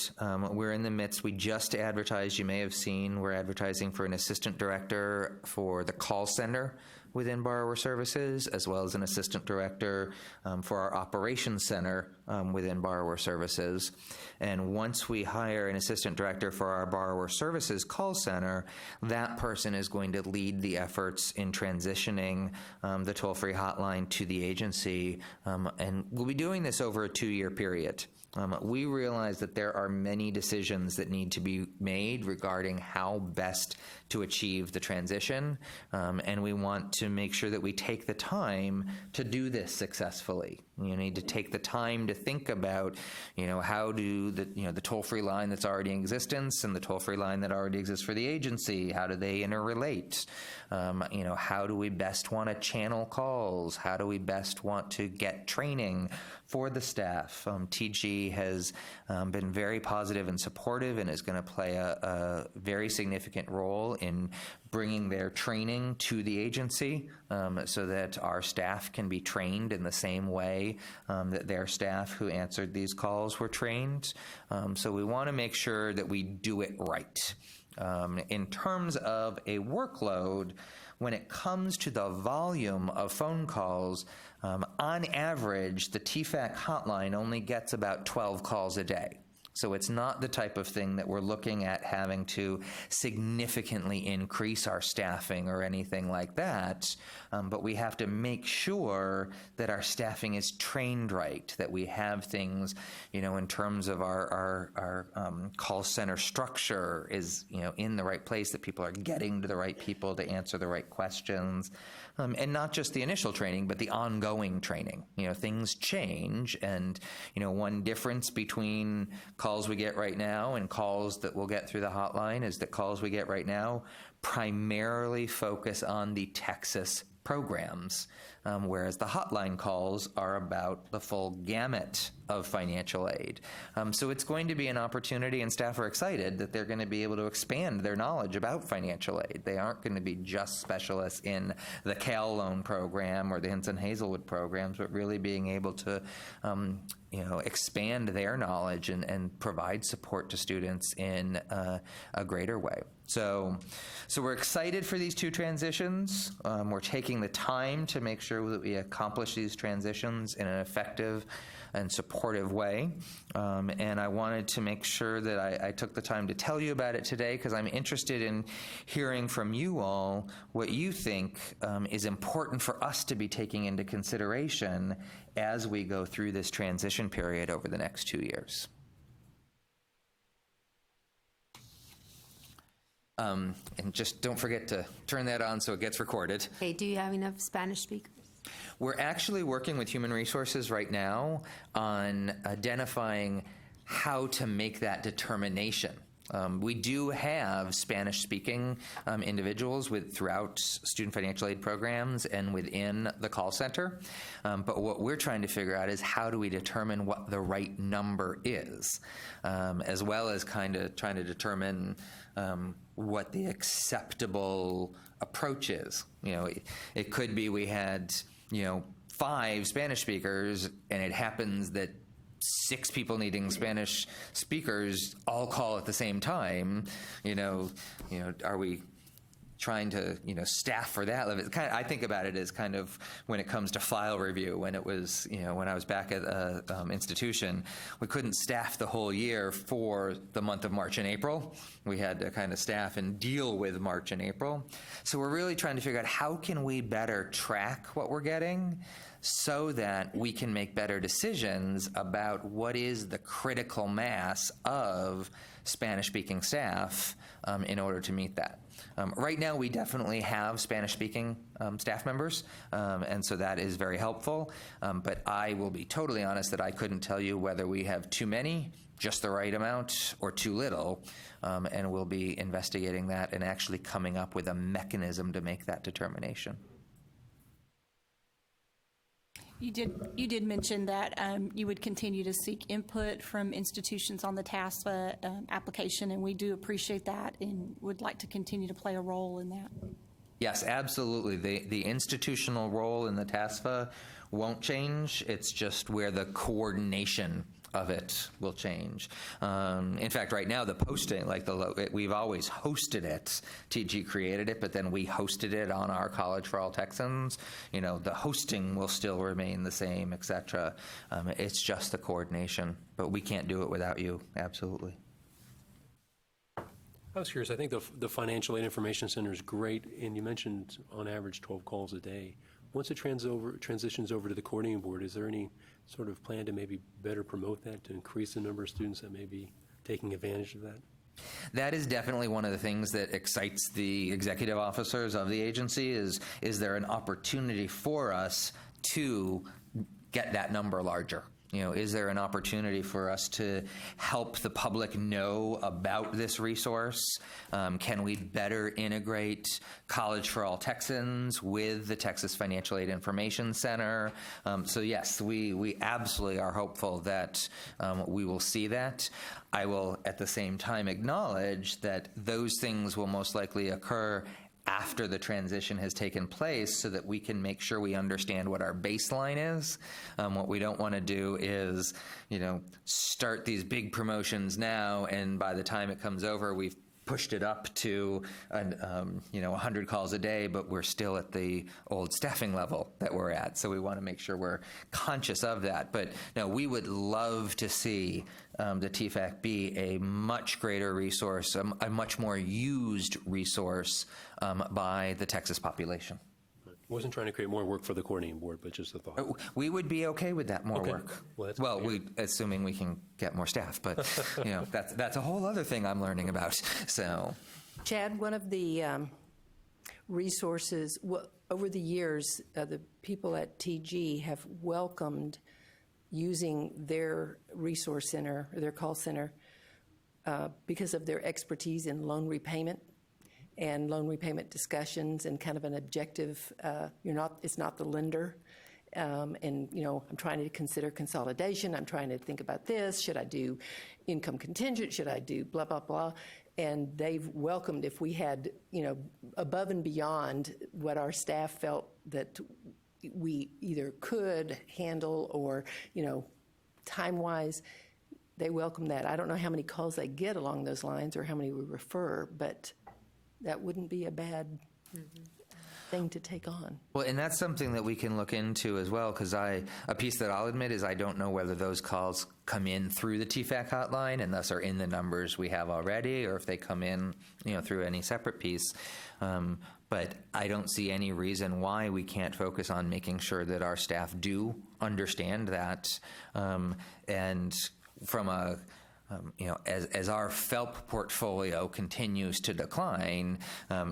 [SPEAKER 9] we're in the midst, we just advertised, you may have seen, we're advertising for an assistant director for the call center within Borrower Services, as well as an assistant director for our operations center within Borrower Services. And once we hire an assistant director for our Borrower Services call center, that person is going to lead the efforts in transitioning the toll-free hotline to the agency. And we'll be doing this over a 2-year period. We realize that there are many decisions that need to be made regarding how best to achieve the transition, and we want to make sure that we take the time to do this successfully. You need to take the time to think about, how do the toll-free line that's already in existence and the toll-free line that already exists for the agency, how do they interrelate? How do we best want to channel calls? How do we best want to get training for the staff? TG has been very positive and supportive and is going to play a very significant role in bringing their training to the agency so that our staff can be trained in the same way that their staff who answered these calls were trained. So we want to make sure that we do it right. In terms of a workload, when it comes to the volume of phone calls, on average, the TFAC hotline only gets about 12 calls a day. So it's not the type of thing that we're looking at having to significantly increase our staffing or anything like that, but we have to make sure that our staffing is trained right, that we have things, in terms of our call center structure is, in the right place, that people are getting to the right people to answer the right questions. And not just the initial training, but the ongoing training. Things change, and, one difference between calls we get right now and calls that we'll get through the hotline is that calls we get right now primarily focus on the Texas programs, whereas the hotline calls are about the full gamut of financial aid. So it's going to be an opportunity, and staff are excited that they're going to be able to expand their knowledge about financial aid. They aren't going to be just specialists in the Cal Loan program or the Hinson Hazelwood programs, but really being able to expand their knowledge and provide support to students in a greater way. So we're excited for these two transitions. We're taking the time to make sure that we accomplish these transitions in an effective and supportive way. And I wanted to make sure that I took the time to tell you about it today, because I'm interested in hearing from you all what you think is important for us to be taking into consideration as we go through this transition period over the next 2 years. And just don't forget to turn that on so it gets recorded.
[SPEAKER 5] Okay, do you have enough Spanish speakers?
[SPEAKER 9] We're actually working with Human Resources right now on identifying how to make that determination. We do have Spanish-speaking individuals throughout student financial aid programs and within the call center. But what we're trying to figure out is how do we determine what the right number is, as well as kind of trying to determine what the acceptable approach is. It could be we had 5 Spanish speakers, and it happens that 6 people needing Spanish speakers all call at the same time. Are we trying to staff for that level? I think about it as kind of when it comes to file review. When it was when I was back at the institution, we couldn't staff the whole year for the month of March and April. We had to kind of staff and deal with March and April. So we're really trying to figure out how can we better track what we're getting, so that we can make better decisions about what is the critical mass of Spanish-speaking staff in order to meet that. Right now, we definitely have Spanish-speaking staff members, and so that is very helpful. But I will be totally honest that I couldn't tell you whether we have too many, just the right amount, or too little, and we'll be investigating that and actually coming up with a mechanism to make that determination.
[SPEAKER 13] You did mention that you would continue to seek input from institutions on the TASFA application, and we do appreciate that and would like to continue to play a role in that.
[SPEAKER 9] Yes, absolutely. The institutional role in the TASFA won't change. It's just where the coordination of it will change. In fact, right now, the posting, we've always hosted it. TG created it, but then we hosted it on our College for All Texans. The hosting will still remain the same, et cetera. It's just the coordination, but we can't do it without you, absolutely.
[SPEAKER 1] I was curious. I think the Financial Aid Information Center is great, and you mentioned on average 12 calls a day. Once it transitions over to the coordinating board, is there any sort of plan to maybe better promote that, to increase the number of students that may be taking advantage of that?
[SPEAKER 9] That is definitely one of the things that excites the executive officers of the agency is there an opportunity for us to get that number larger? Is there an opportunity for us to help the public know about this resource? Can we better integrate College for All Texans with the Texas Financial Aid Information Center? So yes, we absolutely are hopeful that we will see that. I will at the same time acknowledge that those things will most likely occur after the transition has taken place, so that we can make sure we understand what our baseline is. What we don't want to do is, start these big promotions now, and by the time it comes over, we've pushed it up to 100 calls a day, but we're still at the old staffing level that we're at. So we want to make sure we're conscious of that. But no, we would love to see the TFAC be a much greater resource, a much more used resource by the Texas population.
[SPEAKER 1] Wasn't trying to create more work for the coordinating board, but just a thought.
[SPEAKER 9] We would be okay with that, more
[SPEAKER 1] Okay.
[SPEAKER 9] work.
[SPEAKER 1] Well,
[SPEAKER 9] Assuming we can get more staff, but that's a whole other thing I'm learning about. So,
[SPEAKER 2] Chad, one of the resources, over the years, the people at TG have welcomed using their resource center, or their call center, because of their expertise in loan repayment and loan repayment discussions and kind of an objective, it's not the lender. I'm trying to consider consolidation. I'm trying to think about this. Should I do income contingent? Should I do blah, blah, blah? And they've welcomed if we had, above and beyond what our staff felt that we either could handle or, time-wise, they welcome that. I don't know how many calls they get along those lines or how many we refer, but that wouldn't be a bad thing to take on.
[SPEAKER 9] well, and that's something that we can look into as well, because a piece that I'll admit is I don't know whether those calls come in through the TFAC hotline and thus are in the numbers we have already, or if they come in, through any separate piece. But I don't see any reason why we can't focus on making sure that our staff do understand that. And from as our FELP portfolio continues to decline,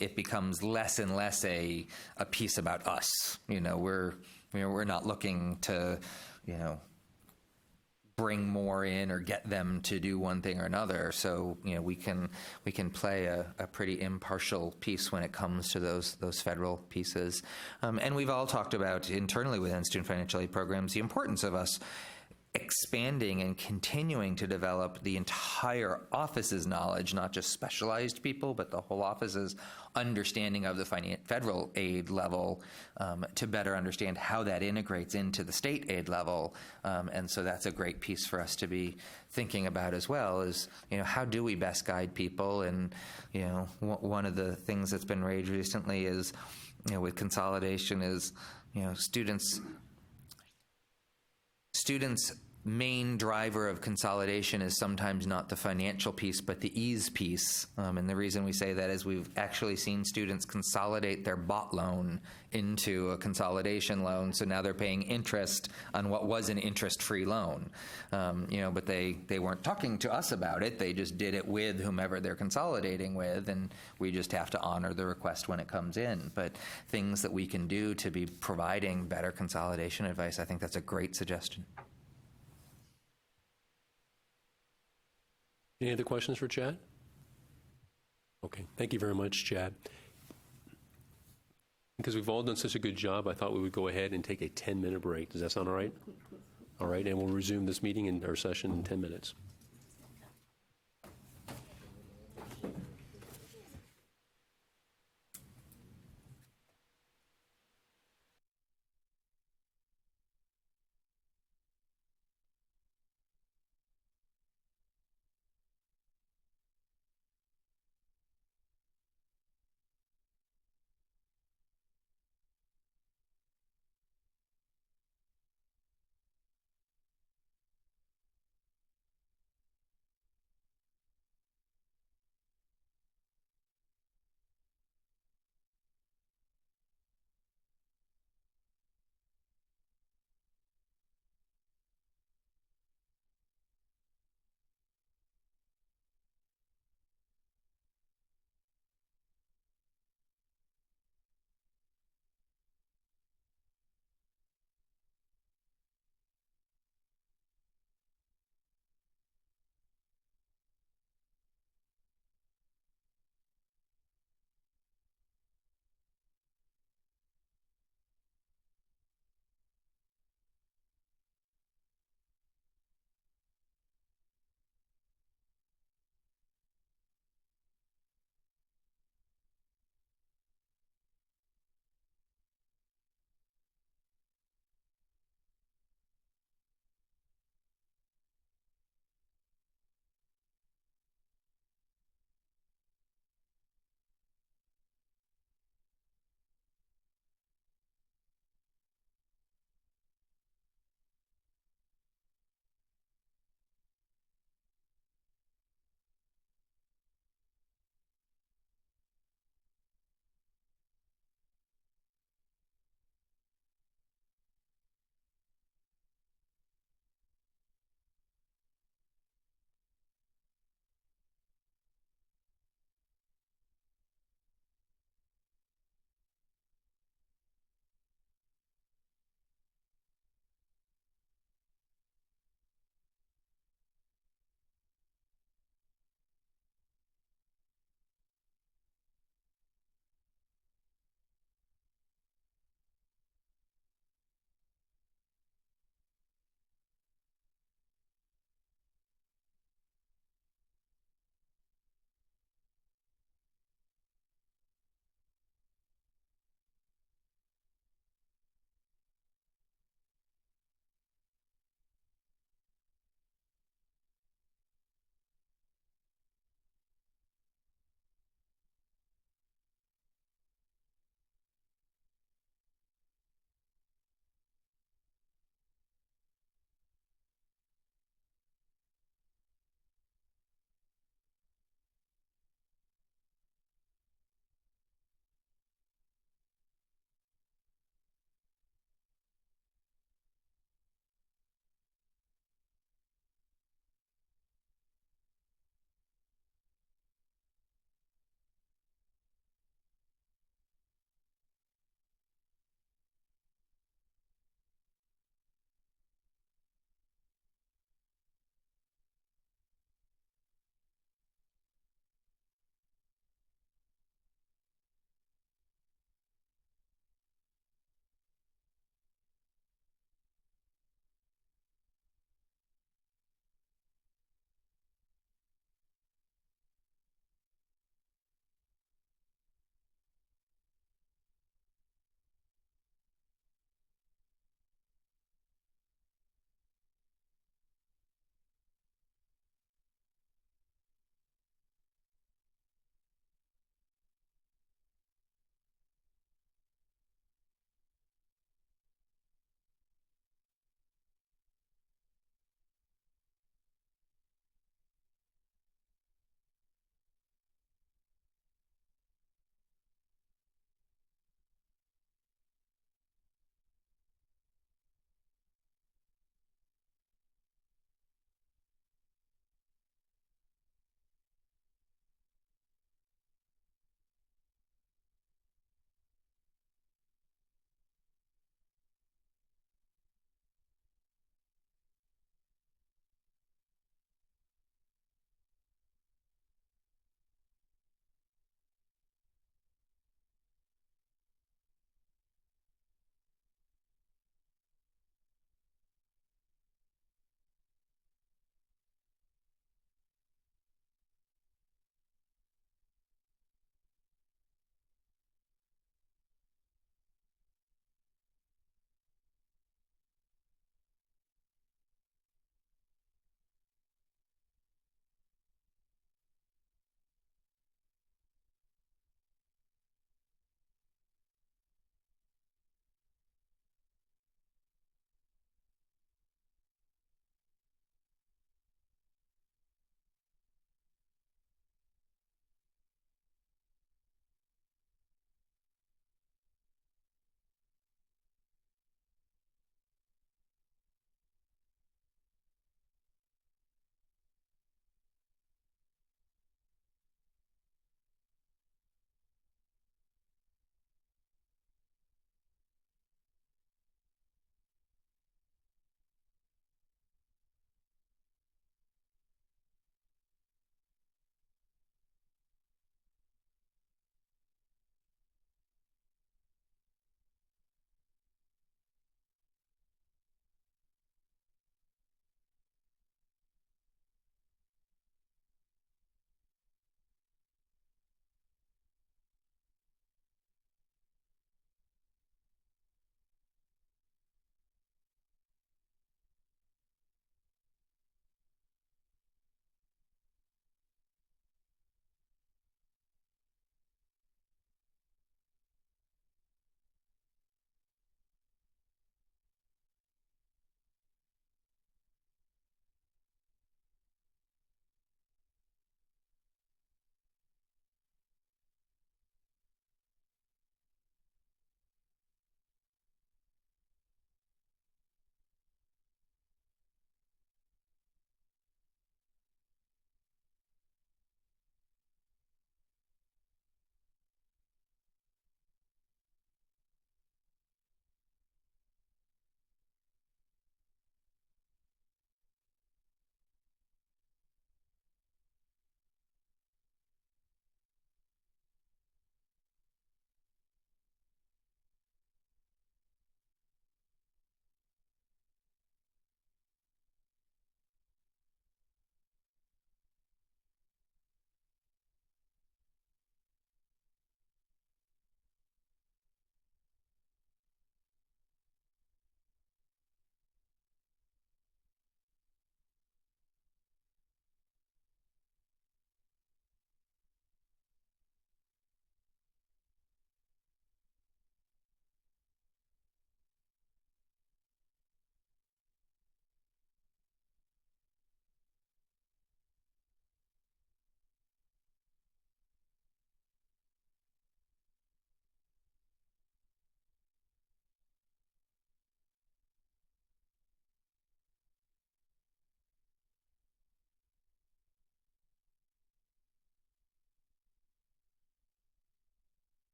[SPEAKER 9] it becomes less and less a piece about us. We're not looking to, bring more in or get them to do one thing or another. So, we can play a pretty impartial piece when it comes to those federal pieces. And we've all talked about internally within student financial aid programs the importance of us expanding and continuing to develop the entire office's knowledge, not just specialized people, but the whole office's understanding of the federal aid level, to better understand how that integrates into the state aid level. And so that's a great piece for us to be thinking about as well, is, how do we best guide people? And, one of the things that's been raised recently is, with consolidation is, students' main driver of consolidation is sometimes not the financial piece, but the ease piece. And the reason we say that is we've actually seen students consolidate their bot loan into a consolidation loan, so now they're paying interest on what was an interest-free loan. But they weren't talking to us about it. They just did it with whomever they're consolidating with, and we just have to honor the request when it comes in. But things that we can do to be providing better consolidation advice, I think that's a great suggestion.
[SPEAKER 1] Any other questions for Chad? Okay, thank you very much, Chad. Because we've all done such a good job, I thought we would go ahead and take a 10-minute break. Does that sound all right? All right, and we'll resume this meeting in our session in 10 minutes.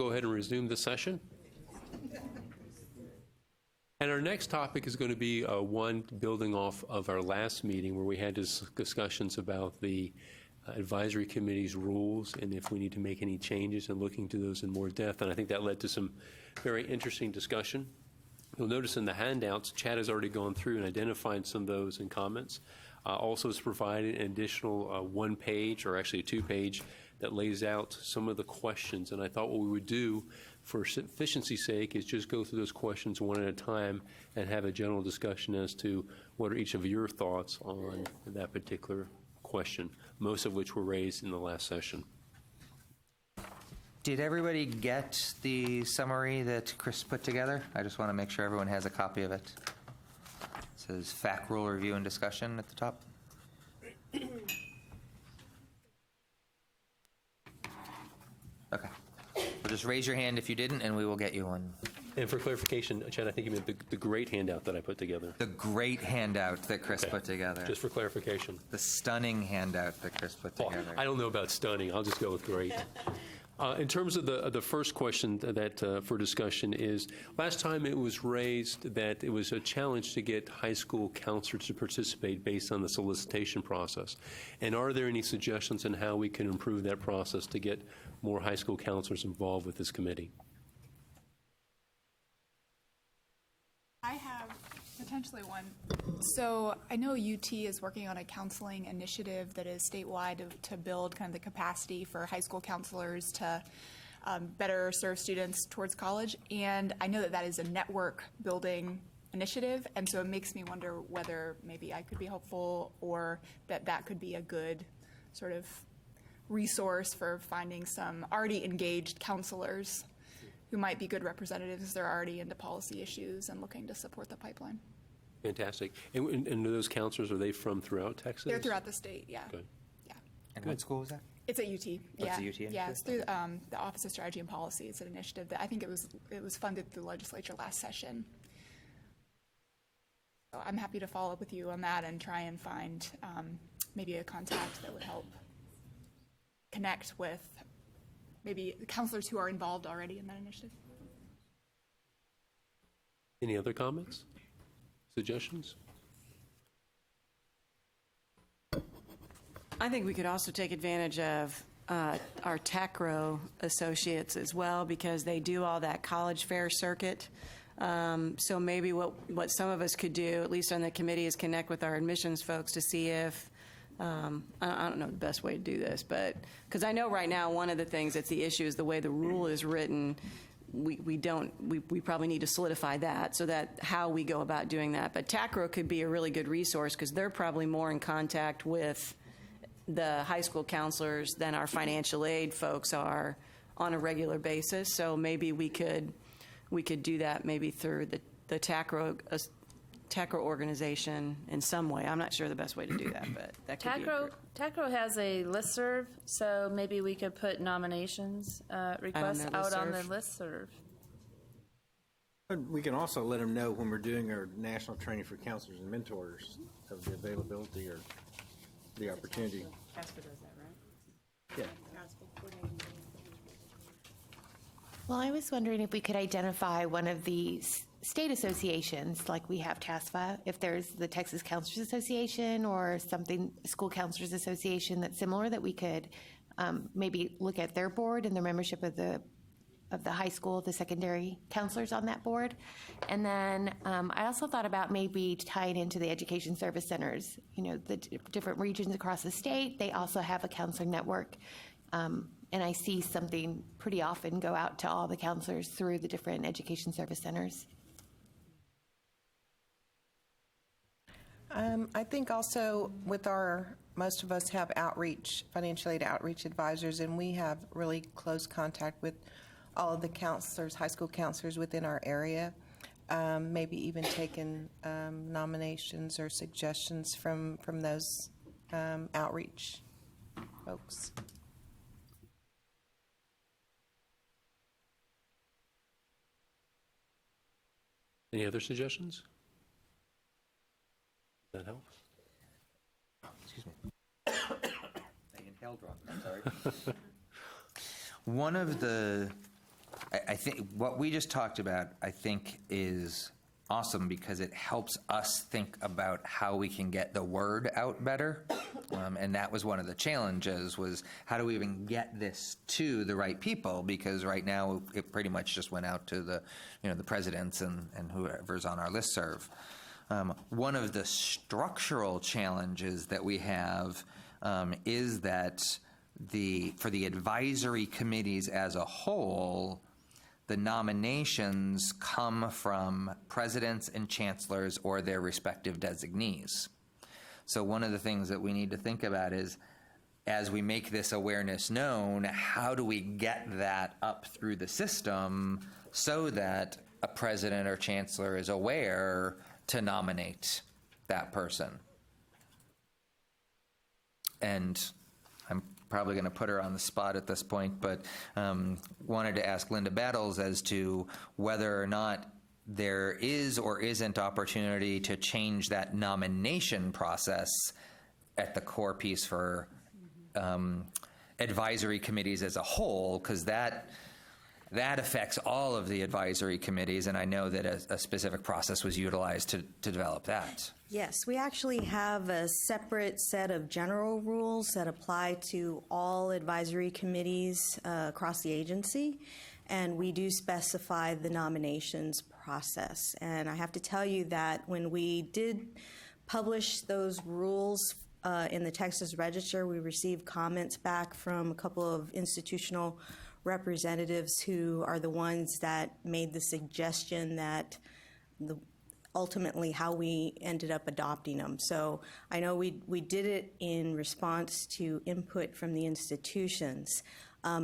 [SPEAKER 1] Go ahead and resume the session. And our next topic is going to be one building off of our last meeting where we had discussions about the advisory committee's rules and if we need to make any changes and looking to those in more depth. And I think that led to some very interesting discussion. You'll notice in the handouts, Chad has already gone through and identified some of those in comments. Also has provided an additional one page, or actually a 2-page, that lays out some of the questions. And I thought what we would do for efficiency's sake is just go through those questions one at a time and have a general discussion as to what are each of your thoughts on that particular question, most of which were raised in the last session.
[SPEAKER 9] Did everybody get the summary that Chris put together? I just want to make sure everyone has a copy of it. It says FAAC rule review and discussion at the top. Okay. Well, just raise your hand if you didn't, and we will get you one.
[SPEAKER 1] And for clarification, Chad, I think you meant the great handout that I put together.
[SPEAKER 9] The great handout that Chris put together.
[SPEAKER 1] Just for clarification.
[SPEAKER 9] The stunning handout that Chris put together.
[SPEAKER 1] I don't know about stunning. I'll just go with great. In terms of the first question that for discussion is, last time it was raised that it was a challenge to get high school counselors to participate based on the solicitation process. And are there any suggestions on how we can improve that process to get more high school counselors involved with this committee?
[SPEAKER 8] I have potentially one. So I know UT is working on a counseling initiative that is statewide to build kind of the capacity for high school counselors to better serve students towards college. And I know that that is a network building initiative. And so it makes me wonder whether maybe I could be helpful or that could be a good sort of resource for finding some already engaged counselors who might be good representatives. They're already into policy issues and looking to support the pipeline.
[SPEAKER 1] Fantastic. And those counselors, are they from throughout Texas?
[SPEAKER 8] They're throughout the state, yeah.
[SPEAKER 1] Good.
[SPEAKER 8] Yeah.
[SPEAKER 9] And what school was that?
[SPEAKER 8] It's at UT.
[SPEAKER 9] Oh,
[SPEAKER 8] Yeah.
[SPEAKER 9] it's a UT
[SPEAKER 8] Yeah,
[SPEAKER 9] initiative?
[SPEAKER 8] it's through the Office of Strategy and Policy. It's an initiative that I think it was funded through the legislature last session. So I'm happy to follow up with you on that and try and find maybe a contact that would help connect with maybe the counselors who are involved already in that initiative.
[SPEAKER 1] Any other comments? Suggestions?
[SPEAKER 16] I think we could also take advantage of our TACRO associates as well, because they do all that college fair circuit. So maybe what some of us could do, at least on the committee, is connect with our admissions folks to see if, I don't know the best way to do this, but, because I know right now one of the things that's the issue is the way the rule is written. We probably need to solidify that, so that how we go about doing that. But TACRO could be a really good resource because they're probably more in contact with the high school counselors than our financial aid folks are on a regular basis. So maybe we could do that maybe through the TACRO organization in some way. I'm not sure the best way to do that, but that could be
[SPEAKER 7] TACRO has a listserv, so maybe we could put nominations requests out on the listserv.
[SPEAKER 11] We can also let them know when we're doing our national training for counselors and mentors of the availability or the opportunity.
[SPEAKER 16] Casper does that, right?
[SPEAKER 11] Yeah.
[SPEAKER 4] Well, I was wondering if we could identify one of the state associations, like we have TASFA, if there's the Texas Counselors Association or something, School Counselors Association that's similar, that we could maybe look at their board and their membership of the high school, the secondary counselors on that board. And then I also thought about maybe tying into the education service centers, the different regions across the state. They also have a counseling network. And I see something pretty often go out to all the counselors through the different education service centers.
[SPEAKER 18] I think also with most of us have outreach, financial aid outreach advisors, and we have really close contact with all of the counselors, high school counselors within our area. Maybe even taking nominations or suggestions from those outreach folks.
[SPEAKER 1] Any other suggestions? That help?
[SPEAKER 9] Excuse me. I inhaled wrong. I'm sorry. One of the I think what we just talked about, I think, is awesome because it helps us think about how we can get the word out better. And that was one of the challenges, was how do we even get this to the right people? Because right now it pretty much just went out to the, the presidents and whoever's on our listserv. One of the structural challenges that we have is that for the advisory committees as a whole, the nominations come from presidents and chancellors or their respective designees. So one of the things that we need to think about is, as we make this awareness known, how do we get that up through the system so that a president or chancellor is aware to nominate that person? And I'm probably going to put her on the spot at this point, but wanted to ask Linda Battles as to whether or not there is or isn't opportunity to change that nomination process at the core piece for advisory committees as a whole, because that affects all of the advisory committees, and I know that a specific process was utilized to develop that.
[SPEAKER 10] Yes, we actually have a separate set of general rules that apply to all advisory committees across the agency, and we do specify the nominations process. And I have to tell you that when we did publish those rules in the Texas Register, we received comments back from a couple of institutional representatives who are the ones that made the suggestion that ultimately how we ended up adopting them. So I know we did it in response to input from the institutions.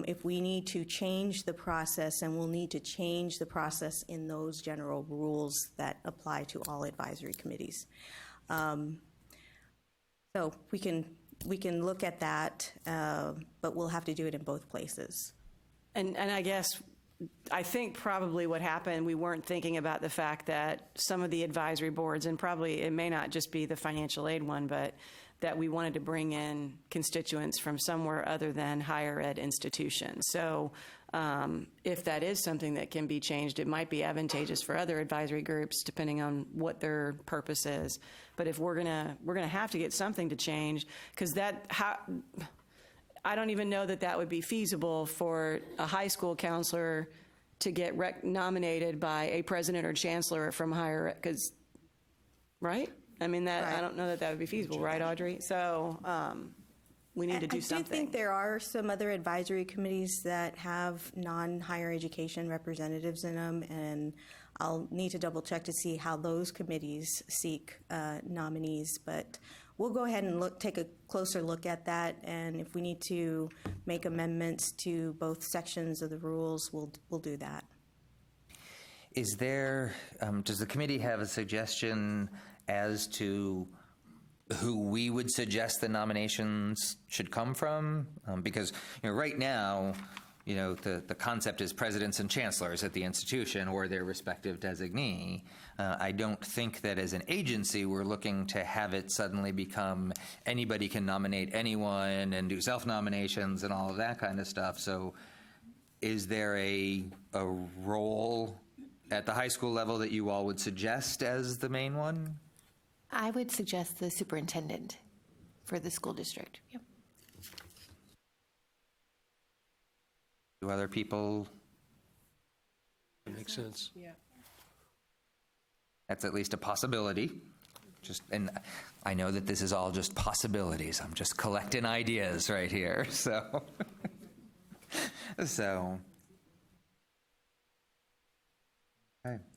[SPEAKER 10] If we need to change the process, and we'll need to change the process in those general rules that apply to all advisory committees. So we can look at that, but we'll have to do it in both places.
[SPEAKER 16] And I guess, I think probably what happened, we weren't thinking about the fact that some of the advisory boards, and probably it may not just be the financial aid one, but that we wanted to bring in constituents from somewhere other than higher ed institutions. So if that is something that can be changed, it might be advantageous for other advisory groups depending on what their purpose is. But if we're gonna have to get something to change, because I don't even know that would be feasible for a high school counselor to get nominated by a president or chancellor from higher ed, because, right? I mean, right. I don't know that would be feasible, right, Audrey? So we need to do something.
[SPEAKER 10] I do think there are some other advisory committees that have non-higher education representatives in them, and I'll need to double check to see how those committees seek nominees, but we'll go ahead and take a closer look at that, and if we need to make amendments to both sections of the rules, we'll do that.
[SPEAKER 9] Is there, does the committee have a suggestion as to who we would suggest the nominations should come from? Because right now, the concept is presidents and chancellors at the institution or their respective designee. I don't think that as an agency we're looking to have it suddenly become anybody can nominate anyone and do self-nominations and all of that kind of stuff. So is there a role at the high school level that you all would suggest as the main one?
[SPEAKER 4] I would suggest the superintendent for the school district. Yep.
[SPEAKER 9] Do other people?
[SPEAKER 1] That makes sense.
[SPEAKER 16] Yeah.
[SPEAKER 9] That's at least a possibility. And I know that this is all just possibilities. I'm just collecting ideas right here. So, okay.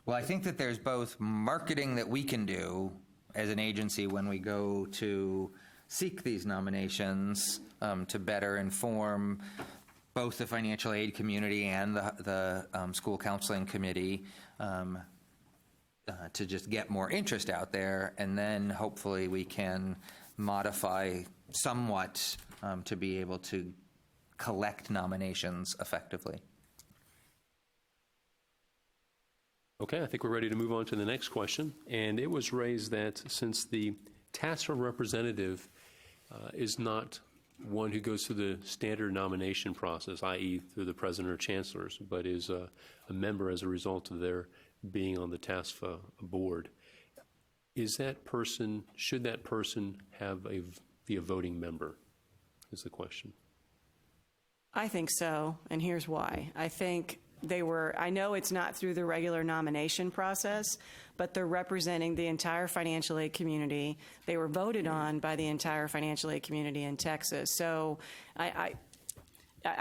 [SPEAKER 9] Well, I think that there's both marketing that we can do as an agency when we go to seek these nominations to better inform both the financial aid community and the school counseling committee to just get more interest out there, and then hopefully we can modify somewhat to be able to collect nominations effectively.
[SPEAKER 1] Okay, I think we're ready to move on to the next question. And it was raised that since the TASFA representative is not one who goes through the standard nomination process, i.e. through the president or chancellors, but is a member as a result of their being on the TASFA board, should that person be a voting member, is the question.
[SPEAKER 16] I think so, and here's why. I think I know it's not through the regular nomination process, but they're representing the entire financial aid community. They were voted on by the entire financial aid community in Texas. So I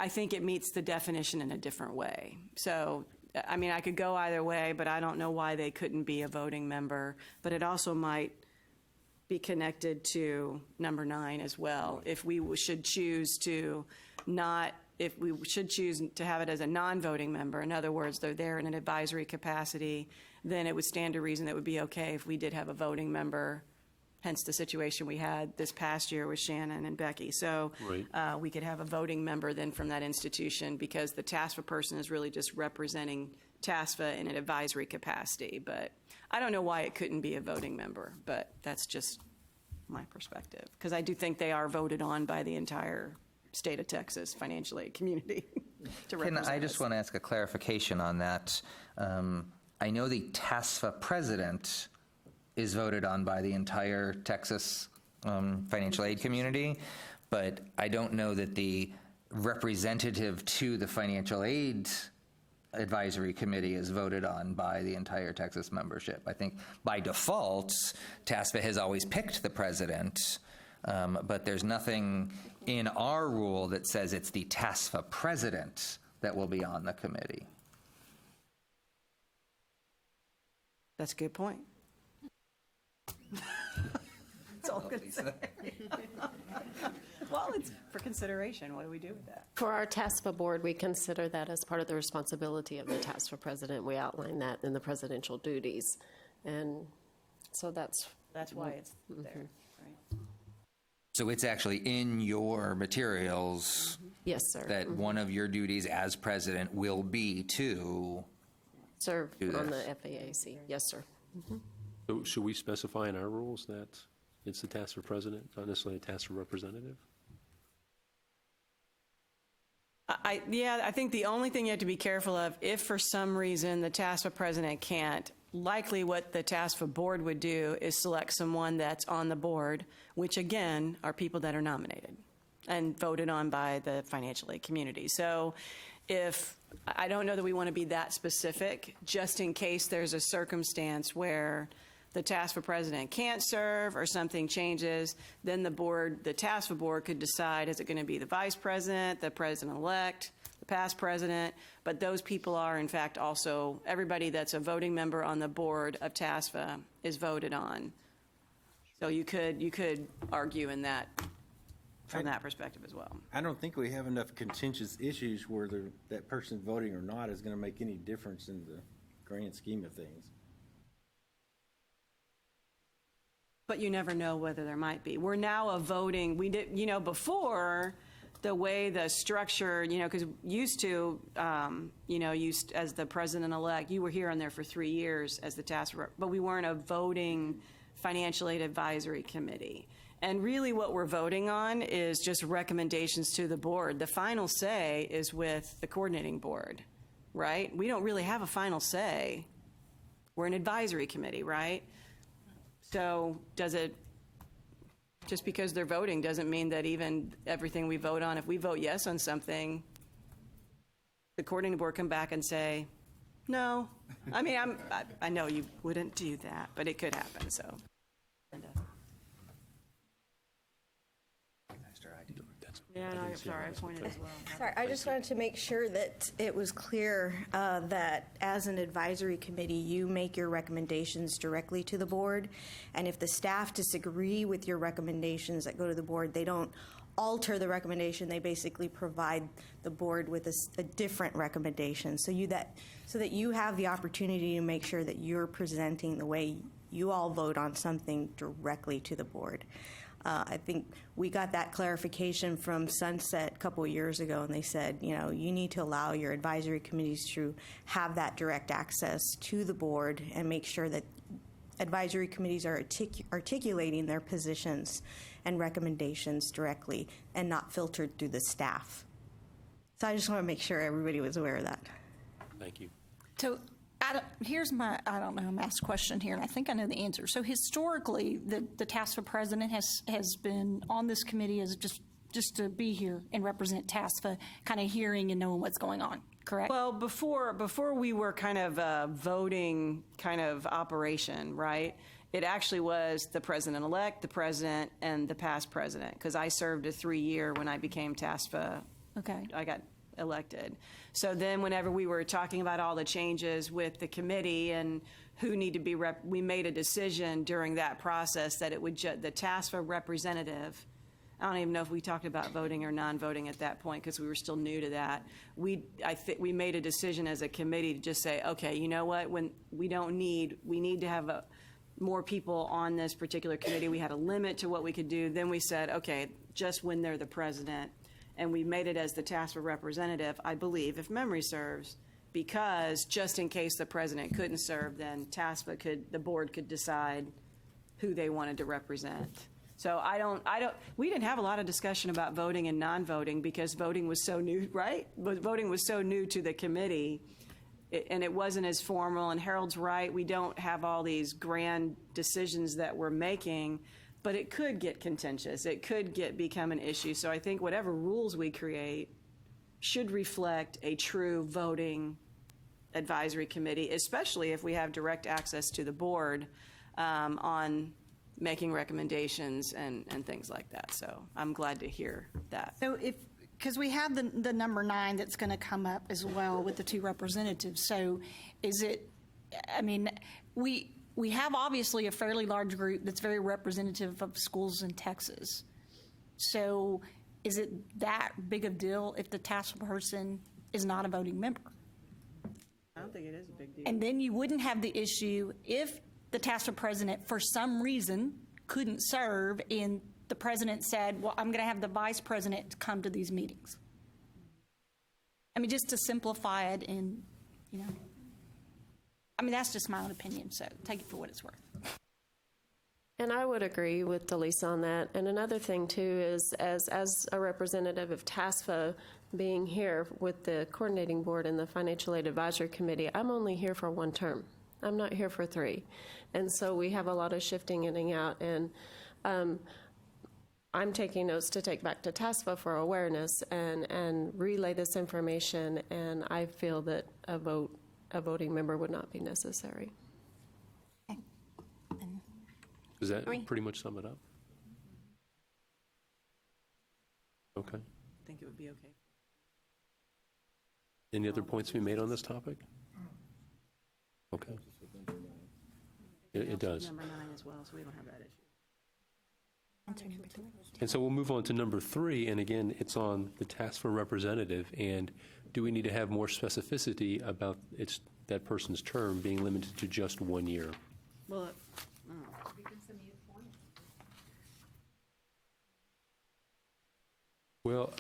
[SPEAKER 16] think it meets the definition in a different way. So, I mean, I could go either way, but I don't know why they couldn't be a voting member. But it also might be connected to number 9 as well, if we should choose to have it as a non-voting member. In other words, they're there in an advisory capacity, then it would stand to reason that it would be okay if we did have a voting member, hence the situation we had this past year with Shannon and Becky. So
[SPEAKER 1] right.
[SPEAKER 16] We could have a voting member then from that institution, because the TASFA person is really just representing TASFA in an advisory capacity. But I don't know why it couldn't be a voting member, but that's just my perspective, because I do think they are voted on by the entire state of Texas financial aid community to represent
[SPEAKER 9] I just
[SPEAKER 16] us.
[SPEAKER 9] want to ask a clarification on that. I know the TASFA president is voted on by the entire Texas financial aid community, but I don't know that the representative to the financial aid advisory committee is voted on by the entire Texas membership. I think by default, TASFA has always picked the president, but there's nothing in our rule that says it's the TASFA president that will be on the committee.
[SPEAKER 16] That's a good point. That's all I'm going to say. Well, it's for consideration. What do we do with that?
[SPEAKER 3] For our TASFA board, we consider that as part of the responsibility of the TASFA president. We outline that in the presidential duties. And so that's
[SPEAKER 16] why it's there. Right.
[SPEAKER 9] So it's actually in your materials
[SPEAKER 3] Yes, sir.
[SPEAKER 9] that one of your duties as president will be to
[SPEAKER 3] Serve
[SPEAKER 9] do
[SPEAKER 3] on the
[SPEAKER 9] this.
[SPEAKER 3] FAAC. Yes, sir.
[SPEAKER 1] So should we specify in our rules that it's the TASFA president, not necessarily a TASFA representative?
[SPEAKER 16] I think the only thing you have to be careful of, if for some reason the TASFA president can't, likely what the TASFA board would do is select someone that's on the board, which again are people that are nominated and voted on by the financial aid community. So I don't know that we want to be that specific, just in case there's a circumstance where the TASFA president can't serve or something changes, then the TASFA board could decide, is it going to be the vice president, the president-elect, the past president? But those people are, in fact, also, everybody that's a voting member on the board of TASFA is voted on. So you could argue in that, from that perspective as well.
[SPEAKER 11] I don't think we have enough contentious issues where that person voting or not is going to make any difference in the grand scheme of things.
[SPEAKER 16] But you never know whether there might be. We're now a voting, we did, before, the way the structure, because used to, as the president-elect, you were here on there for 3 years as the task, but we weren't a voting financial aid advisory committee. And really what we're voting on is just recommendations to the board. The final say is with the coordinating board, right? We don't really have a final say. We're an advisory committee, right? So just because they're voting doesn't mean that even everything we vote on, if we vote yes on something, the coordinating board come back and say, no. I mean, I know you wouldn't do that, but it could happen, so. Yeah, no, I'm sorry, I pointed as well.
[SPEAKER 10] Sorry, I just wanted to make sure that it was clear that as an advisory committee, you make your recommendations directly to the board. And if the staff disagree with your recommendations that go to the board, they don't alter the recommendation. They basically provide the board with a different recommendation so that you have the opportunity to make sure that you're presenting the way you all vote on something directly to the board. I think we got that clarification from Sunset a couple of years ago, and they said, you need to allow your advisory committees to have that direct access to the board and make sure that advisory committees are articulating their positions and recommendations directly and not filtered through the staff. So I just want to make sure everybody was aware of that.
[SPEAKER 1] Thank you.
[SPEAKER 13] So here's my, I'm asked a question here, and I think I know the answer. So historically, the TASFA president has been on this committee as just to be here and represent TASFA, kind of hearing and knowing what's going on, correct?
[SPEAKER 16] Well, before we were kind of a voting kind of operation, right? It actually was the president-elect, the president, and the past president, because I served a 3-year when I became TASFA.
[SPEAKER 13] Okay.
[SPEAKER 16] I got elected. So then whenever we were talking about all the changes with the committee and who need to be we made a decision during that process that it would the TASFA representative, I don't even know if we talked about voting or non-voting at that point because we were still new to that. We made a decision as a committee to just say, okay, you know what, when we need to have more people on this particular committee. We had a limit to what we could do. Then we said, okay, just when they're the president. And we made it as the TASFA representative, I believe, if memory serves, because just in case the president couldn't serve, then the board could decide who they wanted to represent. So we didn't have a lot of discussion about voting and non-voting because voting was so new, right? But voting was so new to the committee, and it wasn't as formal. And Harold's right, we don't have all these grand decisions that we're making, but it could get contentious. It could become an issue. So I think whatever rules we create should reflect a true voting advisory committee, especially if we have direct access to the board on making recommendations and things like that. So I'm glad to hear that.
[SPEAKER 13] So because we have the number 9 that's going to come up as well with the 2 representatives. So is it, I mean, we have obviously a fairly large group that's very representative of schools in Texas. So is it that big of a deal if the TASFA person is not a voting member?
[SPEAKER 16] I don't think it is a big deal.
[SPEAKER 13] And then you wouldn't have the issue if the TASFA president, for some reason, couldn't serve and the president said, well, I'm going to have the vice president come to these meetings. I mean, just to simplify it and, I mean, that's just my own opinion, so take it for what it's worth.
[SPEAKER 3] And I would agree with Delisa on that. And another thing, too, is as a representative of TASFA being here with the coordinating board and the Financial Aid Advisory Committee, I'm only here for 1 term. I'm not here for 3. And so we have a lot of shifting in and out. And I'm taking notes to take back to TASFA for awareness and relay this information. And I feel that a voting member would not be necessary.
[SPEAKER 1] Does that pretty much sum it up? Okay.
[SPEAKER 16] I think it would be okay.
[SPEAKER 1] Any other points to be made on this topic? Okay. It does.
[SPEAKER 16] Number 9 as well, so we don't have that issue.
[SPEAKER 1] And so we'll move on to number 3, and again, it's on the TASFA representative, and do we need to have more specificity about that person's term being limited to just 1 year?
[SPEAKER 16] Well,
[SPEAKER 1] Well,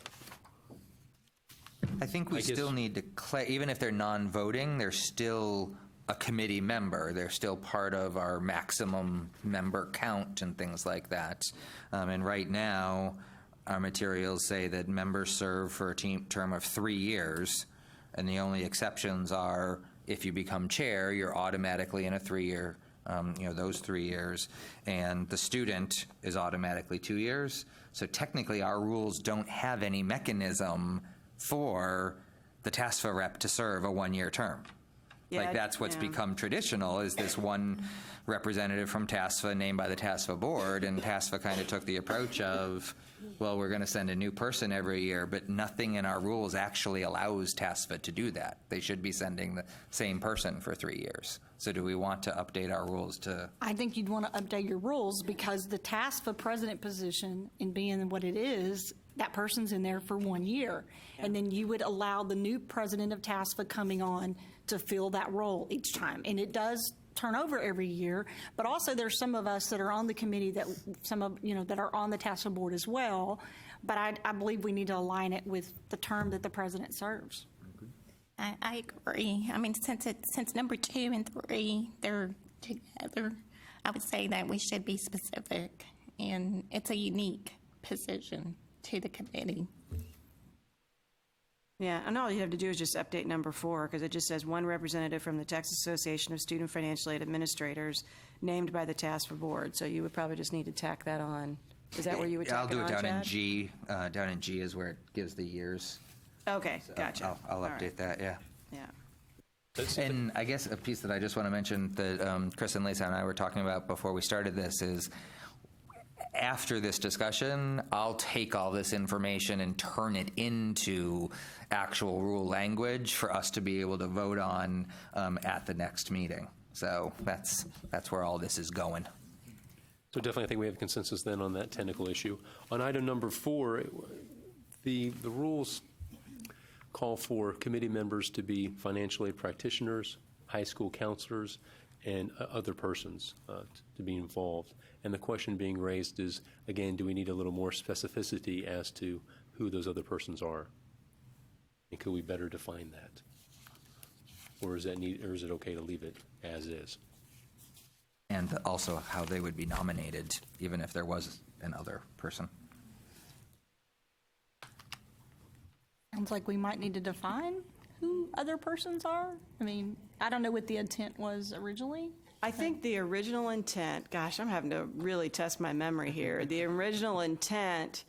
[SPEAKER 9] I think we still need to, even if they're non-voting, they're still a committee member. They're still part of our maximum member count and things like that. And right now, our materials say that members serve for a term of 3 years, and the only exceptions are if you become chair, you're automatically in a 3-year, those 3 years, and the student is automatically 2 years. So technically, our rules don't have any mechanism for the TASFA rep to serve a 1-year term.
[SPEAKER 16] Yeah,
[SPEAKER 9] that's what's become traditional, is this one representative from TASFA named by the TASFA board, and TASFA kind of took the approach of, well, we're going to send a new person every year, but nothing in our rules actually allows TASFA to do that. They should be sending the same person for 3 years. So do we want to update our rules to?
[SPEAKER 13] I think you'd want to update your rules because the TASFA president position, in being what it is, that person's in there for 1 year. Yeah. And then you would allow the new president of TASFA coming on to fill that role each time. And it does turn over every year, but also there's some of us that are on the committee that that are on the TASFA board as well. But I believe we need to align it with the term that the president serves.
[SPEAKER 14] I agree. I mean, since number 2 and 3, they're together, I would say that we should be specific, and it's a unique position to the committee.
[SPEAKER 16] Yeah, and all you have to do is just update number 4, because it just says one representative from the Texas Association of Student Financial Aid Administrators named by the task board. So you would probably just need to tack that on. Is that where you would tack
[SPEAKER 9] I'll do it
[SPEAKER 16] on,
[SPEAKER 9] down in
[SPEAKER 16] Chad?
[SPEAKER 9] G. Down in G is where it gives the years.
[SPEAKER 16] Okay,
[SPEAKER 9] So
[SPEAKER 16] gotcha.
[SPEAKER 9] I'll
[SPEAKER 16] All
[SPEAKER 9] update
[SPEAKER 16] right.
[SPEAKER 9] that, yeah.
[SPEAKER 16] Yeah.
[SPEAKER 9] And I guess a piece that I just want to mention that Chris and Lisa and I were talking about before we started this is after this discussion, I'll take all this information and turn it into actual rule language for us to be able to vote on at the next meeting. So that's where all this is going.
[SPEAKER 1] So definitely, I think we have consensus then on that technical issue. On item number 4, the rules call for committee members to be financial aid practitioners, high school counselors, and other persons to be involved. And the question being raised is, again, do we need a little more specificity as to who those other persons are? And could we better define that? Or is it okay to leave it as is?
[SPEAKER 9] And also how they would be nominated, even if there was another person.
[SPEAKER 13] Sounds like we might need to define who other persons are. I mean, I don't know what the intent was originally.
[SPEAKER 16] I think the original intent, gosh, I'm having to really test my memory here. The original intent,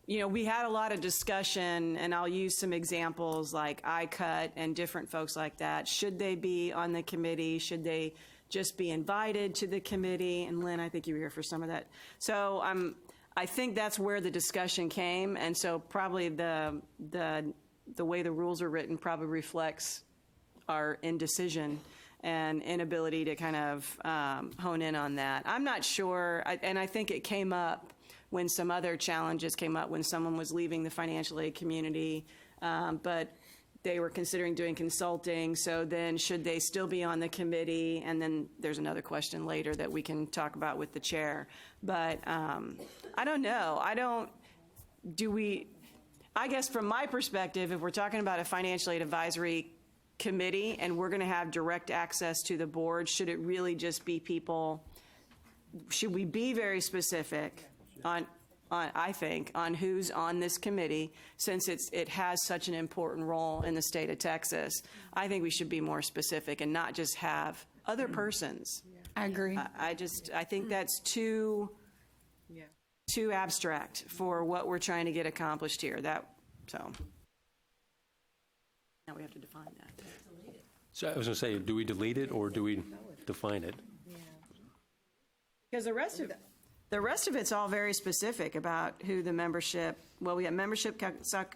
[SPEAKER 16] you know, we had a lot of discussion, and I'll use some examples like ICUT and different folks like that. Should they be on the committee? Should they just be invited to the committee? And Lynn, I think you were here for some of that. So I think that's where the discussion came, and so probably the way the rules are written probably reflects our indecision and inability to kind of hone in on that. I'm not sure, and I think it came up when some other challenges came up when someone was leaving the financial aid community, but they were considering doing consulting, so then should they still be on the committee? And then there's another question later that we can talk about with the chair. But I don't know. I guess from my perspective, if we're talking about a financial aid advisory committee and we're going to have direct access to the board, should it really just be people, should we be very specific on I think, on who's on this committee, since it has such an important role in the state of Texas? I think we should be more specific and not just have other persons.
[SPEAKER 13] I agree.
[SPEAKER 16] I think that's too abstract for what we're trying to get accomplished here. So now we have to define that.
[SPEAKER 1] So I was going to say, do we delete it or do we define it?
[SPEAKER 16] Because the rest of it's all very specific about who the membership, well, we have membership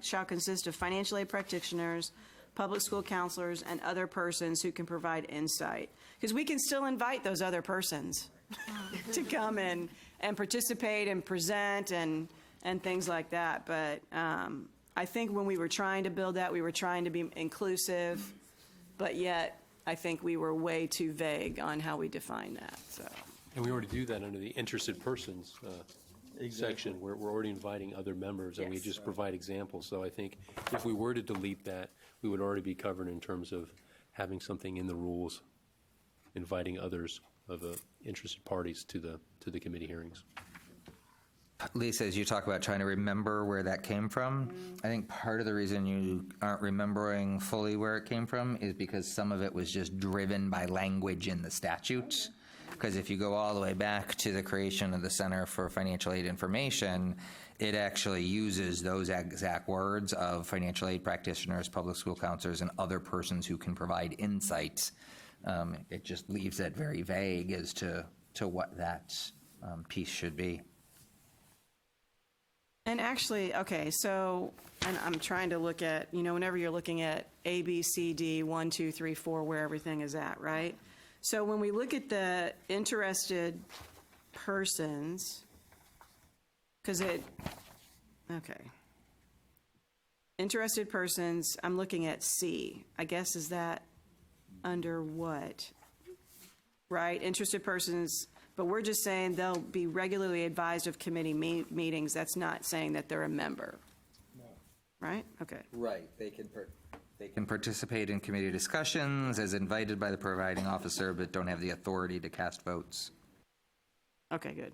[SPEAKER 16] shall consist of financial aid practitioners, public school counselors, and other persons who can provide insight. Because we can still invite those other persons to come in and participate and present and things like that. But I think when we were trying to build that, we were trying to be inclusive, but yet I think we were way too vague on how we define that, so.
[SPEAKER 1] And we already do that under the interested persons section, where we're already inviting other members, and we just provide examples. So I think if we were to delete that, we would already be covered in terms of having something in the rules, inviting others of interested parties to the committee hearings.
[SPEAKER 9] Lisa, as you talk about trying to remember where that came from, I think part of the reason you aren't remembering fully where it came from is because some of it was just driven by language in the statute. Because if you go all the way back to the creation of the Center for Financial Aid Information, it actually uses those exact words of financial aid practitioners, public school counselors, and other persons who can provide insights. It just leaves it very vague as to what that piece should be.
[SPEAKER 16] And actually, okay, so, and I'm trying to look at, whenever you're looking at A, B, C, D, 1, 2, 3, 4, where everything is at, right? So when we look at the interested persons, interested persons, I'm looking at C. I guess, is that under what? Right, interested persons, but we're just saying they'll be regularly advised of committee meetings. That's not saying that they're a member. No. Right? Okay.
[SPEAKER 9] Right. They can participate in committee discussions as invited by the providing officer, but don't have the authority to cast votes.
[SPEAKER 16] Okay, good.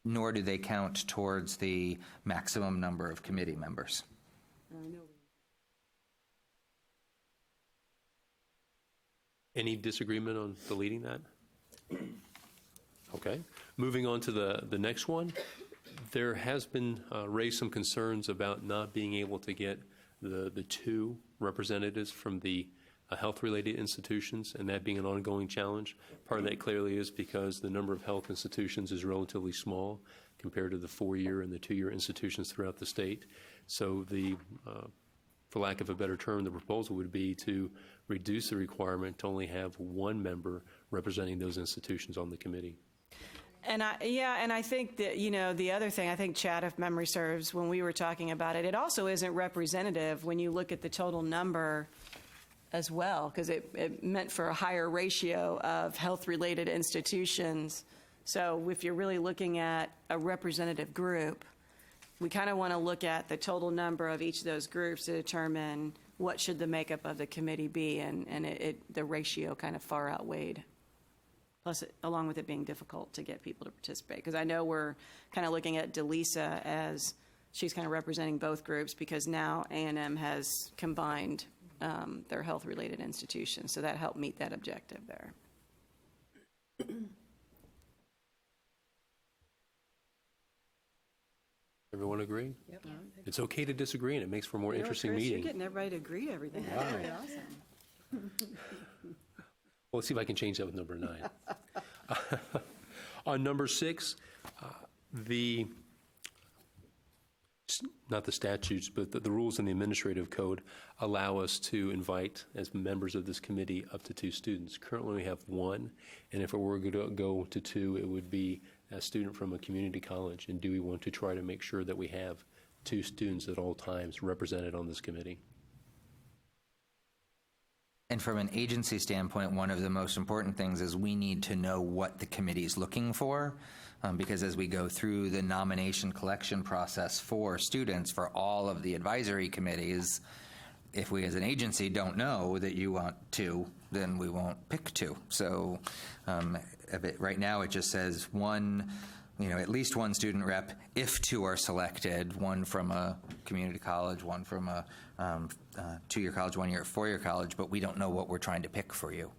[SPEAKER 9] Nor do they count towards the maximum number of committee members.
[SPEAKER 1] Any disagreement on deleting that? Okay. Moving on to the next one. There has been raised some concerns about not being able to get the two representatives from the health-related institutions, and that being an ongoing challenge. Part of that clearly is because the number of health institutions is relatively small compared to the 4-year and the 2-year institutions throughout the state. So for lack of a better term, the proposal would be to reduce the requirement to only have one member representing those institutions on the committee.
[SPEAKER 16] And I think that, the other thing, I think, Chad, if memory serves, when we were talking about it, it also isn't representative when you look at the total number as well, because it meant for a higher ratio of health-related institutions. So if you're really looking at a representative group, we kind of want to look at the total number of each of those groups to determine what should the makeup of the committee be, and the ratio kind of far outweighed. Plus, along with it being difficult to get people to participate, because I know we're kind of looking at Delisa as she's kind of representing both groups, because now A&M has combined their health-related institutions, so that helped meet that objective there.
[SPEAKER 1] Everyone agree?
[SPEAKER 16] Yep.
[SPEAKER 1] It's okay to disagree, and it makes for a more interesting
[SPEAKER 16] Chris,
[SPEAKER 1] meeting.
[SPEAKER 16] You're getting everybody to agree to everything.
[SPEAKER 1] Wow.
[SPEAKER 16] That's pretty awesome.
[SPEAKER 1] Well, let's see if I can change that with number 9. On number 6, not the statutes, but the rules in the administrative code allow us to invite, as members of this committee, up to 2 students. Currently, we have 1, and if it were to go to 2, it would be a student from a community college. And do we want to try to make sure that we have 2 students at all times represented on this committee?
[SPEAKER 9] And from an agency standpoint, one of the most important things is we need to know what the committee is looking for, because as we go through the nomination collection process for students for all of the advisory committees, if we as an agency don't know that you want 2, then we won't pick 2. So right now it just says at least 1 student rep if 2 are selected, 1 from a community college, 1 from a 2-year college, 1-year 4-year college, but we don't know what we're trying to pick for you.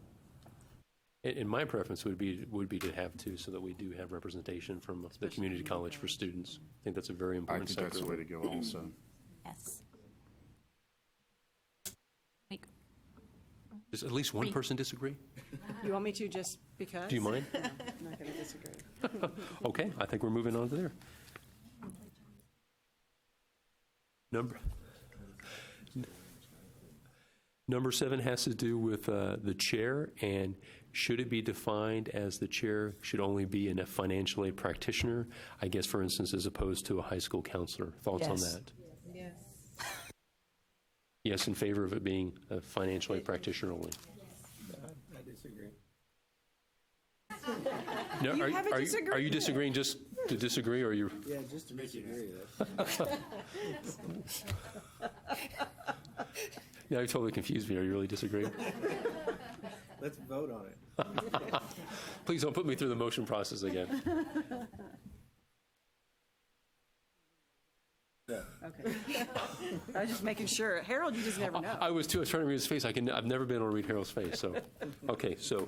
[SPEAKER 1] And my preference would be to have 2, so that we do have representation from the community college for students. I think that's a very important
[SPEAKER 12] I think that's the way to go also.
[SPEAKER 14] Yes.
[SPEAKER 1] Does at least one person disagree?
[SPEAKER 16] You want me to just because?
[SPEAKER 1] Do you mind?
[SPEAKER 16] No, I'm not going to disagree.
[SPEAKER 1] Okay, I think we're moving on to there. Number 7 has to do with the chair, and should it be defined as the chair should only be a financial aid practitioner, I guess, for instance, as opposed to a high school counselor. Thoughts on that?
[SPEAKER 4] Yes.
[SPEAKER 1] Yes, in favor of it being a financial aid practitioner only.
[SPEAKER 11] I disagree.
[SPEAKER 1] No,
[SPEAKER 16] You have a
[SPEAKER 1] are
[SPEAKER 16] disagreement.
[SPEAKER 1] you disagreeing just to disagree, or you're?
[SPEAKER 11] Yeah, just to disagree.
[SPEAKER 1] Now you totally confused me. Are you really disagreeing?
[SPEAKER 11] Let's vote on it.
[SPEAKER 1] Please don't put me through the motion process again.
[SPEAKER 16] Okay. I was just making sure. Harold, you just never know.
[SPEAKER 1] I was too. I was trying to read his face. I've never been able to read Harold's face. So, okay. So,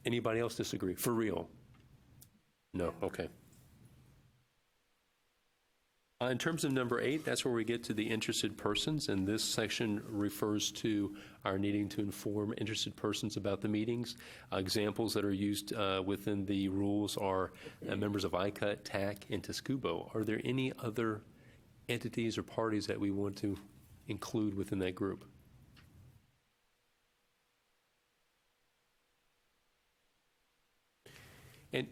[SPEAKER 1] anybody else disagree? For real? No. Okay. In terms of number 8, that's where we get to the interested persons, and this section refers to our needing to inform interested persons about the meetings. Examples that are used within the rules are members of ICUT, TAC, and TSCUBO. Are there any other entities or parties that we want to include within that group? And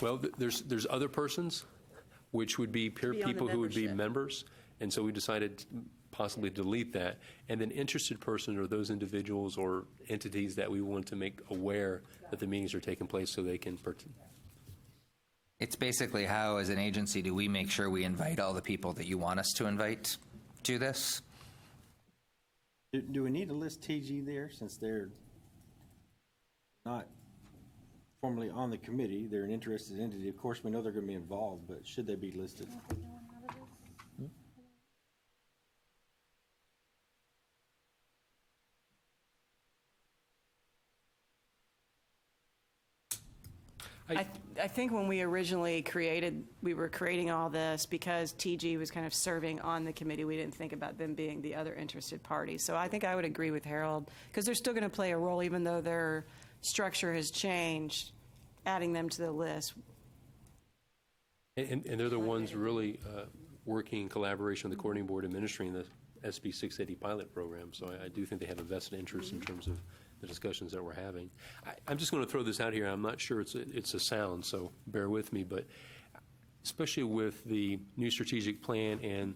[SPEAKER 1] well, there's other persons, which would be peer
[SPEAKER 16] Be on the
[SPEAKER 1] people who would be
[SPEAKER 16] membership.
[SPEAKER 1] members, and so we decided to possibly delete that. And then interested persons are those individuals or entities that we want to make aware that the meetings are taking place, so they can
[SPEAKER 9] It's basically how, as an agency, do we make sure we invite all the people that you want us to invite to this?
[SPEAKER 11] Do we need to list TG there, since they're not formally on the committee, they're an interested entity, of course, we know they're going to be involved, but should they be listed?
[SPEAKER 16] I think when we originally we were creating all this because TG was kind of serving on the committee. We didn't think about them being the other interested party. So I think I would agree with Harold because they're still going to play a role even though their structure has changed, adding them to the list.
[SPEAKER 1] And they're the ones really working in collaboration with the coordinating board administering the SB 680 pilot program. So I do think they have a vested interest in terms of the discussions that we're having. I'm just going to throw this out here. I'm not sure it's a sound, so bear with me. But especially with the new strategic plan, and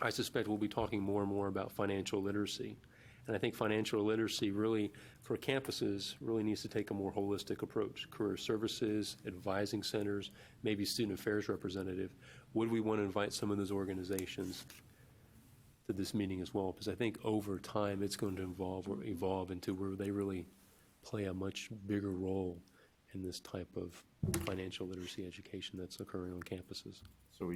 [SPEAKER 1] I suspect we'll be talking more and more about financial literacy. And I think financial literacy really, for campuses, really needs to take a more holistic approach. Career services, advising centers, maybe student affairs representative. Would we want to invite some of those organizations to this meeting as well? Because I think over time it's going to evolve into where they really play a much bigger role in this type of financial literacy education that's occurring on campuses.
[SPEAKER 12] So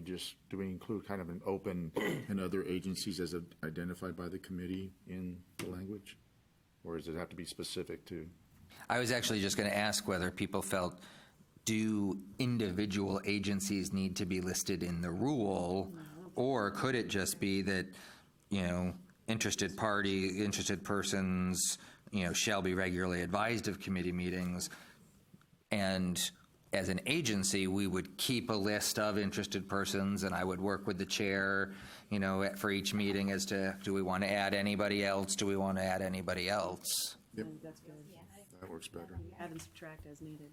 [SPEAKER 12] do we include kind of an open and other agencies as identified by the committee in the language? Or does it have to be specific to?
[SPEAKER 9] I was actually just going to ask whether people felt, do individual agencies need to be listed in the rule, or could it just be that, interested party, interested persons, shall be regularly advised of committee meetings, and as an agency, we would keep a list of interested persons, and I would work with the chair, for each meeting as to, do we want to add anybody else? Do we want to add anybody else?
[SPEAKER 12] Yep.
[SPEAKER 16] That's good.
[SPEAKER 12] That works better.
[SPEAKER 16] Add and subtract as needed.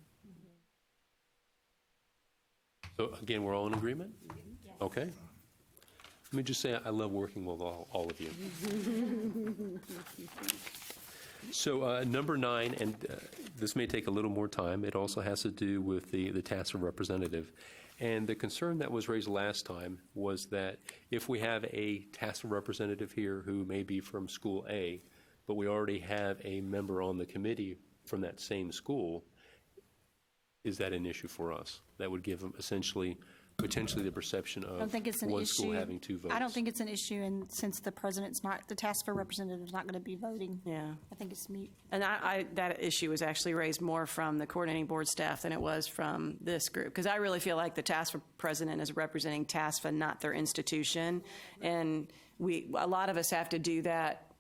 [SPEAKER 1] So again, we're all in agreement? Okay. Let me just say I love working with all of you. So number 9, and this may take a little more time, it also has to do with the task of representative. And the concern that was raised last time was that if we have a task representative here who may be from school A, but we already have a member on the committee from that same school, is that an issue for us? That would give them potentially the perception of
[SPEAKER 13] I don't think it's an
[SPEAKER 1] one
[SPEAKER 13] issue.
[SPEAKER 1] school having 2 votes.
[SPEAKER 13] I don't think it's an issue, and since the task force representative is not going to be voting.
[SPEAKER 16] Yeah.
[SPEAKER 13] I think it's moot.
[SPEAKER 16] And that issue was actually raised more from the coordinating board staff than it was from this group. Because I really feel like the task force president is representing TASFA, not their institution. And a lot of us have to do that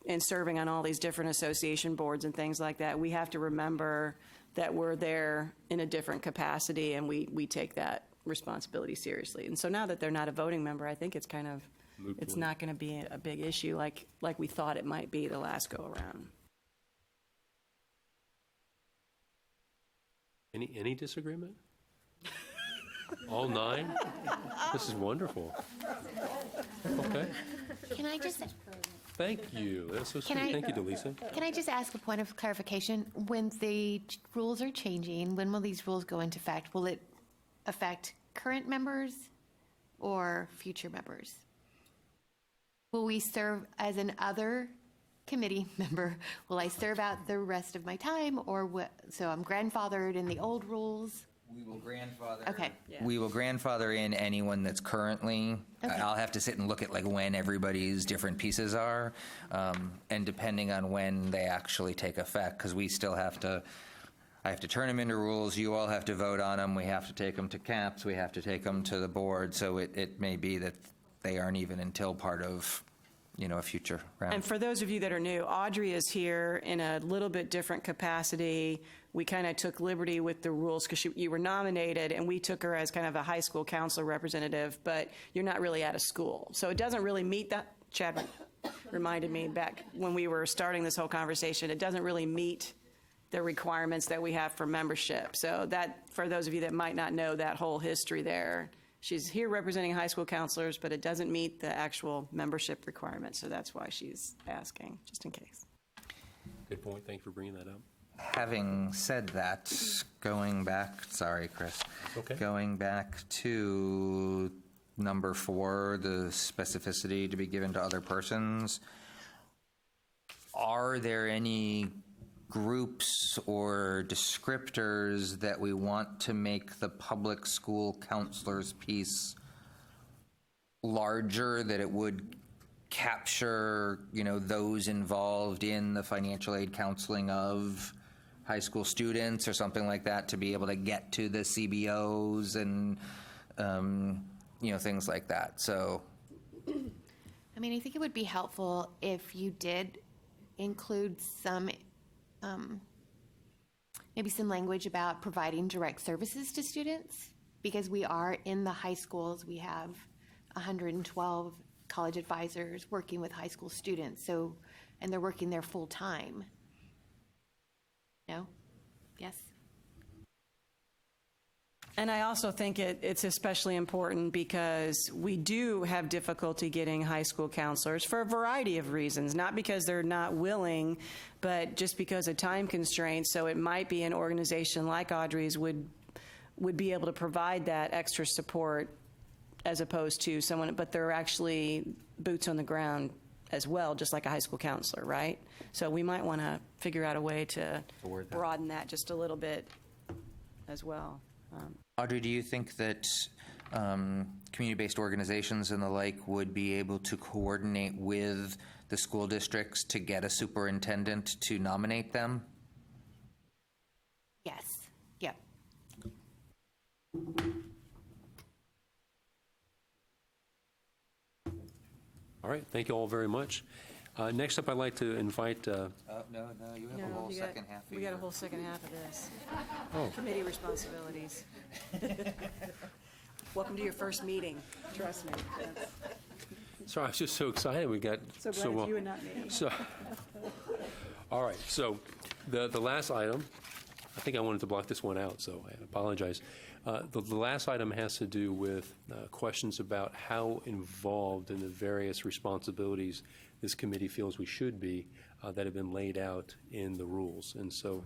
[SPEAKER 16] in serving on all these different association boards and things like that. We have to remember that we're there in a different capacity, and we take that responsibility seriously. And so now that they're not a voting member, I think it's kind of, it's not going to be a big issue like we thought it might be the last go around.
[SPEAKER 1] Any disagreement? All 9? This is wonderful. Okay.
[SPEAKER 4] Can I just
[SPEAKER 1] Thank you. That's so sweet. Thank you, Delisa.
[SPEAKER 4] Can I just ask a point of clarification? When the rules are changing, when will these rules go into effect? Will it affect current members or future members? Will we serve as an other committee member? Will I serve out the rest of my time, or so I'm grandfathered in the old rules?
[SPEAKER 9] We will grandfather.
[SPEAKER 4] Okay.
[SPEAKER 9] We will grandfather in anyone that's currently.
[SPEAKER 4] Okay.
[SPEAKER 9] I'll have to sit and look at when everybody's different pieces are, and depending on when they actually take effect, because we still have to. I have to turn them into rules. You all have to vote on them. We have to take them to CAPS. We have to take them to the board. So it may be that they aren't even until part of, a future round.
[SPEAKER 16] And for those of you that are new, Audrey is here in a little bit different capacity. We kind of took liberty with the rules because you were nominated, and we took her as kind of a high school counselor representative, but you're not really at a school. So it doesn't really meet that. Chad reminded me back when we were starting this whole conversation, it doesn't really meet the requirements that we have for membership. So that, for those of you that might not know that whole history there, she's here representing high school counselors, but it doesn't meet the actual membership requirements. So that's why she's asking, just in case.
[SPEAKER 1] Good point. Thank you for bringing that up.
[SPEAKER 9] Having said that, going back, sorry, Chris.
[SPEAKER 1] Okay.
[SPEAKER 9] Going back to number 4, the specificity to be given to other persons. Are there any groups or descriptors that we want to make the public school counselors piece larger, that it would capture, those involved in the financial aid counseling of high school students or something like that, to be able to get to the CBOs and, things like that. So,
[SPEAKER 4] I mean, I think it would be helpful if you did include some, maybe some language about providing direct services to students, because we are in the high schools. We have 112 college advisors working with high school students, and they're working there full time. No? Yes?
[SPEAKER 16] And I also think it's especially important because we do have difficulty getting high school counselors for a variety of reasons, not because they're not willing, but just because of time constraints. So it might be an organization like Audrey's would be able to provide that extra support as opposed to someone, but they're actually boots on the ground as well, just like a high school counselor, right? So we might want to figure out a way to broaden that just a little bit as well.
[SPEAKER 9] Audrey, do you think that community-based organizations and the like would be able to coordinate with the school districts to get a superintendent to nominate them?
[SPEAKER 4] Yes. Yep.
[SPEAKER 1] All right, thank you all very much. Next up, I'd like to invite...
[SPEAKER 9] No, you have a whole second half.
[SPEAKER 16] We got a whole second half of this.
[SPEAKER 1] Oh.
[SPEAKER 16] Committee responsibilities. Welcome to your first meeting, trust me.
[SPEAKER 1] Sorry, I was just so excited we got
[SPEAKER 16] So glad it's you and not me.
[SPEAKER 1] So, all right, so the last item, I think I wanted to block this one out, so I apologize. The last item has to do with questions about how involved in the various responsibilities this committee feels we should be that have been laid out in the rules. And so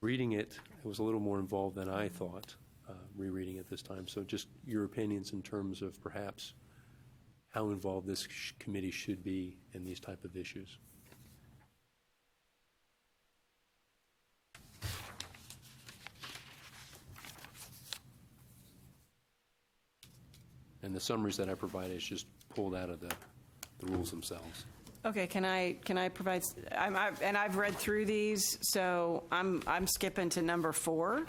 [SPEAKER 1] reading it was a little more involved than I thought, rereading it this time. So just your opinions in terms of perhaps how involved this committee should be in these type of issues. And the summaries that I provided is just pulled out of the rules themselves.
[SPEAKER 16] Okay, can I provide? I've read through these, so I'm skipping to number 4.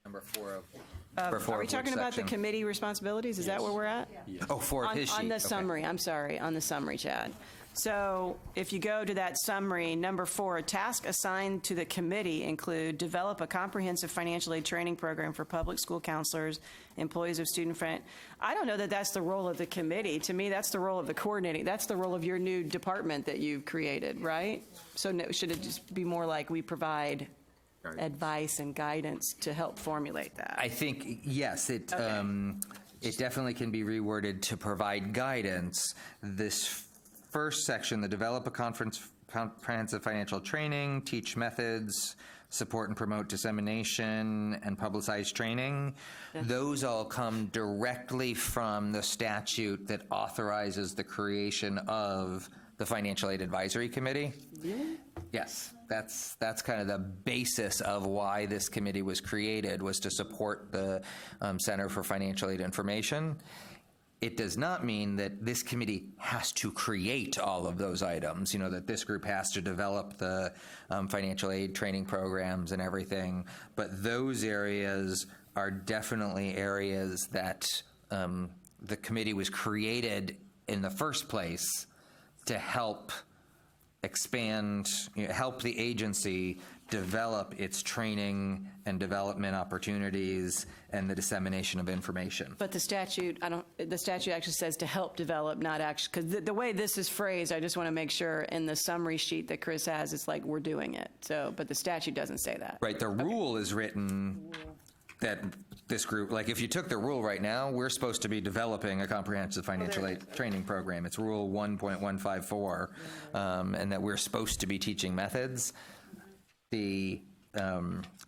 [SPEAKER 9] Number 4 of.
[SPEAKER 16] Are we talking about the committee responsibilities? Is that where we're at?
[SPEAKER 1] Yes.
[SPEAKER 9] Oh, 4 of his sheet.
[SPEAKER 16] On the
[SPEAKER 9] Okay.
[SPEAKER 16] summary, I'm sorry, on the summary, Chad. So if you go to that summary, number 4, tasks assigned to the committee include develop a comprehensive financial aid training program for public school counselors, employees of student friend. I don't know that that's the role of the committee. To me, that's the role of the coordinating. That's the role of your new department that you've created, right? So should it just be more like we provide advice and guidance to help formulate that?
[SPEAKER 9] I think, yes, it definitely can be reworded to provide guidance. This first section, the develop a comprehensive financial training, teach methods, support and promote dissemination, and publicize training, those all come directly from the statute that authorizes the creation of the Financial Aid Advisory Committee.
[SPEAKER 16] Really?
[SPEAKER 9] Yes, that's kind of the basis of why this committee was created, was to support the Center for Financial Aid Information. It does not mean that this committee has to create all of those items, that this group has to develop the financial aid training programs and everything, but those areas are definitely areas that the committee was created in the first place to help expand, help the agency develop its training and development opportunities and the dissemination of information.
[SPEAKER 16] But the statute, the statute actually says to help develop, not actually, because the way this is phrased, I just want to make sure in the summary sheet that Chris has, it's like we're doing it. So, but the statute doesn't say that.
[SPEAKER 9] Right, the rule is written that this group, like if you took the rule right now, we're supposed to be developing a comprehensive financial aid training program. It's Rule 1.154, and that we're supposed to be teaching methods. The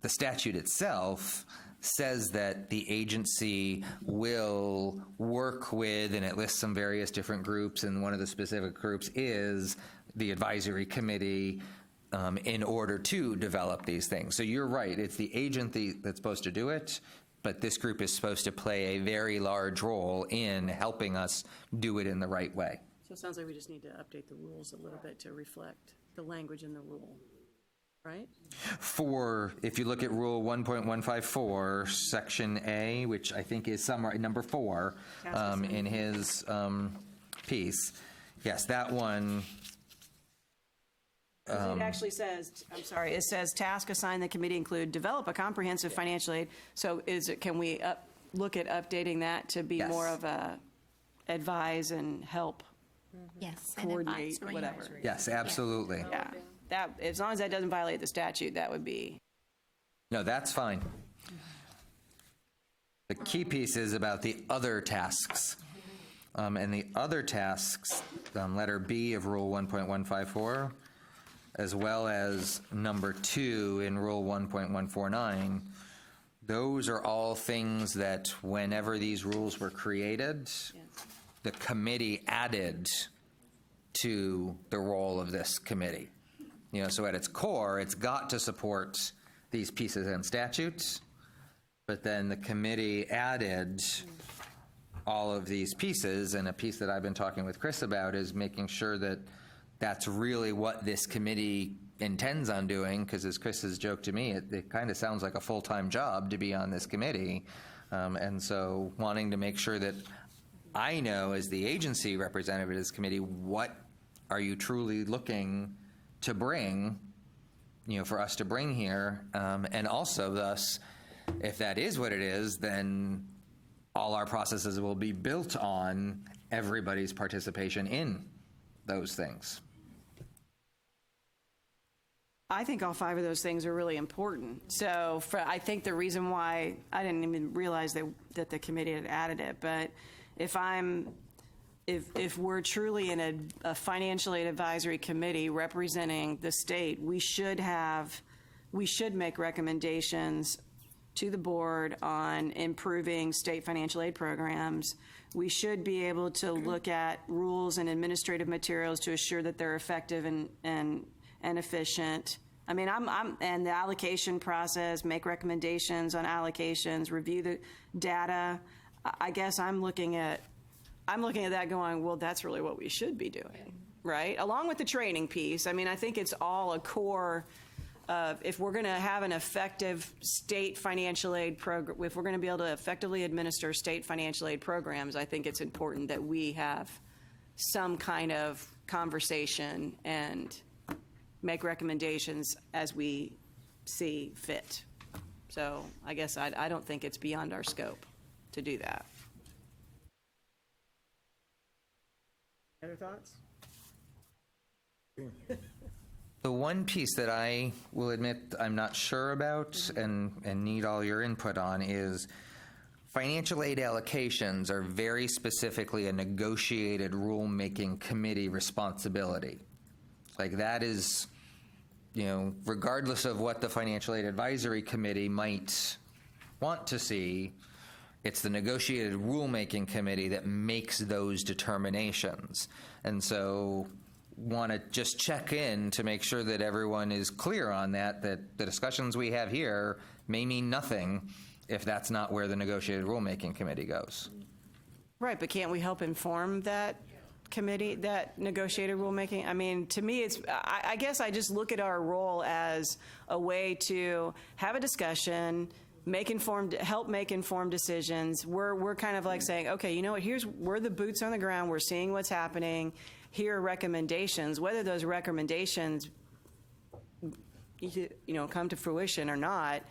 [SPEAKER 9] statute itself says that the agency will work with, and it lists some various different groups, and one of the specific groups is the advisory committee in order to develop these things. So you're right, it's the agency that's supposed to do it, but this group is supposed to play a very large role in helping us do it in the right way.
[SPEAKER 16] So it sounds like we just need to update the rules a little bit to reflect the language in the rule, right?
[SPEAKER 9] For, if you look at Rule 1.154, Section A, which I think is somewhere, number 4, in his piece, yes, that one.
[SPEAKER 16] It actually says, I'm sorry, it says task assigned the committee include develop a comprehensive financial aid. So can we look at updating that to be more of a advise and help?
[SPEAKER 14] Yes.
[SPEAKER 16] Coordinate, whatever.
[SPEAKER 9] Yes, absolutely.
[SPEAKER 16] Yeah, that, as long as that doesn't violate the statute, that would be.
[SPEAKER 9] No, that's fine. The key piece is about the other tasks. And the other tasks, letter B of Rule 1.154, as well as number 2 in Rule 1.149, those are all things that whenever these rules were created, the committee added to the role of this committee. You know, so at its core, it's got to support these pieces and statutes, but then the committee added all of these pieces, and a piece that I've been talking with Chris about is making sure that that's really what this committee intends on doing, because as Chris has joked to me, it kind of sounds like a full-time job to be on this committee. And so wanting to make sure that I know as the agency representative of this committee, what are you truly looking to bring, you know, for us to bring here? And also thus, if that is what it is, then all our processes will be built on everybody's participation in those things.
[SPEAKER 16] I think all 5 of those things are really important. So I think the reason why I didn't even realize that the committee had added it, but if we're truly in a financial aid advisory committee representing the state, we should make recommendations to the board on improving state financial aid programs. We should be able to look at rules and administrative materials to assure that they're effective and efficient. I mean, and the allocation process, make recommendations on allocations, review the data. I guess I'm looking at that going, well, that's really what we should be doing, right? Along with the training piece. I mean, I think it's all a core of, if we're going to have an effective state financial aid program, if we're going to be able to effectively administer state financial aid programs, I think it's important that we have some kind of conversation and make recommendations as we see fit. So I guess I don't think it's beyond our scope to do that. Other thoughts?
[SPEAKER 9] The one piece that I will admit I'm not sure about and need all your input on is financial aid allocations are very specifically a negotiated rulemaking committee responsibility. Like that is, you know, regardless of what the Financial Aid Advisory Committee might want to see, it's the negotiated rulemaking committee that makes those determinations. And so want to just check in to make sure that everyone is clear on that the discussions we have here may mean nothing if that's not where the negotiated rulemaking committee goes.
[SPEAKER 16] Right, but can't we help inform that committee, that negotiated rulemaking? I mean, to me, I guess I just look at our role as a way to have a discussion, help make informed decisions. We're kind of like saying, okay, you know what, we're the boots on the ground, we're seeing what's happening, here are recommendations. Whether those recommendations, you know, come to fruition or not,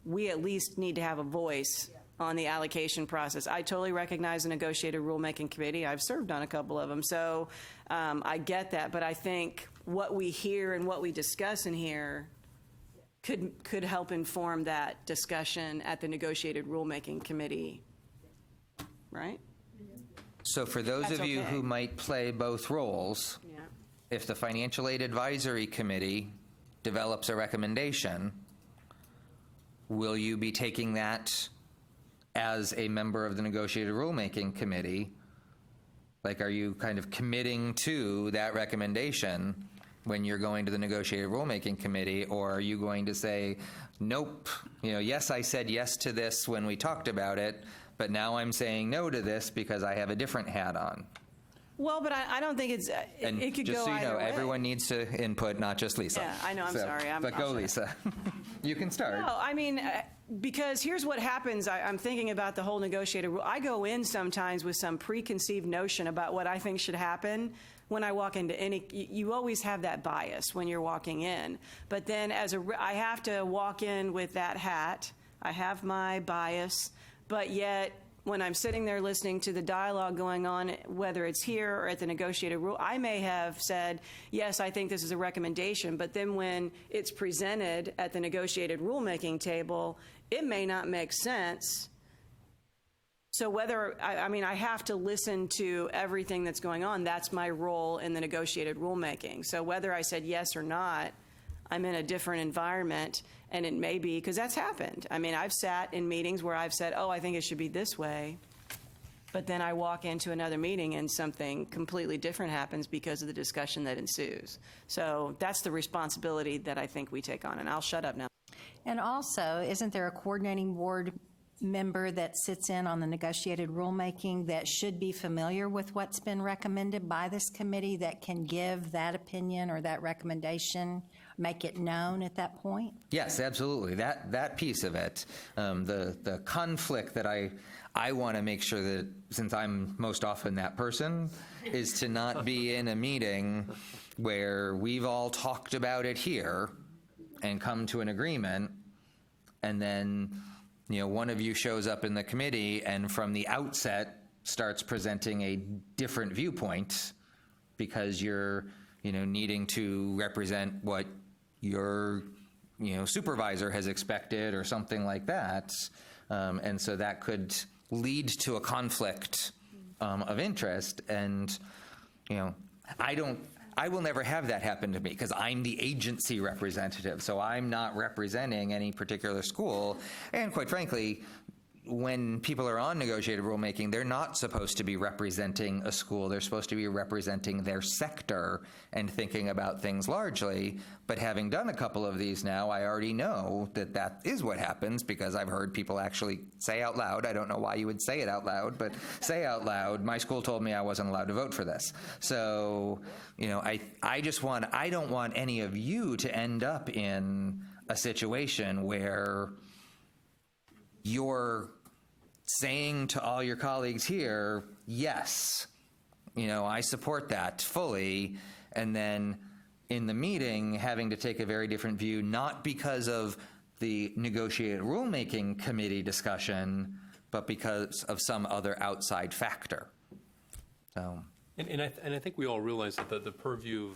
[SPEAKER 16] we at least need to have a voice on the allocation process. I totally recognize the negotiated rulemaking committee. I've served on a couple of them, so I get that. But I think what we hear and what we discuss in here could help inform that discussion at the negotiated rulemaking committee, right?
[SPEAKER 9] So for those
[SPEAKER 16] That's
[SPEAKER 9] of you
[SPEAKER 16] okay.
[SPEAKER 9] who might play both roles, if the Financial Aid Advisory Committee develops a recommendation, will you be taking that as a member of the negotiated rulemaking committee? Like, are you kind of committing to that recommendation when you're going to the negotiated rulemaking committee, or are you going to say, nope, yes, I said yes to this when we talked about it, but now I'm saying no to this because I have a different hat on?
[SPEAKER 16] Well, but I don't think
[SPEAKER 9] And
[SPEAKER 16] it could
[SPEAKER 9] just
[SPEAKER 16] go
[SPEAKER 9] so you
[SPEAKER 16] either
[SPEAKER 9] know,
[SPEAKER 16] way.
[SPEAKER 9] everyone needs to input, not just Lisa.
[SPEAKER 16] Yeah, I know, I'm sorry.
[SPEAKER 9] But go, Lisa. You can start.
[SPEAKER 16] No, I mean, because here's what happens. I'm thinking about the whole negotiated rule. I go in sometimes with some preconceived notion about what I think should happen when I walk into any. You always have that bias when you're walking in. But then I have to walk in with that hat. I have my bias, but yet when I'm sitting there listening to the dialogue going on, whether it's here or at the negotiated rule, I may have said, yes, I think this is a recommendation, but then when it's presented at the negotiated rulemaking table, it may not make sense. So I have to listen to everything that's going on. That's my role in the negotiated rulemaking. So whether I said yes or not, I'm in a different environment, and it may be, because that's happened. I mean, I've sat in meetings where I've said, oh, I think it should be this way, but then I walk into another meeting and something completely different happens because of the discussion that ensues. So that's the responsibility that I think we take on, and I'll shut up now.
[SPEAKER 15] And also, isn't there a coordinating board member that sits in on the negotiated rulemaking that should be familiar with what's been recommended by this committee that can give that opinion or that recommendation, make it known at that point?
[SPEAKER 9] Yes, absolutely. That piece of it, the conflict that I want to make sure that, since I'm most often that person, is to not be in a meeting where we've all talked about it here and come to an agreement, and then one of you shows up in the committee and from the outset starts presenting a different viewpoint because you're needing to represent what your supervisor has expected or something like that, and so that could lead to a conflict of interest. And I will never have that happen to me because I'm the agency representative, so I'm not representing any particular school. And quite frankly, when people are on negotiated rulemaking, they're not supposed to be representing a school. They're supposed to be representing their sector and thinking about things largely. But having done a couple of these now, I already know that that is what happens because I've heard people actually say out loud, I don't know why you would say it out loud, but say out loud, my school told me I wasn't allowed to vote for this. So, I don't want any of you to end up in a situation where you're saying to all your colleagues here, yes, I support that fully, and then in the meeting having to take a very different view, not because of the negotiated rulemaking committee discussion, but because of some other outside factor. So.
[SPEAKER 1] And I think we all realize that the purview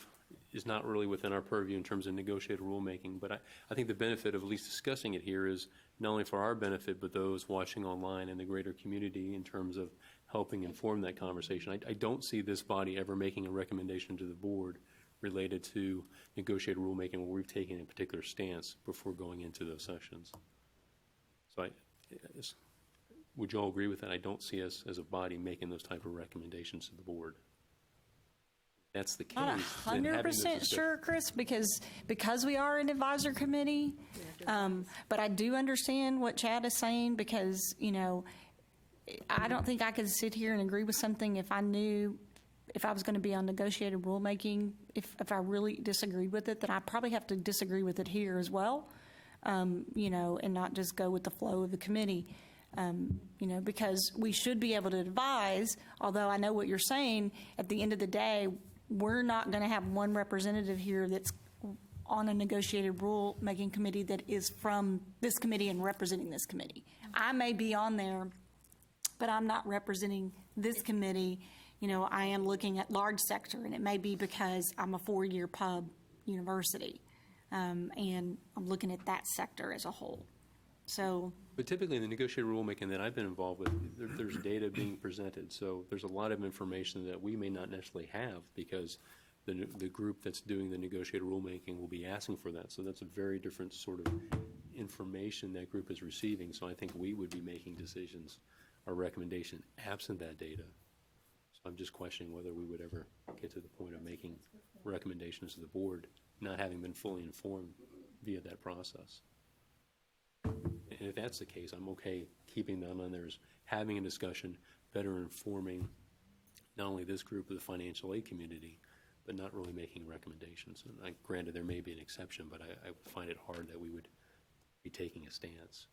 [SPEAKER 1] is not really within our purview in terms of negotiated rulemaking, but I think the benefit of at least discussing it here is not only for our benefit, but those watching online and the greater community in terms of helping inform that conversation. I don't see this body ever making a recommendation to the board related to negotiated rulemaking where we've taken a particular stance before going into those sessions. So would you all agree with that? I don't see us as a body making those type of recommendations to the board. That's the case.
[SPEAKER 13] Not 100% sure, Chris, because we are an advisor committee. But I do understand what Chad is saying because, I don't think I could sit here and agree with something if I knew if I was going to be on negotiated rulemaking, if I really disagreed with it, then I probably have to disagree with it here as well, and not just go with the flow of the committee. Because we should be able to advise, although I know what you're saying, at the end of the day, we're not going to have one representative here that's on a negotiated rule-making committee that is from this committee and representing this committee. I may be on there, but I'm not representing this committee. I am looking at large sector, and it may be because I'm a 4-year pub university, and I'm looking at that sector as a whole.
[SPEAKER 1] But typically in the negotiated rulemaking that I've been involved with, there's data being presented. So there's a lot of information that we may not necessarily have because the group that's doing the negotiated rulemaking will be asking for that. So that's a very different sort of information that group is receiving. So I think we would be making decisions or recommendation absent that data. I'm just questioning whether we would ever get to the point of making recommendations to the board, not having been fully informed via that process. And if that's the case, I'm okay keeping them on there, having a discussion, better informing not only this group of the financial aid community, but not really making recommendations. And granted, there may be an exception, but I find it hard that we would be taking a stance.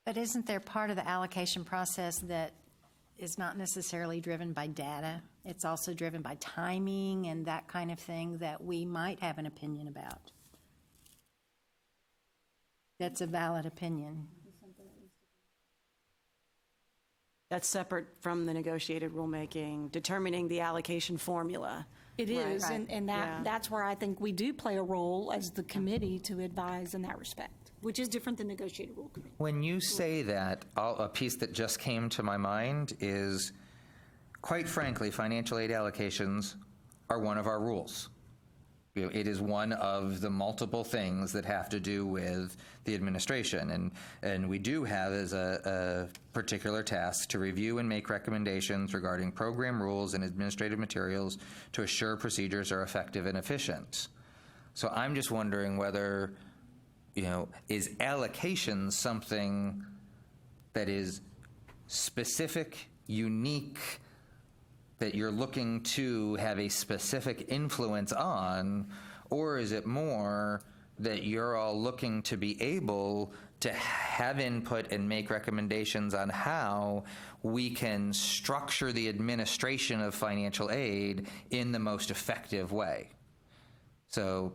[SPEAKER 15] But isn't there part of the allocation process that is not necessarily driven by data? It's also driven by timing and that kind of thing that we might have an opinion about. That's a valid opinion.
[SPEAKER 16] That's separate from the negotiated rulemaking, determining the allocation formula.
[SPEAKER 13] It is,
[SPEAKER 16] Right.
[SPEAKER 13] and that's where I think we do play a role as the committee to advise in that respect, which is different than negotiated rule committee.
[SPEAKER 9] When you say that, a piece that just came to my mind is, quite frankly, financial aid allocations are one of our rules. It is one of the multiple things that have to do with the administration. And we do have as a particular task to review and make recommendations regarding program rules and administrative materials to assure procedures are effective and efficient. So I'm just wondering whether, is allocation something that is specific, unique, that you're looking to have a specific influence on, or is it more that you're all looking to be able to have input and make recommendations on how we can structure the administration of financial aid in the most effective way? So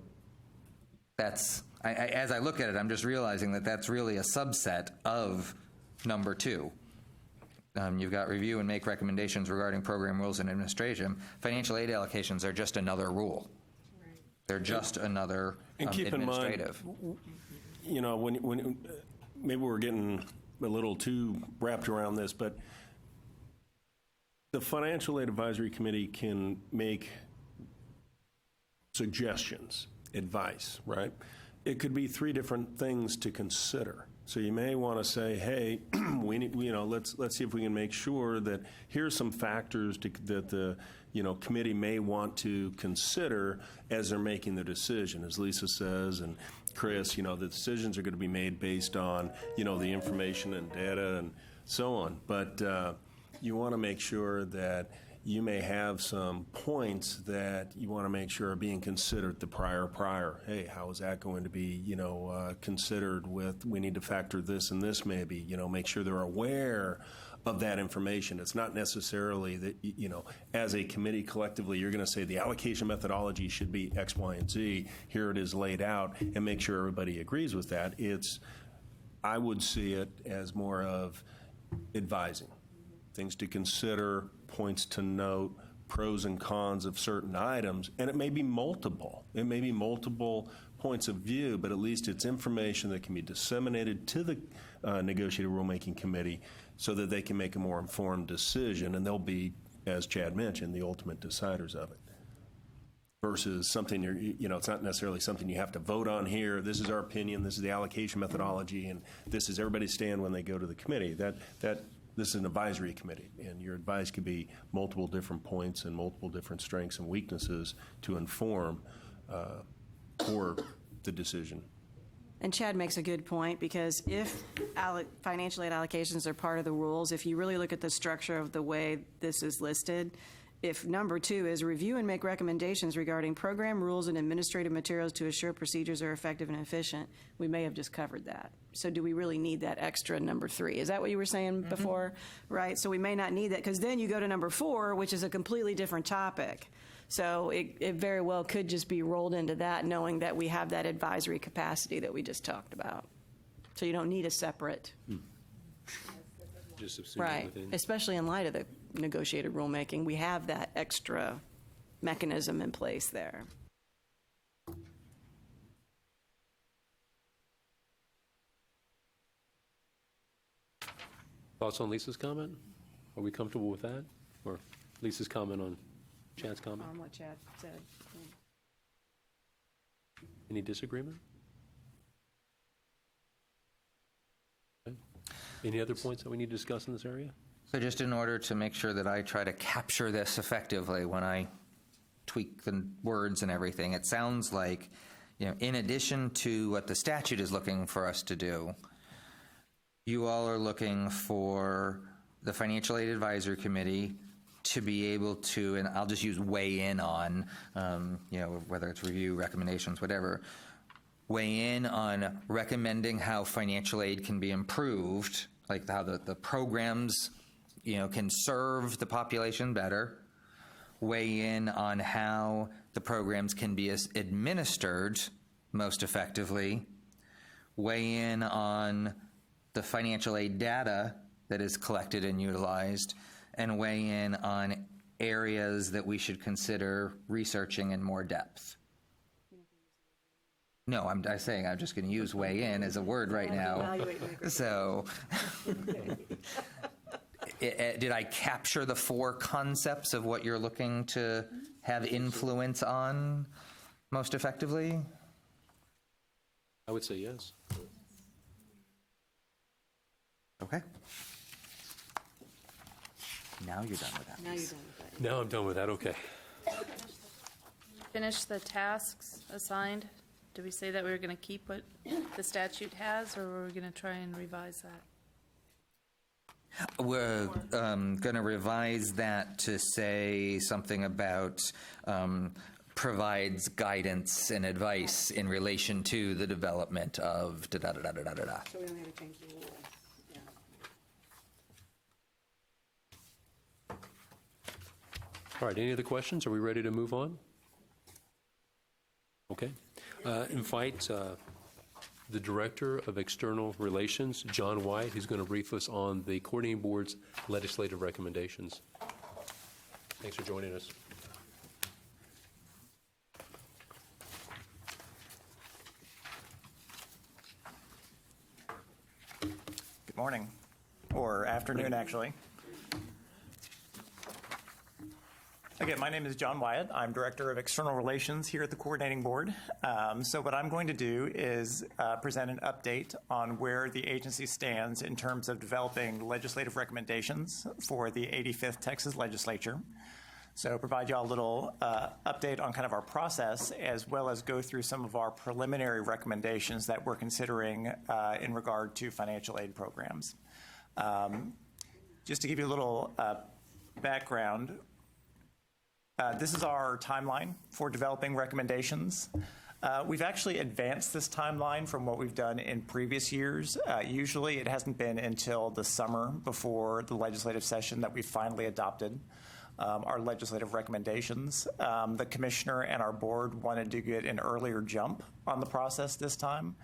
[SPEAKER 9] that's, as I look at it, I'm just realizing that that's really a subset of number 2. You've got review and make recommendations regarding program rules and administration. Financial aid allocations are just another rule. They're just another
[SPEAKER 19] and keep
[SPEAKER 9] administrative.
[SPEAKER 19] In mind, when maybe we're getting a little too wrapped around this, but the Financial Aid Advisory Committee can make suggestions, advice, right? It could be 3 different things to consider. So you may want to say, hey, we need, let's see if we can make sure that here's some factors that the committee may want to consider as they're making the decision. As Lisa says, and Chris, the decisions are going to be made based on the information and data and so on. But you want to make sure that you may have some points that you want to make sure are being considered the prior. Hey, how is that going to be, considered with, we need to factor this and this maybe, make sure they're aware of that information. It's not necessarily that, as a committee collectively, you're going to say the allocation methodology should be X, Y, and Z. Here it is laid out, and make sure everybody agrees with that. I would see it as more of advising. Things to consider, points to note, pros and cons of certain items, and it may be multiple. It may be multiple points of view, but at least it's information that can be disseminated to the negotiated rulemaking committee so that they can make a more informed decision, and they'll be, as Chad mentioned, the ultimate deciders of it. Versus something it's not necessarily something you have to vote on here. This is our opinion. This is the allocation methodology, and this is everybody's stand when they go to the committee. This is an advisory committee, and your advice could be multiple different points and multiple different strengths and weaknesses to inform for the decision.
[SPEAKER 16] And Chad makes a good point, because if financial aid allocations are part of the rules, if you really look at the structure of the way this is listed, if number 2 is review and make recommendations regarding program rules and administrative materials to assure procedures are effective and efficient, we may have just covered that. So do we really need that extra number 3? Is that what you were saying before? Right? So we may not need that, because then you go to number 4, which is a completely different topic. So it very well could just be rolled into that, knowing that we have that advisory capacity that we just talked about. So you don't need a separate.
[SPEAKER 1] Just subsume
[SPEAKER 16] Right,
[SPEAKER 1] within.
[SPEAKER 16] especially in light of the negotiated rulemaking, we have that extra mechanism in place there.
[SPEAKER 1] Thoughts on Lisa's comment? Are we comfortable with that? Or Lisa's comment on Chad's comment?
[SPEAKER 16] On what Chad said.
[SPEAKER 1] Any disagreement? Okay. Any other points that we need to discuss in this area?
[SPEAKER 9] So just in order to make sure that I try to capture this effectively when I tweak the words and everything, it sounds like, in addition to what the statute is looking for us to do, you all are looking for the Financial Aid Advisory Committee to be able to, and I'll just use weigh in on, whether it's review, recommendations, whatever, weigh in on recommending how financial aid can be improved, like how the programs, can serve the population better, weigh in on how the programs can be administered most effectively, weigh in on the financial aid data that is collected and utilized, and weigh in on areas that we should consider researching in more depth. No, I'm saying I'm just going to use weigh in as a word right now. So, did I capture the 4 concepts of what you're looking to have influence on most effectively?
[SPEAKER 1] I would say yes.
[SPEAKER 9] Okay. Now you're done with that.
[SPEAKER 1] Now I'm done with that, okay.
[SPEAKER 7] Finish the tasks assigned. Did we say that we were going to keep what the statute has, or were we going to try and revise that?
[SPEAKER 9] We're going to revise that to say something about provides guidance and advice in relation to the development of da-da-da-da-da-da-da.
[SPEAKER 5] So we only have to change the rules.
[SPEAKER 1] All right, any other questions? Are we ready to move on? Okay. Invite the Director of External Relations, John White, who's going to brief us on the Coordinating Board's legislative recommendations. Thanks for joining us.
[SPEAKER 20] Good morning, or afternoon, actually. Again, my name is John Wyatt. I'm Director of External Relations here at the Coordinating Board. So what I'm going to do is present an update on where the agency stands in terms of developing legislative recommendations for the 85th Texas Legislature. So provide you all a little update on kind of our process, as well as go through some of our preliminary recommendations that we're considering in regard to financial aid programs. Just to give you a little background, this is our timeline for developing recommendations. We've actually advanced this timeline from what we've done in previous years. Usually it hasn't been until the summer before the legislative session that we finally adopted our legislative recommendations. The commissioner and our board wanted to get an earlier jump on the process this time,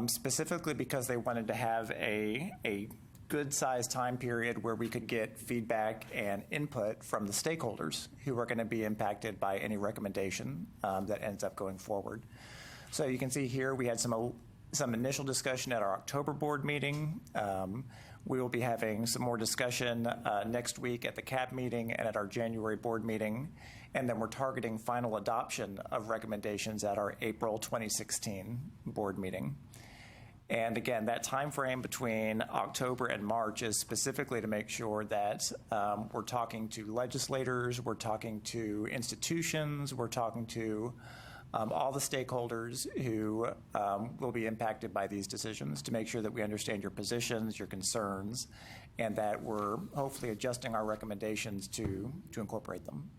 [SPEAKER 20] specifically because they wanted to have a good-sized time period where we could get feedback and input from the stakeholders who are going to be impacted by any recommendation that ends up going forward. So you can see here we had some initial discussion at our October board meeting. We will be having some more discussion next week at the CAB meeting and at our January board meeting. And then we're targeting final adoption of recommendations at our April 2016 board meeting. And again, that time frame between October and March is specifically to make sure that we're talking to legislators, we're talking to institutions, we're talking to all the stakeholders who will be impacted by these decisions, to make sure that we understand your positions, your concerns, and that we're hopefully adjusting our recommendations to incorporate them.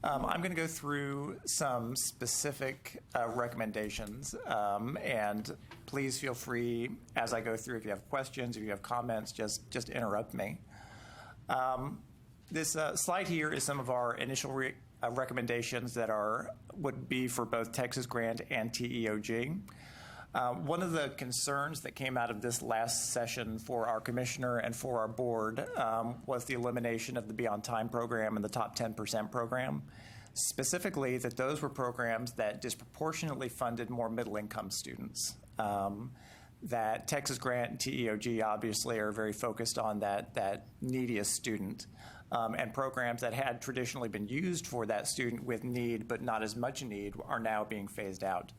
[SPEAKER 20] I'm going to go through some specific recommendations, and please feel free as I go through, if you have questions, if you have comments, just interrupt me. This slide here is some of our initial recommendations that would be for both Texas Grant and TEOG. One of the concerns that came out of this last session for our commissioner and for our board was the elimination of the Beyond Time program and the Top 10% program. Specifically, that those were programs that disproportionately funded more middle-income students. That Texas Grant and TEOG obviously are very focused on that neediest student. And programs that had traditionally been used for that student with need but not as much need are now being phased out.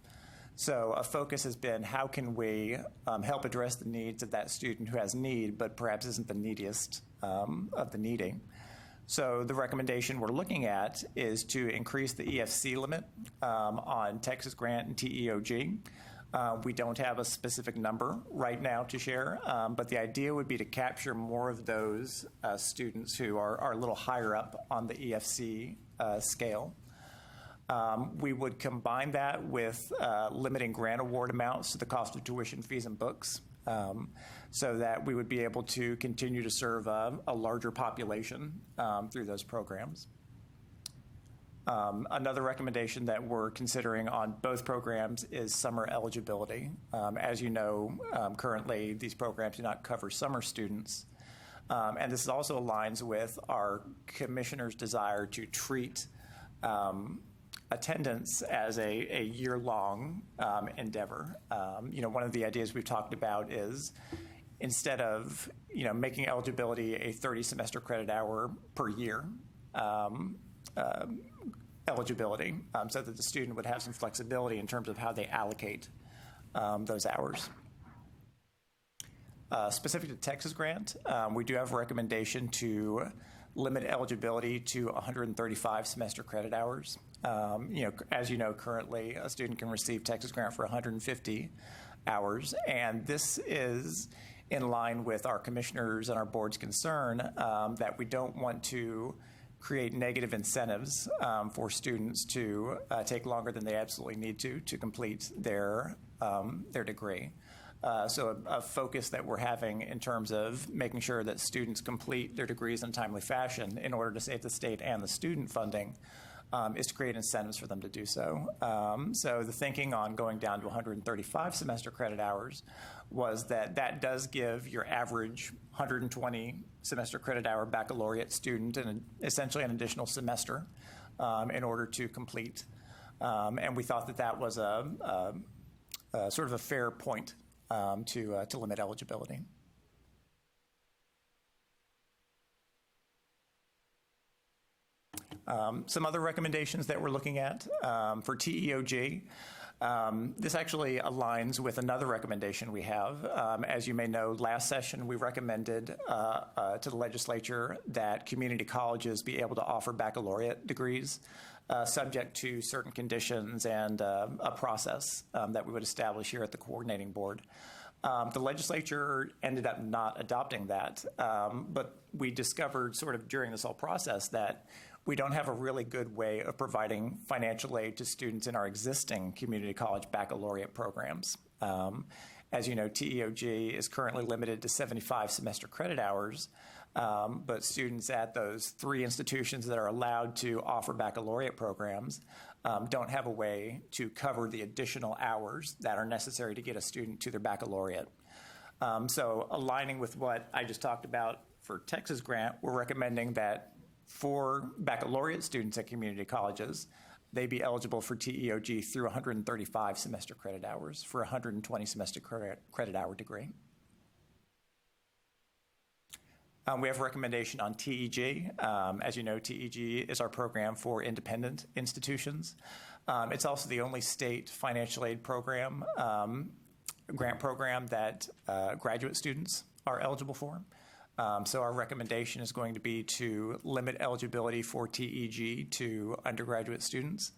[SPEAKER 20] So a focus has been how can we help address the needs of that student who has need but perhaps isn't the neediest of the needing. So the recommendation we're looking at is to increase the EFC limit on Texas Grant and TEOG. We don't have a specific number right now to share, but the idea would be to capture more of those students who are a little higher up on the EFC scale. We would combine that with limiting grant award amounts to the cost of tuition, fees, and books, so that we would be able to continue to serve a larger population through those programs. Another recommendation that we're considering on both programs is summer eligibility. As you know, currently these programs do not cover summer students. And this also aligns with our commissioner's desire to treat attendance as a year-long endeavor. One of the ideas we've talked about is instead of making eligibility a 30 semester credit hour per year eligibility, so that the student would have some flexibility in terms of how they allocate those hours. Specific to Texas Grant, we do have a recommendation to limit eligibility to 135 semester credit hours. As you know, currently a student can receive Texas Grant for 150 hours, and this is in line with our commissioners and our board's concern that we don't want to create negative incentives for students to take longer than they absolutely need to complete their degree. So a focus that we're having in terms of making sure that students complete their degrees in a timely fashion in order to save the state and the student funding is to create incentives for them to do so. So the thinking on going down to 135 semester credit hours was that does give your average 120 semester credit hour baccalaureate student essentially an additional semester in order to complete. And we thought that was a sort of a fair point to limit eligibility. Some other recommendations that we're looking at for TEOG. This actually aligns with another recommendation we have. As you may know, last session we recommended to the legislature that community colleges be able to offer baccalaureate degrees subject to certain conditions and a process that we would establish here at the coordinating board. The legislature ended up not adopting that, but we discovered sort of during this whole process that we don't have a really good way of providing financial aid to students in our existing community college baccalaureate programs. As you know, TEOG is currently limited to 75 semester credit hours, but students at those 3 institutions that are allowed to offer baccalaureate programs don't have a way to cover the additional hours that are necessary to get a student to their baccalaureate. So aligning with what I just talked about for Texas Grant, we're recommending that for baccalaureate students at community colleges, they be eligible for TEOG through 135 semester credit hours for a 120 semester credit hour degree. We have a recommendation on TEG. As you know, TEG is our program for independent institutions. It's also the only state financial aid program, grant program that graduate students are eligible for. So our recommendation is going to be to limit eligibility for TEG to undergraduate students.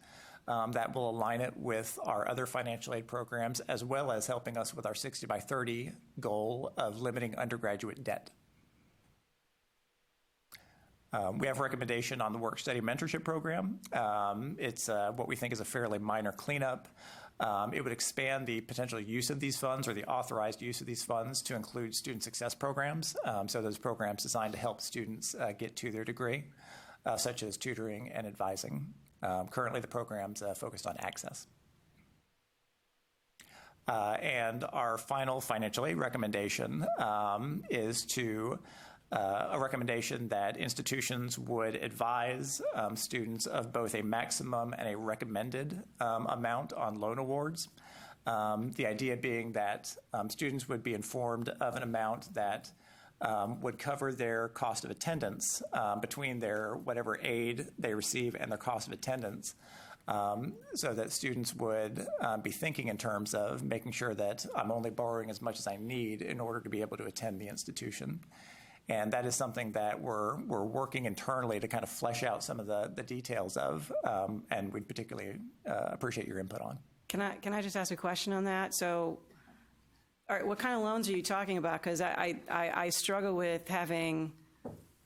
[SPEAKER 20] That will align it with our other financial aid programs, as well as helping us with our 60 by 30 goal of limiting undergraduate debt. We have a recommendation on the work-study mentorship program. It's what we think is a fairly minor cleanup. It would expand the potential use of these funds or the authorized use of these funds to include student success programs. So those programs designed to help students get to their degree, such as tutoring and advising. Currently, the program's focused on access. And our final financial aid recommendation is to a recommendation that institutions would advise students of both a maximum and a recommended amount on loan awards. The idea being that students would be informed of an amount that would cover their cost of attendance between their whatever aid they receive and their cost of attendance. so that students would be thinking in terms of making sure that I'm only borrowing as much as I need in order to be able to attend the institution. And that is something that we're working internally to kind of flesh out some of the details of, and we'd particularly appreciate your input on.
[SPEAKER 16] Can I just ask a question on that? So, all right, what kind of loans are you talking about? Because I struggle with having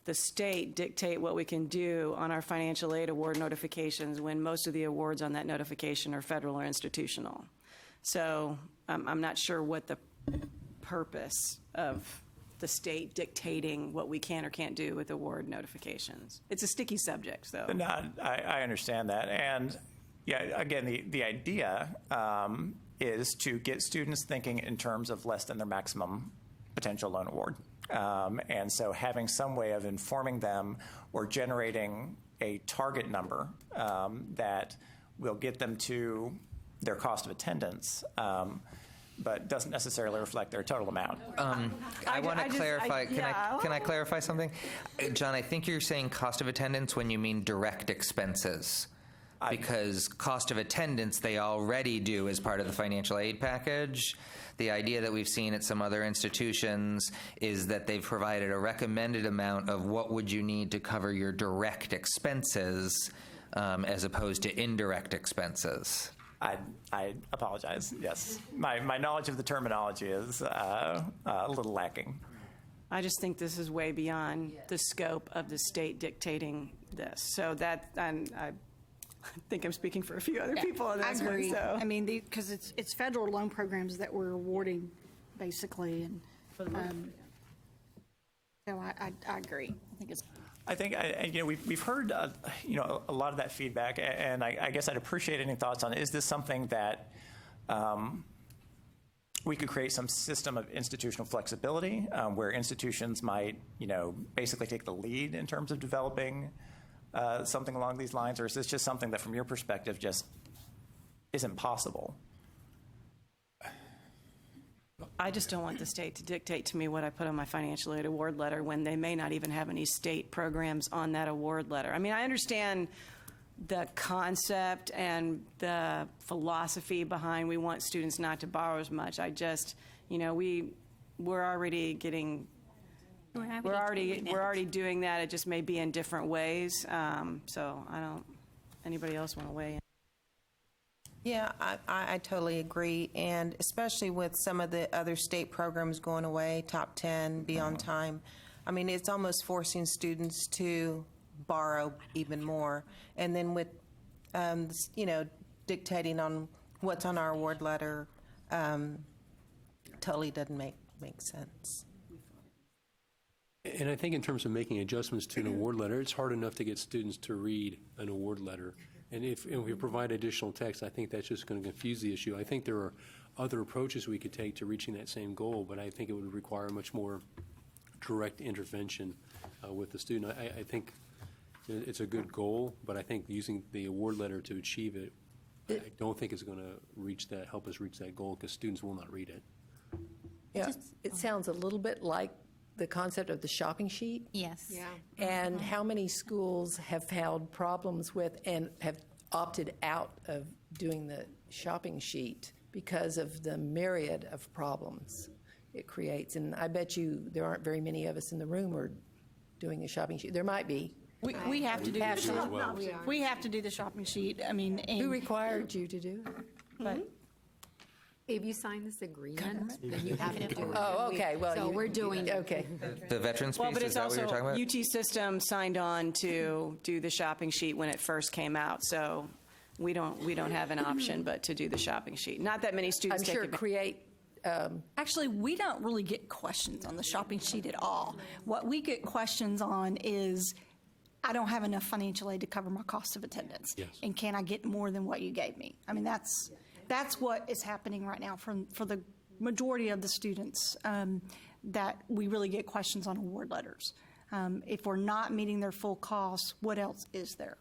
[SPEAKER 16] the state dictate what we can do on our financial aid award notifications when most of the awards on that notification are federal or institutional. So I'm not sure what the purpose of the state dictating what we can or can't do with award notifications. It's a sticky subject, so.
[SPEAKER 20] No, I understand that. And yeah, again, the idea is to get students thinking in terms of less than their maximum potential loan award. And so having some way of informing them or generating a target number that will get them to their cost of attendance, but doesn't necessarily reflect their total amount.
[SPEAKER 9] I want to clarify. Can I clarify something? John, I think you're saying cost of attendance when you mean direct expenses. Because cost of attendance they already do as part of the financial aid package. The idea that we've seen at some other institutions is that they've provided a recommended amount of what would you need to cover your direct expenses as opposed to indirect expenses.
[SPEAKER 20] I apologize. Yes, my knowledge of the terminology is a little lacking.
[SPEAKER 16] I just think this is way beyond the scope of the state dictating this. So that, and I think I'm speaking for a few other people on this
[SPEAKER 13] I agree.
[SPEAKER 16] one. So.
[SPEAKER 13] I mean, because it's federal loan programs that we're awarding, basically, and so I agree. I think
[SPEAKER 20] we've heard a lot of that feedback, and I guess I'd appreciate any thoughts on, is this something that we could create some system of institutional flexibility where institutions might basically take the lead in terms of developing something along these lines, or is this just something that from your perspective just isn't possible?
[SPEAKER 16] I just don't want the state to dictate to me what I put on my financial aid award letter when they may not even have any state programs on that award letter. I mean, I understand the concept and the philosophy behind we want students not to borrow as much. I just, we're already getting, we're already doing that. It just may be in different ways. So I don't, anybody else want to weigh in?
[SPEAKER 18] Yeah, I totally agree, and especially with some of the other state programs going away, Top 10, Be on Time. I mean, it's almost forcing students to borrow even more, and then with, dictating on what's on our award letter, totally doesn't make sense.
[SPEAKER 1] And I think in terms of making adjustments to an award letter, it's hard enough to get students to read an award letter. And if we provide additional text, I think that's just going to confuse the issue. I think there are other approaches we could take to reaching that same goal, but I think it would require much more direct intervention with the student. I think it's a good goal, but I think using the award letter to achieve it, I don't think it's going to help us reach that goal because students will not read it.
[SPEAKER 2] Yeah, it sounds a little bit like the concept of the shopping sheet.
[SPEAKER 6] Yes.
[SPEAKER 2] Yeah. And how many schools have had problems with and have opted out of doing the shopping sheet because of the myriad of problems it creates? And I bet you there aren't very many of us in the room who are doing a shopping sheet. There might be.
[SPEAKER 13] We have to do the shopping. We have to do the shopping sheet. I mean,
[SPEAKER 2] who required you to do it?
[SPEAKER 13] But
[SPEAKER 5] if you sign this agreement, then you have to do it.
[SPEAKER 2] Oh, okay. Well,
[SPEAKER 5] so we're doing it.
[SPEAKER 2] Okay.
[SPEAKER 9] The veterans piece,
[SPEAKER 16] but
[SPEAKER 9] is that what you're talking about?
[SPEAKER 16] UT System signed on to do the shopping sheet when it first came out, so we don't have an option but to do the shopping sheet. Not that many students
[SPEAKER 2] I'm sure create.
[SPEAKER 13] Actually, we don't really get questions on the shopping sheet at all. What we get questions on is, I don't have enough financial aid to cover my cost of attendance.
[SPEAKER 1] Yes.
[SPEAKER 13] And can I get more than what you gave me? I mean, that's what is happening right now for the majority of the students, that we really get questions on award letters. If we're not meeting their full costs, what else is there?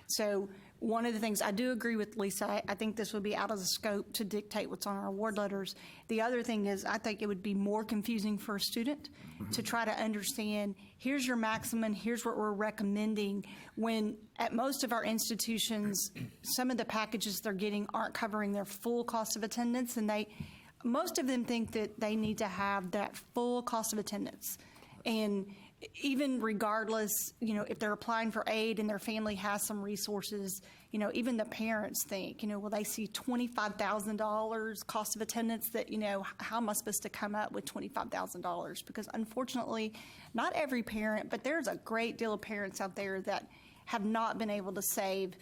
[SPEAKER 13] So one of the things, I do agree with Lisa, I think this would be out of the scope to dictate what's on our award letters. The other thing is, I think it would be more confusing for a student to try to understand, here's your maximum, here's what we're recommending, when at most of our institutions, some of the packages they're getting aren't covering their full cost of attendance, and most of them think that they need to have that full cost of attendance. And even regardless, if they're applying for aid and their family has some resources, even the parents think, well, they see $25,000 cost of attendance that, how am I supposed to come up with $25,000? Because unfortunately, not every parent, but there's a great deal of parents out there that have not been able to save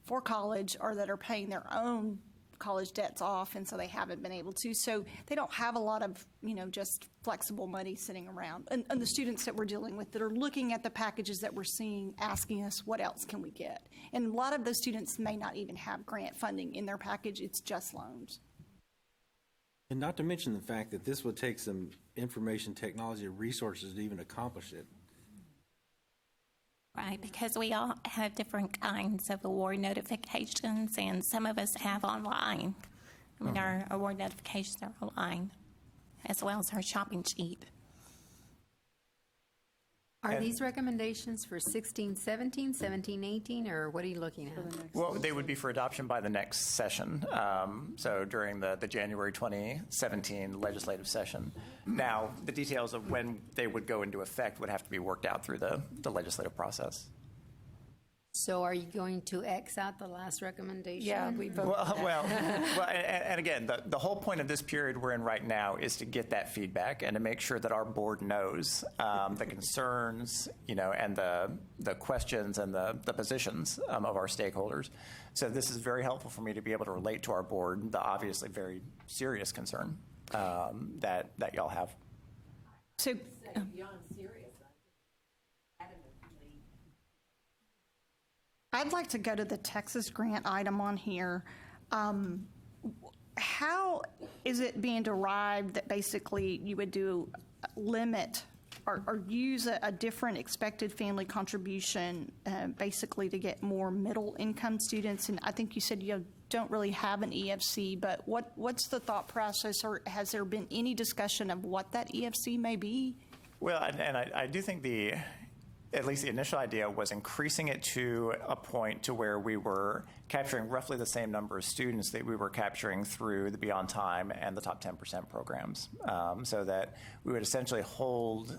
[SPEAKER 13] for college or that are paying their own college debts off, and so they haven't been able to. So they don't have a lot of, just flexible money sitting around. And the students that we're dealing with that are looking at the packages that we're seeing, asking us, what else can we get? And a lot of those students may not even have grant funding in their package. It's just loans.
[SPEAKER 11] And not to mention the fact that this would take some information technology resources to even accomplish it.
[SPEAKER 14] Right, because we all have different kinds of award notifications, and some of us have online. I mean, our award notifications are online, as well as our shopping sheet.
[SPEAKER 5] Are these recommendations for 16, 17, 17, 18, or what are you looking at?
[SPEAKER 20] Well, they would be for adoption by the next session, so during the January 2017 legislative session. Now, the details of when they would go into effect would have to be worked out through the legislative process.
[SPEAKER 5] So are you going to X out the last recommendation?
[SPEAKER 2] Yeah, we vote.
[SPEAKER 20] Well, and again, the whole point of this period we're in right now is to get that feedback and to make sure that our board knows the concerns, and the questions and the positions of our stakeholders. So this is very helpful for me to be able to relate to our board the obviously very serious concern that y'all have.
[SPEAKER 13] So
[SPEAKER 2] beyond serious.
[SPEAKER 13] I'd like to go to the Texas grant item on here. How is it being derived that basically you would do limit or use a different expected family contribution basically to get more middle income students? And I think you said you don't really have an EFC, but what's the thought process, or has there been any discussion of what that EFC may be?
[SPEAKER 20] Well, and I do think at least the initial idea was increasing it to a point to where we were capturing roughly the same number of students that we were capturing through the Beyond Time and the Top 10% programs, so that we would essentially hold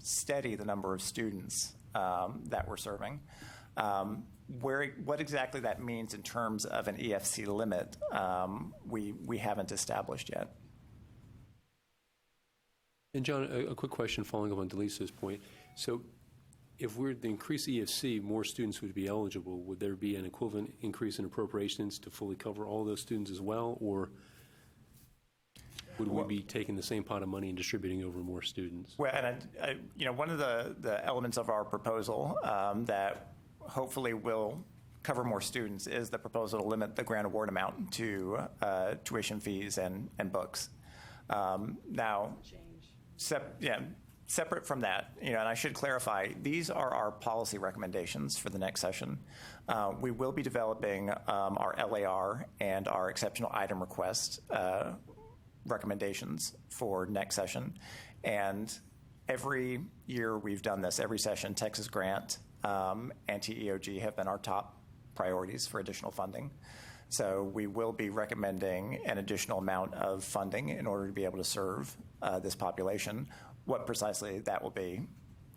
[SPEAKER 20] steady the number of students that we're serving. What exactly that means in terms of an EFC limit, we haven't established yet.
[SPEAKER 1] And John, a quick question following up on Delisa's point. So if we're to increase EFC, more students would be eligible. Would there be an equivalent increase in appropriations to fully cover all those students as well? Or would we be taking the same pot of money and distributing over more students?
[SPEAKER 20] Well, and one of the elements of our proposal that hopefully will cover more students is the proposal to limit the grant award amount to tuition fees and books. Now, separate from that, and I should clarify, these are our policy recommendations for the next session. We will be developing our LAR and our exceptional item request recommendations for next session. And every year we've done this, every session, Texas Grant and TEOG have been our top priorities for additional funding. So we will be recommending an additional amount of funding in order to be able to serve this population. What precisely that will be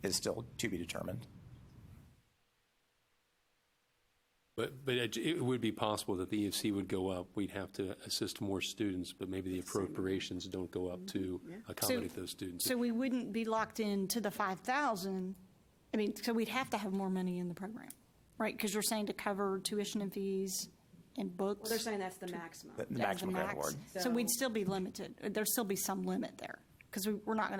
[SPEAKER 20] is still to be determined.
[SPEAKER 1] But it would be possible that the EFC would go up. We'd have to assist more students, but maybe the appropriations don't go up to accommodate those students.
[SPEAKER 13] So we wouldn't be locked into the 5,000. I mean, so we'd have to have more money in the program, right? Because you're saying to cover tuition and fees and books.
[SPEAKER 16] Well, they're saying that's the maximum.
[SPEAKER 20] The maximum grant award.
[SPEAKER 13] So we'd still be limited. There'd still be some limit there, because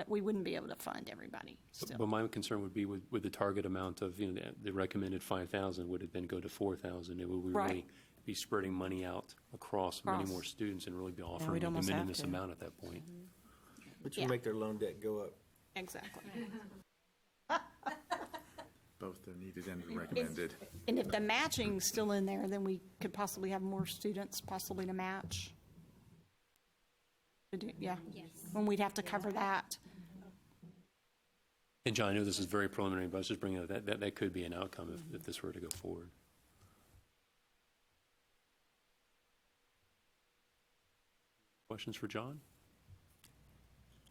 [SPEAKER 13] we wouldn't be able to fund everybody still.
[SPEAKER 1] But my concern would be with the target amount of, the recommended 5,000, would it then go to 4,000? It would we really be spreading money out across many more students and really be offering a de minimis amount at that point?
[SPEAKER 11] Which would make their loan debt go up.
[SPEAKER 13] Exactly.
[SPEAKER 12] Both the needed and the recommended.
[SPEAKER 13] And if the matching's still in there, then we could possibly have more students possibly to match. Yeah, when we'd have to cover that.
[SPEAKER 1] And John, I know this is very preliminary, but I was just bringing up that could be an outcome if this were to go forward. Questions for John?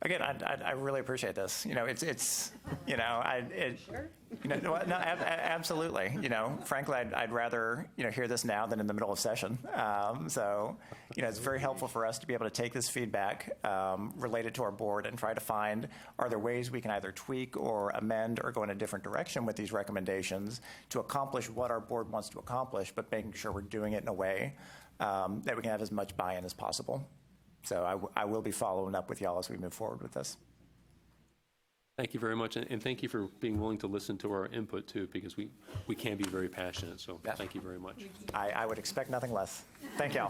[SPEAKER 20] Again, I really appreciate this. You know, it's you know, absolutely. You know, frankly, I'd rather, you know, hear this now than in the middle of session. So, you know, it's very helpful for us to be able to take this feedback related to our board and try to find, are there ways we can either tweak or amend or go in a different direction with these recommendations to accomplish what our board wants to accomplish, but making sure we're doing it in a way that we can have as much buy-in as possible. So I will be following up with y'all as we move forward with this.
[SPEAKER 1] Thank you very much, and thank you for being willing to listen to our input too, because we can be very passionate, so thank you very much.
[SPEAKER 20] I would expect nothing less. Thank y'all.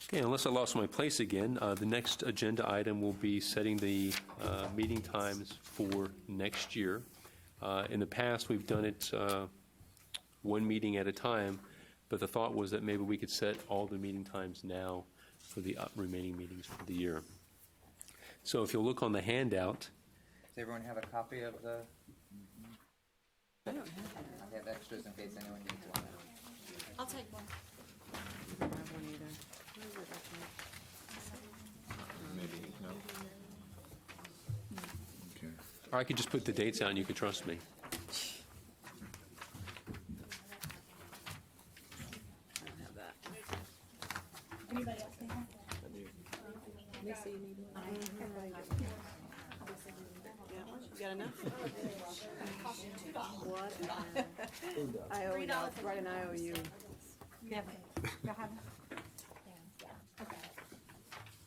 [SPEAKER 1] Okay, unless I lost my place again, the next agenda item will be setting the meeting times for next year. In the past, we've done it one meeting at a time, but the thought was that maybe we could set all the meeting times now for the remaining meetings for the year. So if you'll look on the handout.
[SPEAKER 9] Does everyone have a copy of the?
[SPEAKER 16] I don't have that.
[SPEAKER 9] I have extras in case anyone needs one.
[SPEAKER 7] I'll take one.
[SPEAKER 16] I don't have one either.
[SPEAKER 12] Maybe, no? Okay.
[SPEAKER 1] Or I could just put the dates out and you could trust me.
[SPEAKER 16] I don't have that.
[SPEAKER 13] Anybody else need one?
[SPEAKER 16] Lisa, you need one? You got enough? What? I owe you, right, and I owe you.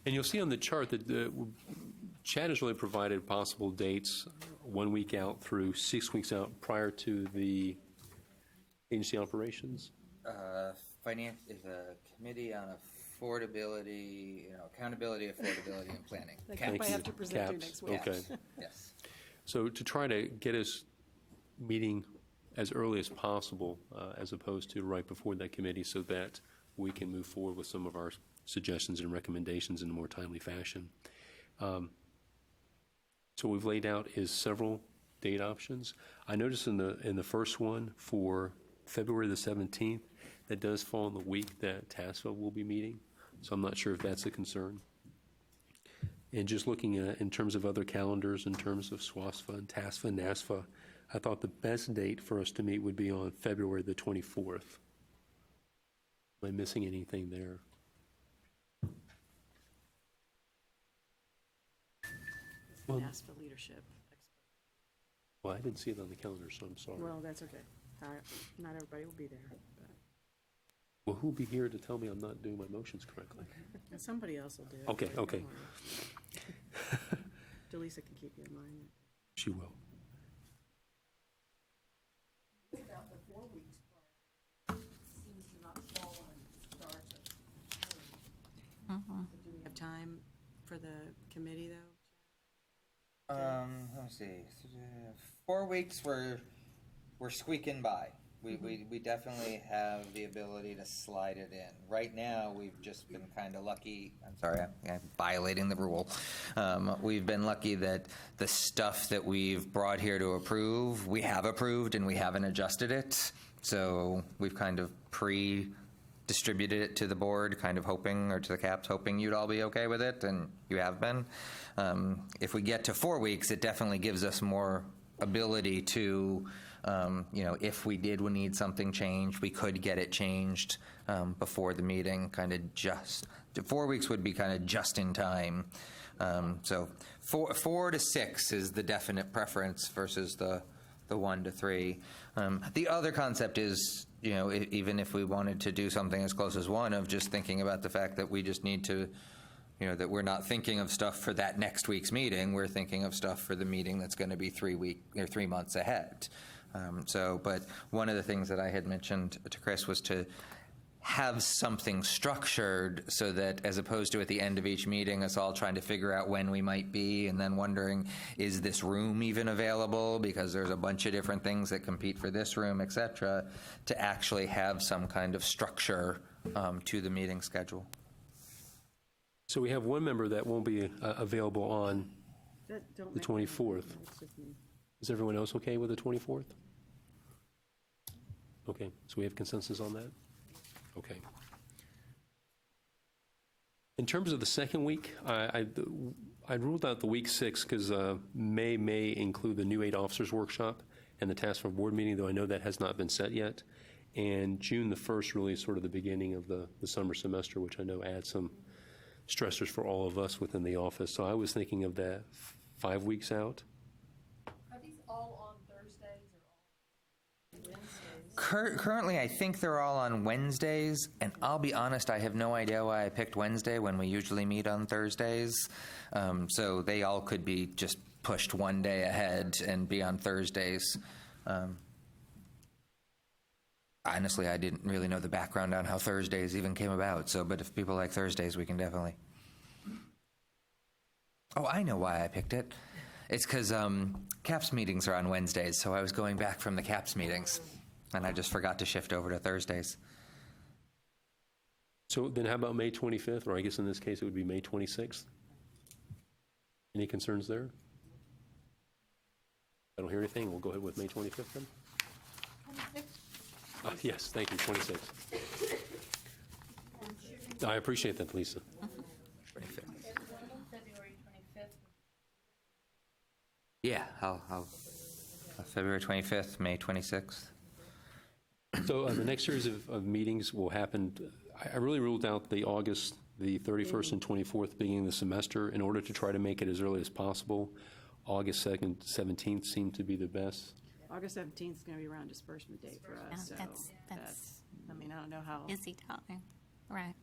[SPEAKER 1] And you'll see on the chart that Chad has really provided possible dates 1 week out through 6 weeks out prior to the agency operations.
[SPEAKER 9] Finance is a committee on affordability, accountability, affordability, and planning.
[SPEAKER 16] I have to present to next week.
[SPEAKER 1] Okay.
[SPEAKER 9] Yes.
[SPEAKER 1] So to try to get us meeting as early as possible, as opposed to right before that committee, so that we can move forward with some of our suggestions and recommendations in a more timely fashion. So what we've laid out is several date options. I noticed in the first one for February the 17th, that does fall in the week that TASFA will be meeting, so I'm not sure if that's a concern. And just looking at in terms of other calendars, in terms of SWASFA and TASFA and NASFA, I thought the best date for us to meet would be on February the 24th. Am I missing anything there? Well,
[SPEAKER 16] NASFA leadership.
[SPEAKER 1] well, I didn't see it on the calendar, so I'm sorry.
[SPEAKER 16] Well, that's okay. Not everybody will be there.
[SPEAKER 1] Well, who'll be here to tell me I'm not doing my motions correctly?
[SPEAKER 16] But somebody else will do it.
[SPEAKER 1] Okay,
[SPEAKER 16] Don't
[SPEAKER 1] okay.
[SPEAKER 16] worry. Delisa can keep you in mind.
[SPEAKER 1] She will.
[SPEAKER 16] Do we have time for the committee, though?
[SPEAKER 9] Let me see. 4 weeks, we're squeaking by. We definitely have the ability to slide it in. Right now, we've just been kind of lucky. I'm sorry, I'm violating the rule. We've been lucky that the stuff that we've brought here to approve, we have approved and we haven't adjusted it. So we've kind of distributed it to the board, kind of hoping, or to the CAPS, hoping you'd all be okay with it, and you have been. If we get to 4 weeks, it definitely gives us more ability to, if we did need something changed, we could get it changed before the meeting, kind of just. 4 weeks would be kind of just in time. So 4 to 6 is the definite preference versus the 1 to 3. The other concept is, even if we wanted to do something as close as 1, of just thinking about the fact that we just need to, that we're not thinking of stuff for that next week's meeting. We're thinking of stuff for the meeting that's going to be 3 months ahead. But one of the things that I had mentioned to Chris was to have something structured so that, as opposed to at the end of each meeting, us all trying to figure out when we might be and then wondering, is this room even available? Because there's a bunch of different things that compete for this room, et cetera, to actually have some kind of structure to the meeting schedule.
[SPEAKER 1] So we have one member that won't be available on the 24th. Is everyone else okay with the 24th? Okay, so we have consensus on that? Okay. In terms of the second week, I ruled out the week 6 because may include the new 8 officers workshop and the task force board meeting, though I know that has not been set yet. And June the 1st really is sort of the beginning of the summer semester, which I know adds some stressors for all of us within the office. So I was thinking of that 5 weeks out.
[SPEAKER 2] Are these all on Thursdays or all Wednesdays?
[SPEAKER 9] Currently, I think they're all on Wednesdays, and I'll be honest, I have no idea why I picked Wednesday when we usually meet on Thursdays. So they all could be just pushed one day ahead and be on Thursdays. Honestly, I didn't really know the background on how Thursdays even came about, but if people like Thursdays, we can definitely. Oh, I know why I picked it. It's because CAPS meetings are on Wednesdays, so I was going back from the CAPS meetings, and I just forgot to shift over to Thursdays.
[SPEAKER 1] So then how about May 25th, or I guess in this case it would be May 26th? Any concerns there? I don't hear anything. We'll go ahead with May 25th then. Yes, thank you, 26th. I appreciate that, Lisa.
[SPEAKER 9] Yeah, I'll February 25th, May 26th.
[SPEAKER 1] So the next series of meetings will happen. I really ruled out the August, the 31st and 24th beginning of the semester in order to try to make it as early as possible. August 2nd, 17th seemed to be the best.
[SPEAKER 16] August 17th is going to be around disbursement date for us.
[SPEAKER 14] Yeah,
[SPEAKER 16] So
[SPEAKER 14] that's
[SPEAKER 16] I mean, I don't know how.
[SPEAKER 14] busy time. Right.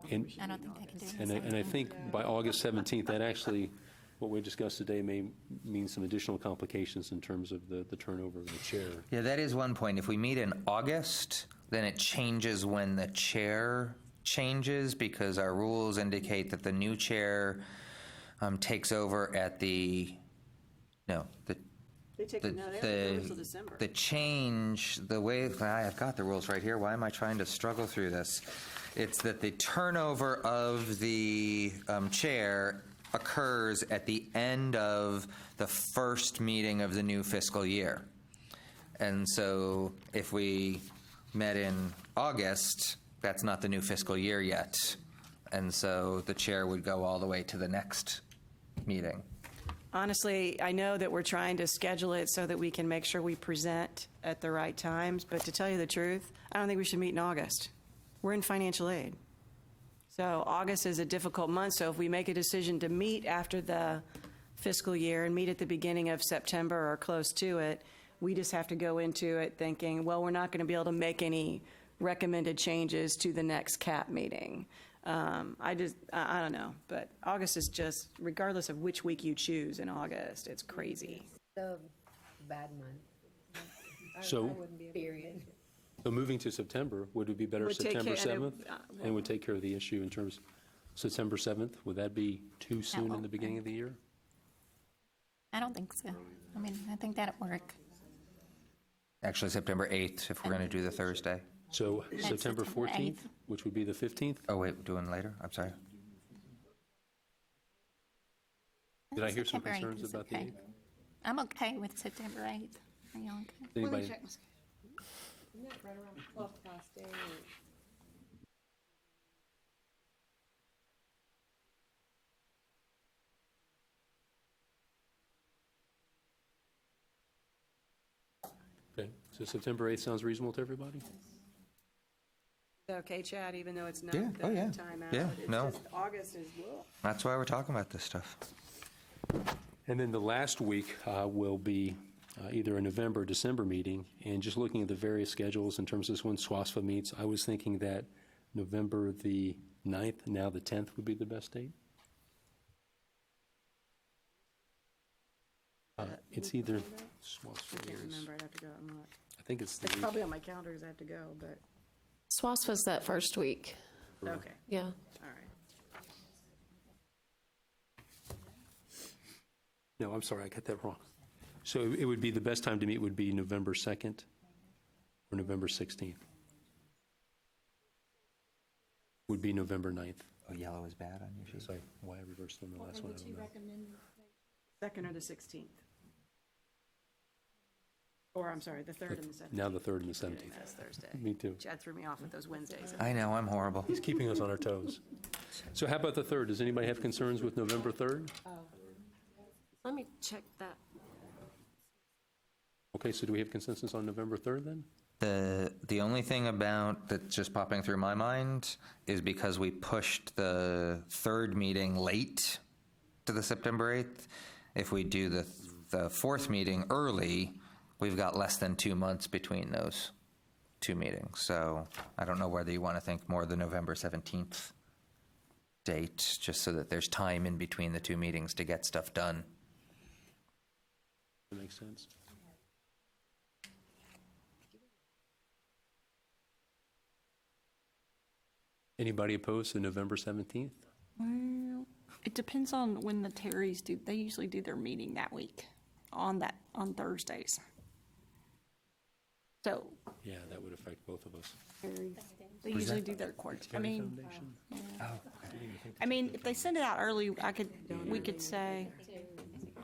[SPEAKER 1] And,
[SPEAKER 14] I don't think I can do it.
[SPEAKER 1] and I think by August 17th, that actually, what we discussed today may mean some additional complications in terms of the turnover of the chair.
[SPEAKER 9] Yeah, that is one point. If we meet in August, then it changes when the chair changes because our rules indicate that the new chair takes over at the
[SPEAKER 16] They take until December.
[SPEAKER 9] the change, the way, I've got the rules right here. Why am I trying to struggle through this? It's that the turnover of the chair occurs at the end of the first meeting of the new fiscal year. And so if we met in August, that's not the new fiscal year yet. And so the chair would go all the way to the next meeting.
[SPEAKER 16] Honestly, I know that we're trying to schedule it so that we can make sure we present at the right times, but to tell you the truth, I don't think we should meet in August. We're in financial aid. So August is a difficult month, so if we make a decision to meet after the fiscal year and meet at the beginning of September or close to it, we just have to go into it thinking, well, we're not going to be able to make any recommended changes to the next CAP meeting. I don't know, but August is just, regardless of which week you choose in August, it's crazy.
[SPEAKER 5] The bad month.
[SPEAKER 1] So-
[SPEAKER 5] I wouldn't be a period.
[SPEAKER 1] So moving to September, would it be better
[SPEAKER 16] Would take
[SPEAKER 1] September
[SPEAKER 16] care- and
[SPEAKER 1] 7th? And would take care of the issue in terms, September 7th, would that be too soon in the beginning of the year?
[SPEAKER 14] I don't think so. I mean, I think that'll work.
[SPEAKER 9] Actually, September 8th, if we're going to do the Thursday.
[SPEAKER 1] So September
[SPEAKER 14] September
[SPEAKER 1] 14th,
[SPEAKER 14] 8th.
[SPEAKER 1] which would be the 15th?
[SPEAKER 9] Oh, wait, we're doing later? I'm sorry.
[SPEAKER 1] Did I hear some
[SPEAKER 14] September 8th
[SPEAKER 1] concerns
[SPEAKER 14] is
[SPEAKER 1] about the
[SPEAKER 14] okay.
[SPEAKER 1] 8th?
[SPEAKER 14] I'm okay with September 8th. Are you okay?
[SPEAKER 1] Anybody?
[SPEAKER 5] Isn't that right around 12th past day?
[SPEAKER 1] Okay, so September 8th sounds reasonable to everybody?
[SPEAKER 16] Is that okay, Chad, even though it's not
[SPEAKER 9] Yeah.
[SPEAKER 16] the
[SPEAKER 9] Oh, yeah.
[SPEAKER 16] timeout?
[SPEAKER 9] Yeah,
[SPEAKER 16] It's
[SPEAKER 9] no.
[SPEAKER 16] just August is, ugh.
[SPEAKER 9] That's why we're talking about this stuff.
[SPEAKER 1] And then the last week will be either a November or December meeting. And just looking at the various schedules in terms of when SWASFA meets, I was thinking that November the 9th, now the 10th would be the best date. It's either
[SPEAKER 16] I
[SPEAKER 1] SWASFA
[SPEAKER 16] can't
[SPEAKER 1] is,
[SPEAKER 16] remember, I'd have to go and look.
[SPEAKER 1] I think it's the
[SPEAKER 16] It's
[SPEAKER 1] week.
[SPEAKER 16] probably on my calendar because I have to go, but.
[SPEAKER 3] SWASFA's that first week.
[SPEAKER 16] Okay,
[SPEAKER 3] Yeah.
[SPEAKER 16] all right.
[SPEAKER 1] No, I'm sorry, I got that wrong. So it would be, the best time to meet would be November 2nd or November 16th? Would be November 9th.
[SPEAKER 9] Oh, yellow is bad on your sheet?
[SPEAKER 1] Sorry, why I reversed on the last one, I don't know.
[SPEAKER 16] 2nd or the 16th? Or, I'm sorry, the 3rd and the 17th.
[SPEAKER 1] Now the 3rd and the 17th.
[SPEAKER 16] That's Thursday.
[SPEAKER 1] Me too.
[SPEAKER 16] Chad threw me off with those Wednesdays.
[SPEAKER 9] I know, I'm horrible.
[SPEAKER 1] He's keeping us on our toes. So how about the 3rd? Does anybody have concerns with November 3rd?
[SPEAKER 3] Let me check that.
[SPEAKER 1] Okay, so do we have consensus on November 3rd then?
[SPEAKER 9] The only thing about that's just popping through my mind is because we pushed the 3rd meeting late to the September 8th. If we do the 4th meeting early, we've got less than 2 months between those 2 meetings. So I don't know whether you want to think more the November 17th date, just so that there's time in between the 2 meetings to get stuff done.
[SPEAKER 1] That makes sense. Anybody opposed to November 17th?
[SPEAKER 13] Well, it depends on when the Terrys do. They usually do their meeting that week on Thursdays. So
[SPEAKER 1] Yeah, that would affect both of us.
[SPEAKER 13] they usually do their court. I mean,
[SPEAKER 9] Oh,
[SPEAKER 13] I mean, if they send it out early, we could say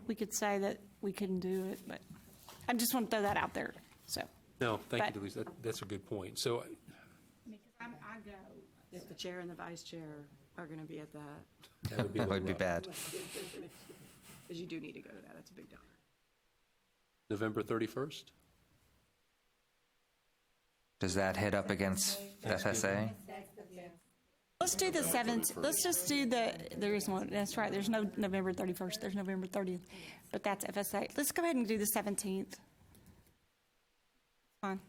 [SPEAKER 13] that we couldn't do it, but I just want to throw that out there. So
[SPEAKER 1] No, thank
[SPEAKER 13] But-
[SPEAKER 1] you, Delise. That's a good point. So
[SPEAKER 13] I go.
[SPEAKER 16] If the chair and the vice chair are going to be at that,
[SPEAKER 1] that would be, a
[SPEAKER 9] That would
[SPEAKER 1] little
[SPEAKER 9] be
[SPEAKER 1] rough.
[SPEAKER 9] bad.
[SPEAKER 16] because you do need to go to that, that's a big dollar.
[SPEAKER 1] November 31st?
[SPEAKER 9] Does that hit up against FSA?
[SPEAKER 13] Let's do the 7th. Let's just do there is one, that's right, there's no November 31st, there's November 30th, but that's FSA. Let's go ahead and do the 17th. Fine.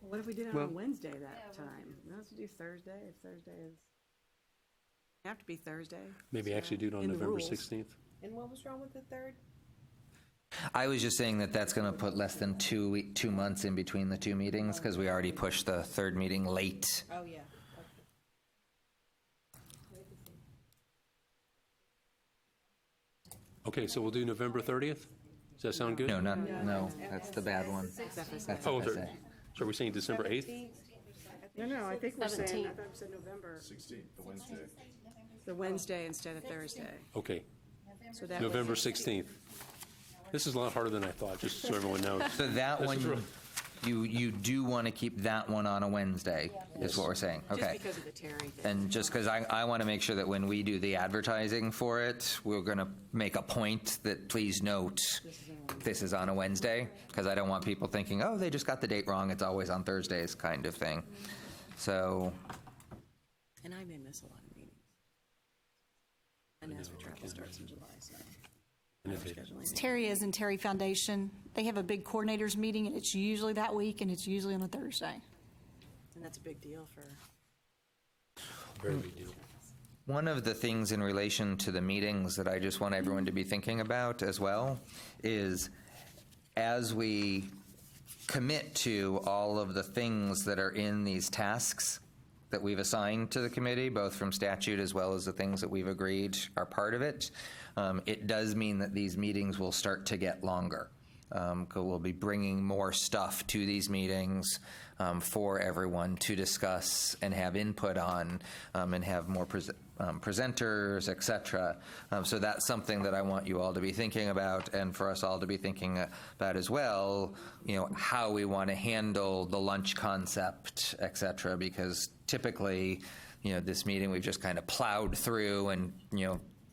[SPEAKER 16] What if we did it
[SPEAKER 9] Well-
[SPEAKER 16] on Wednesday that time? Let's do Thursday, if Thursday is, it have to be Thursday.
[SPEAKER 1] Maybe
[SPEAKER 16] so
[SPEAKER 1] actually do it on
[SPEAKER 16] in the
[SPEAKER 1] November
[SPEAKER 16] rules.
[SPEAKER 1] 16th?
[SPEAKER 18] And what was wrong with the 3rd?
[SPEAKER 9] I was just saying that that's going to put less than 2 months in between the 2 meetings, because we already pushed the 3rd meeting late.
[SPEAKER 18] Oh, yeah.
[SPEAKER 1] Okay, so we'll do November 30th? Does that sound good?
[SPEAKER 9] No, that's the bad one. That's
[SPEAKER 1] Oh,
[SPEAKER 9] FSA.
[SPEAKER 1] so are we saying December 8th?
[SPEAKER 16] No, I think we're saying, I
[SPEAKER 3] 17th.
[SPEAKER 16] thought we said November,
[SPEAKER 12] 16th, the Wednesday.
[SPEAKER 16] the Wednesday instead of Thursday.
[SPEAKER 1] Okay,
[SPEAKER 16] So that
[SPEAKER 1] November 16th. This is a lot harder than I thought, just so everyone knows.
[SPEAKER 9] So that
[SPEAKER 1] This is
[SPEAKER 9] one, you do want to keep that one on a Wednesday, is what we're saying?
[SPEAKER 16] Just
[SPEAKER 9] Okay.
[SPEAKER 16] because of the Terry thing.
[SPEAKER 9] And just because I want to make sure that when we do the advertising for it, we're going to make a point that please note this is on a Wednesday, because I don't want people thinking, oh, they just got the date wrong, it's always on Thursdays kind of thing. So,
[SPEAKER 16] And I may miss a lot of meetings. And as for travel starts in July, so.
[SPEAKER 13] Terry is in Terry Foundation. They have a big coordinators meeting, and it's usually that week, and it's usually on a Thursday.
[SPEAKER 16] And that's a big deal for.
[SPEAKER 1] Very big deal.
[SPEAKER 9] one of the things in relation to the meetings that I just want everyone to be thinking about as well is as we commit to all of the things that are in these tasks that we've assigned to the committee, both from statute as well as the things that we've agreed are part of it, it does mean that these meetings will start to get longer. We'll be bringing more stuff to these meetings for everyone to discuss and have input on, and have more presenters, et cetera. So that's something that I want you all to be thinking about, and for us all to be thinking about as well, how we want to handle the lunch concept, et cetera, because typically, this meeting we've just kind of plowed through and,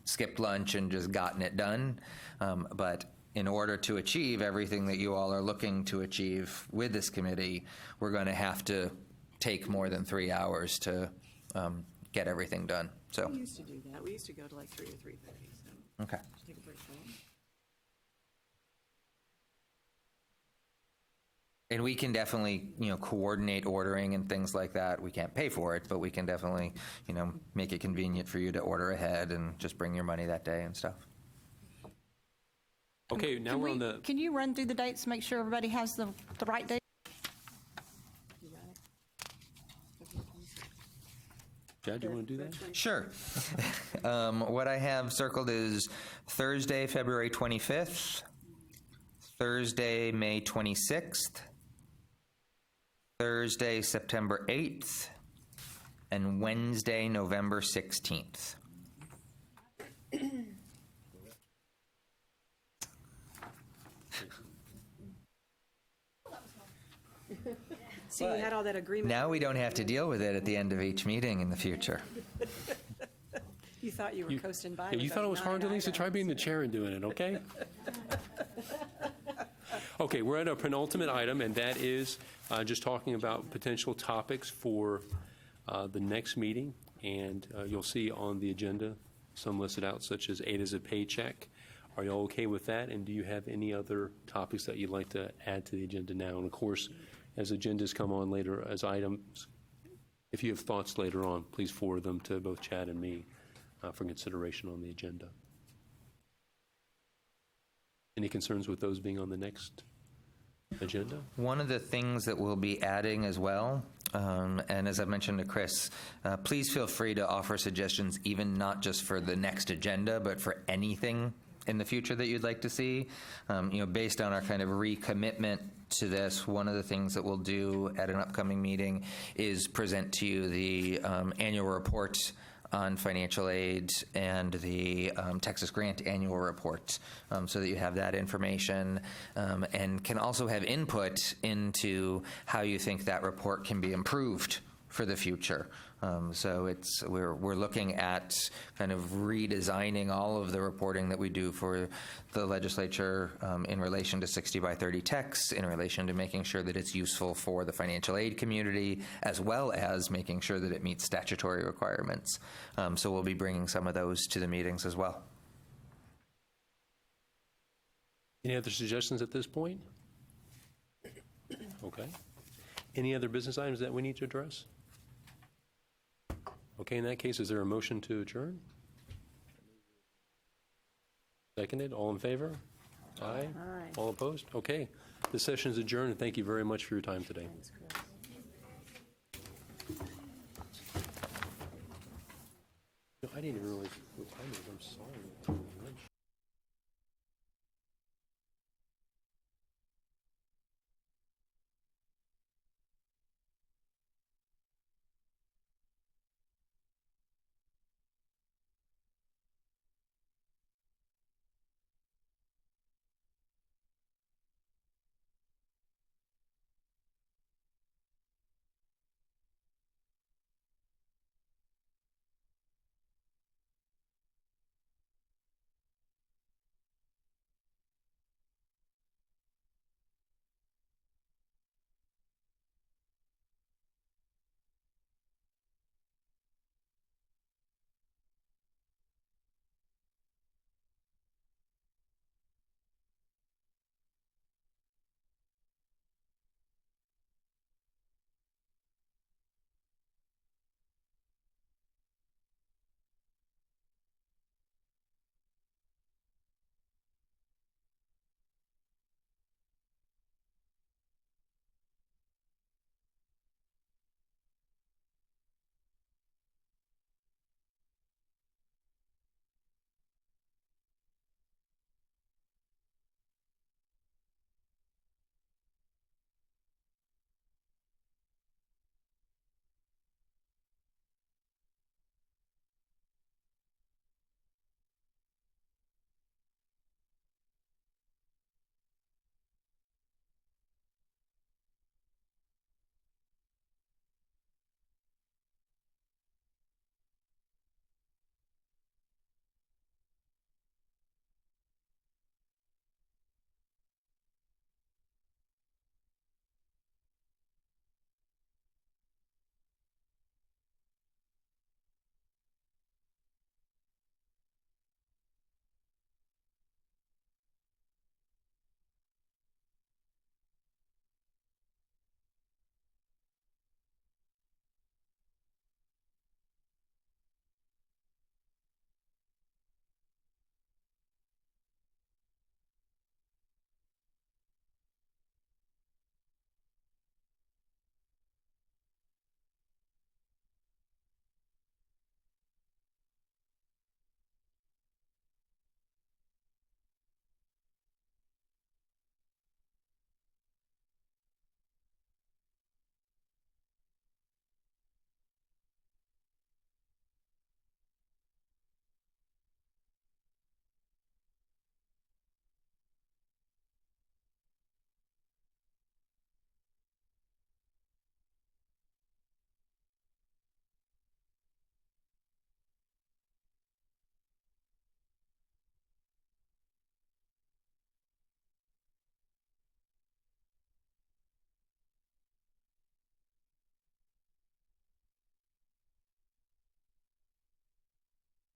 [SPEAKER 9] skipped lunch and just gotten it done. But in order to achieve everything that you all are looking to achieve with this committee, we're going to have to take more than 3 hours to get everything done. So,
[SPEAKER 16] We used to do that. We used to go to like 3 or 3:30. So
[SPEAKER 9] okay.
[SPEAKER 16] just take a break from it.
[SPEAKER 9] And we can definitely, coordinate ordering and things like that. We can't pay for it, but we can definitely, make it convenient for you to order ahead and just bring your money that day and stuff.
[SPEAKER 1] Okay, now we're on the,
[SPEAKER 13] Can you run through the dates, make sure everybody has the right date?
[SPEAKER 16] You got it?
[SPEAKER 1] Chad, do you want to do that?
[SPEAKER 9] Sure. What I have circled is Thursday, February 25th, Thursday, May 26th, Thursday, September 8th, and Wednesday, November 16th.
[SPEAKER 16] See, you had all that agreement.
[SPEAKER 9] Now we don't have to deal with it at the end of each meeting in the future.
[SPEAKER 16] You thought you were coasting by.
[SPEAKER 1] Yeah, you
[SPEAKER 16] with
[SPEAKER 1] thought it was
[SPEAKER 16] those
[SPEAKER 1] hard,
[SPEAKER 16] 9
[SPEAKER 1] Lisa? Try
[SPEAKER 16] items.
[SPEAKER 1] being the chair and doing it, okay? Okay, we're at our penultimate item, and that is just talking about potential topics for the next meeting. And you'll see on the agenda some listed out, such as 8 as a paycheck. Are you all okay with that? And do you have any other topics that you'd like to add to the agenda now? And of course, as agendas come on later as items, if you have thoughts later on, please forward them to both Chad and me for consideration on the agenda. Any concerns with those being on the next agenda?
[SPEAKER 9] One of the things that we'll be adding as well, and as I mentioned to Chris, please feel free to offer suggestions, even not just for the next agenda, but for anything in the future that you'd like to see. Based on our kind of recommitment to this, one of the things that we'll do at an upcoming meeting is present to you the annual report on financial aid and the Texas Grant annual report, so that you have that information and can also have input into how you think that report can be improved for the future. So we're looking at kind of redesigning all of the reporting that we do for the legislature in relation to 60 by 30 text, in relation to making sure that it's useful for the financial aid community, as well as making sure that it meets statutory requirements. So we'll be bringing some of those to the meetings as well.
[SPEAKER 1] Any other suggestions at this point? Okay. Any other business items that we need to address? Okay, in that case, is there a motion to adjourn? Seconded, all in favor? Aye. All opposed? Okay, the session is adjourned, and thank you very much for your time today. I didn't even realize what time it is, I'm sorry.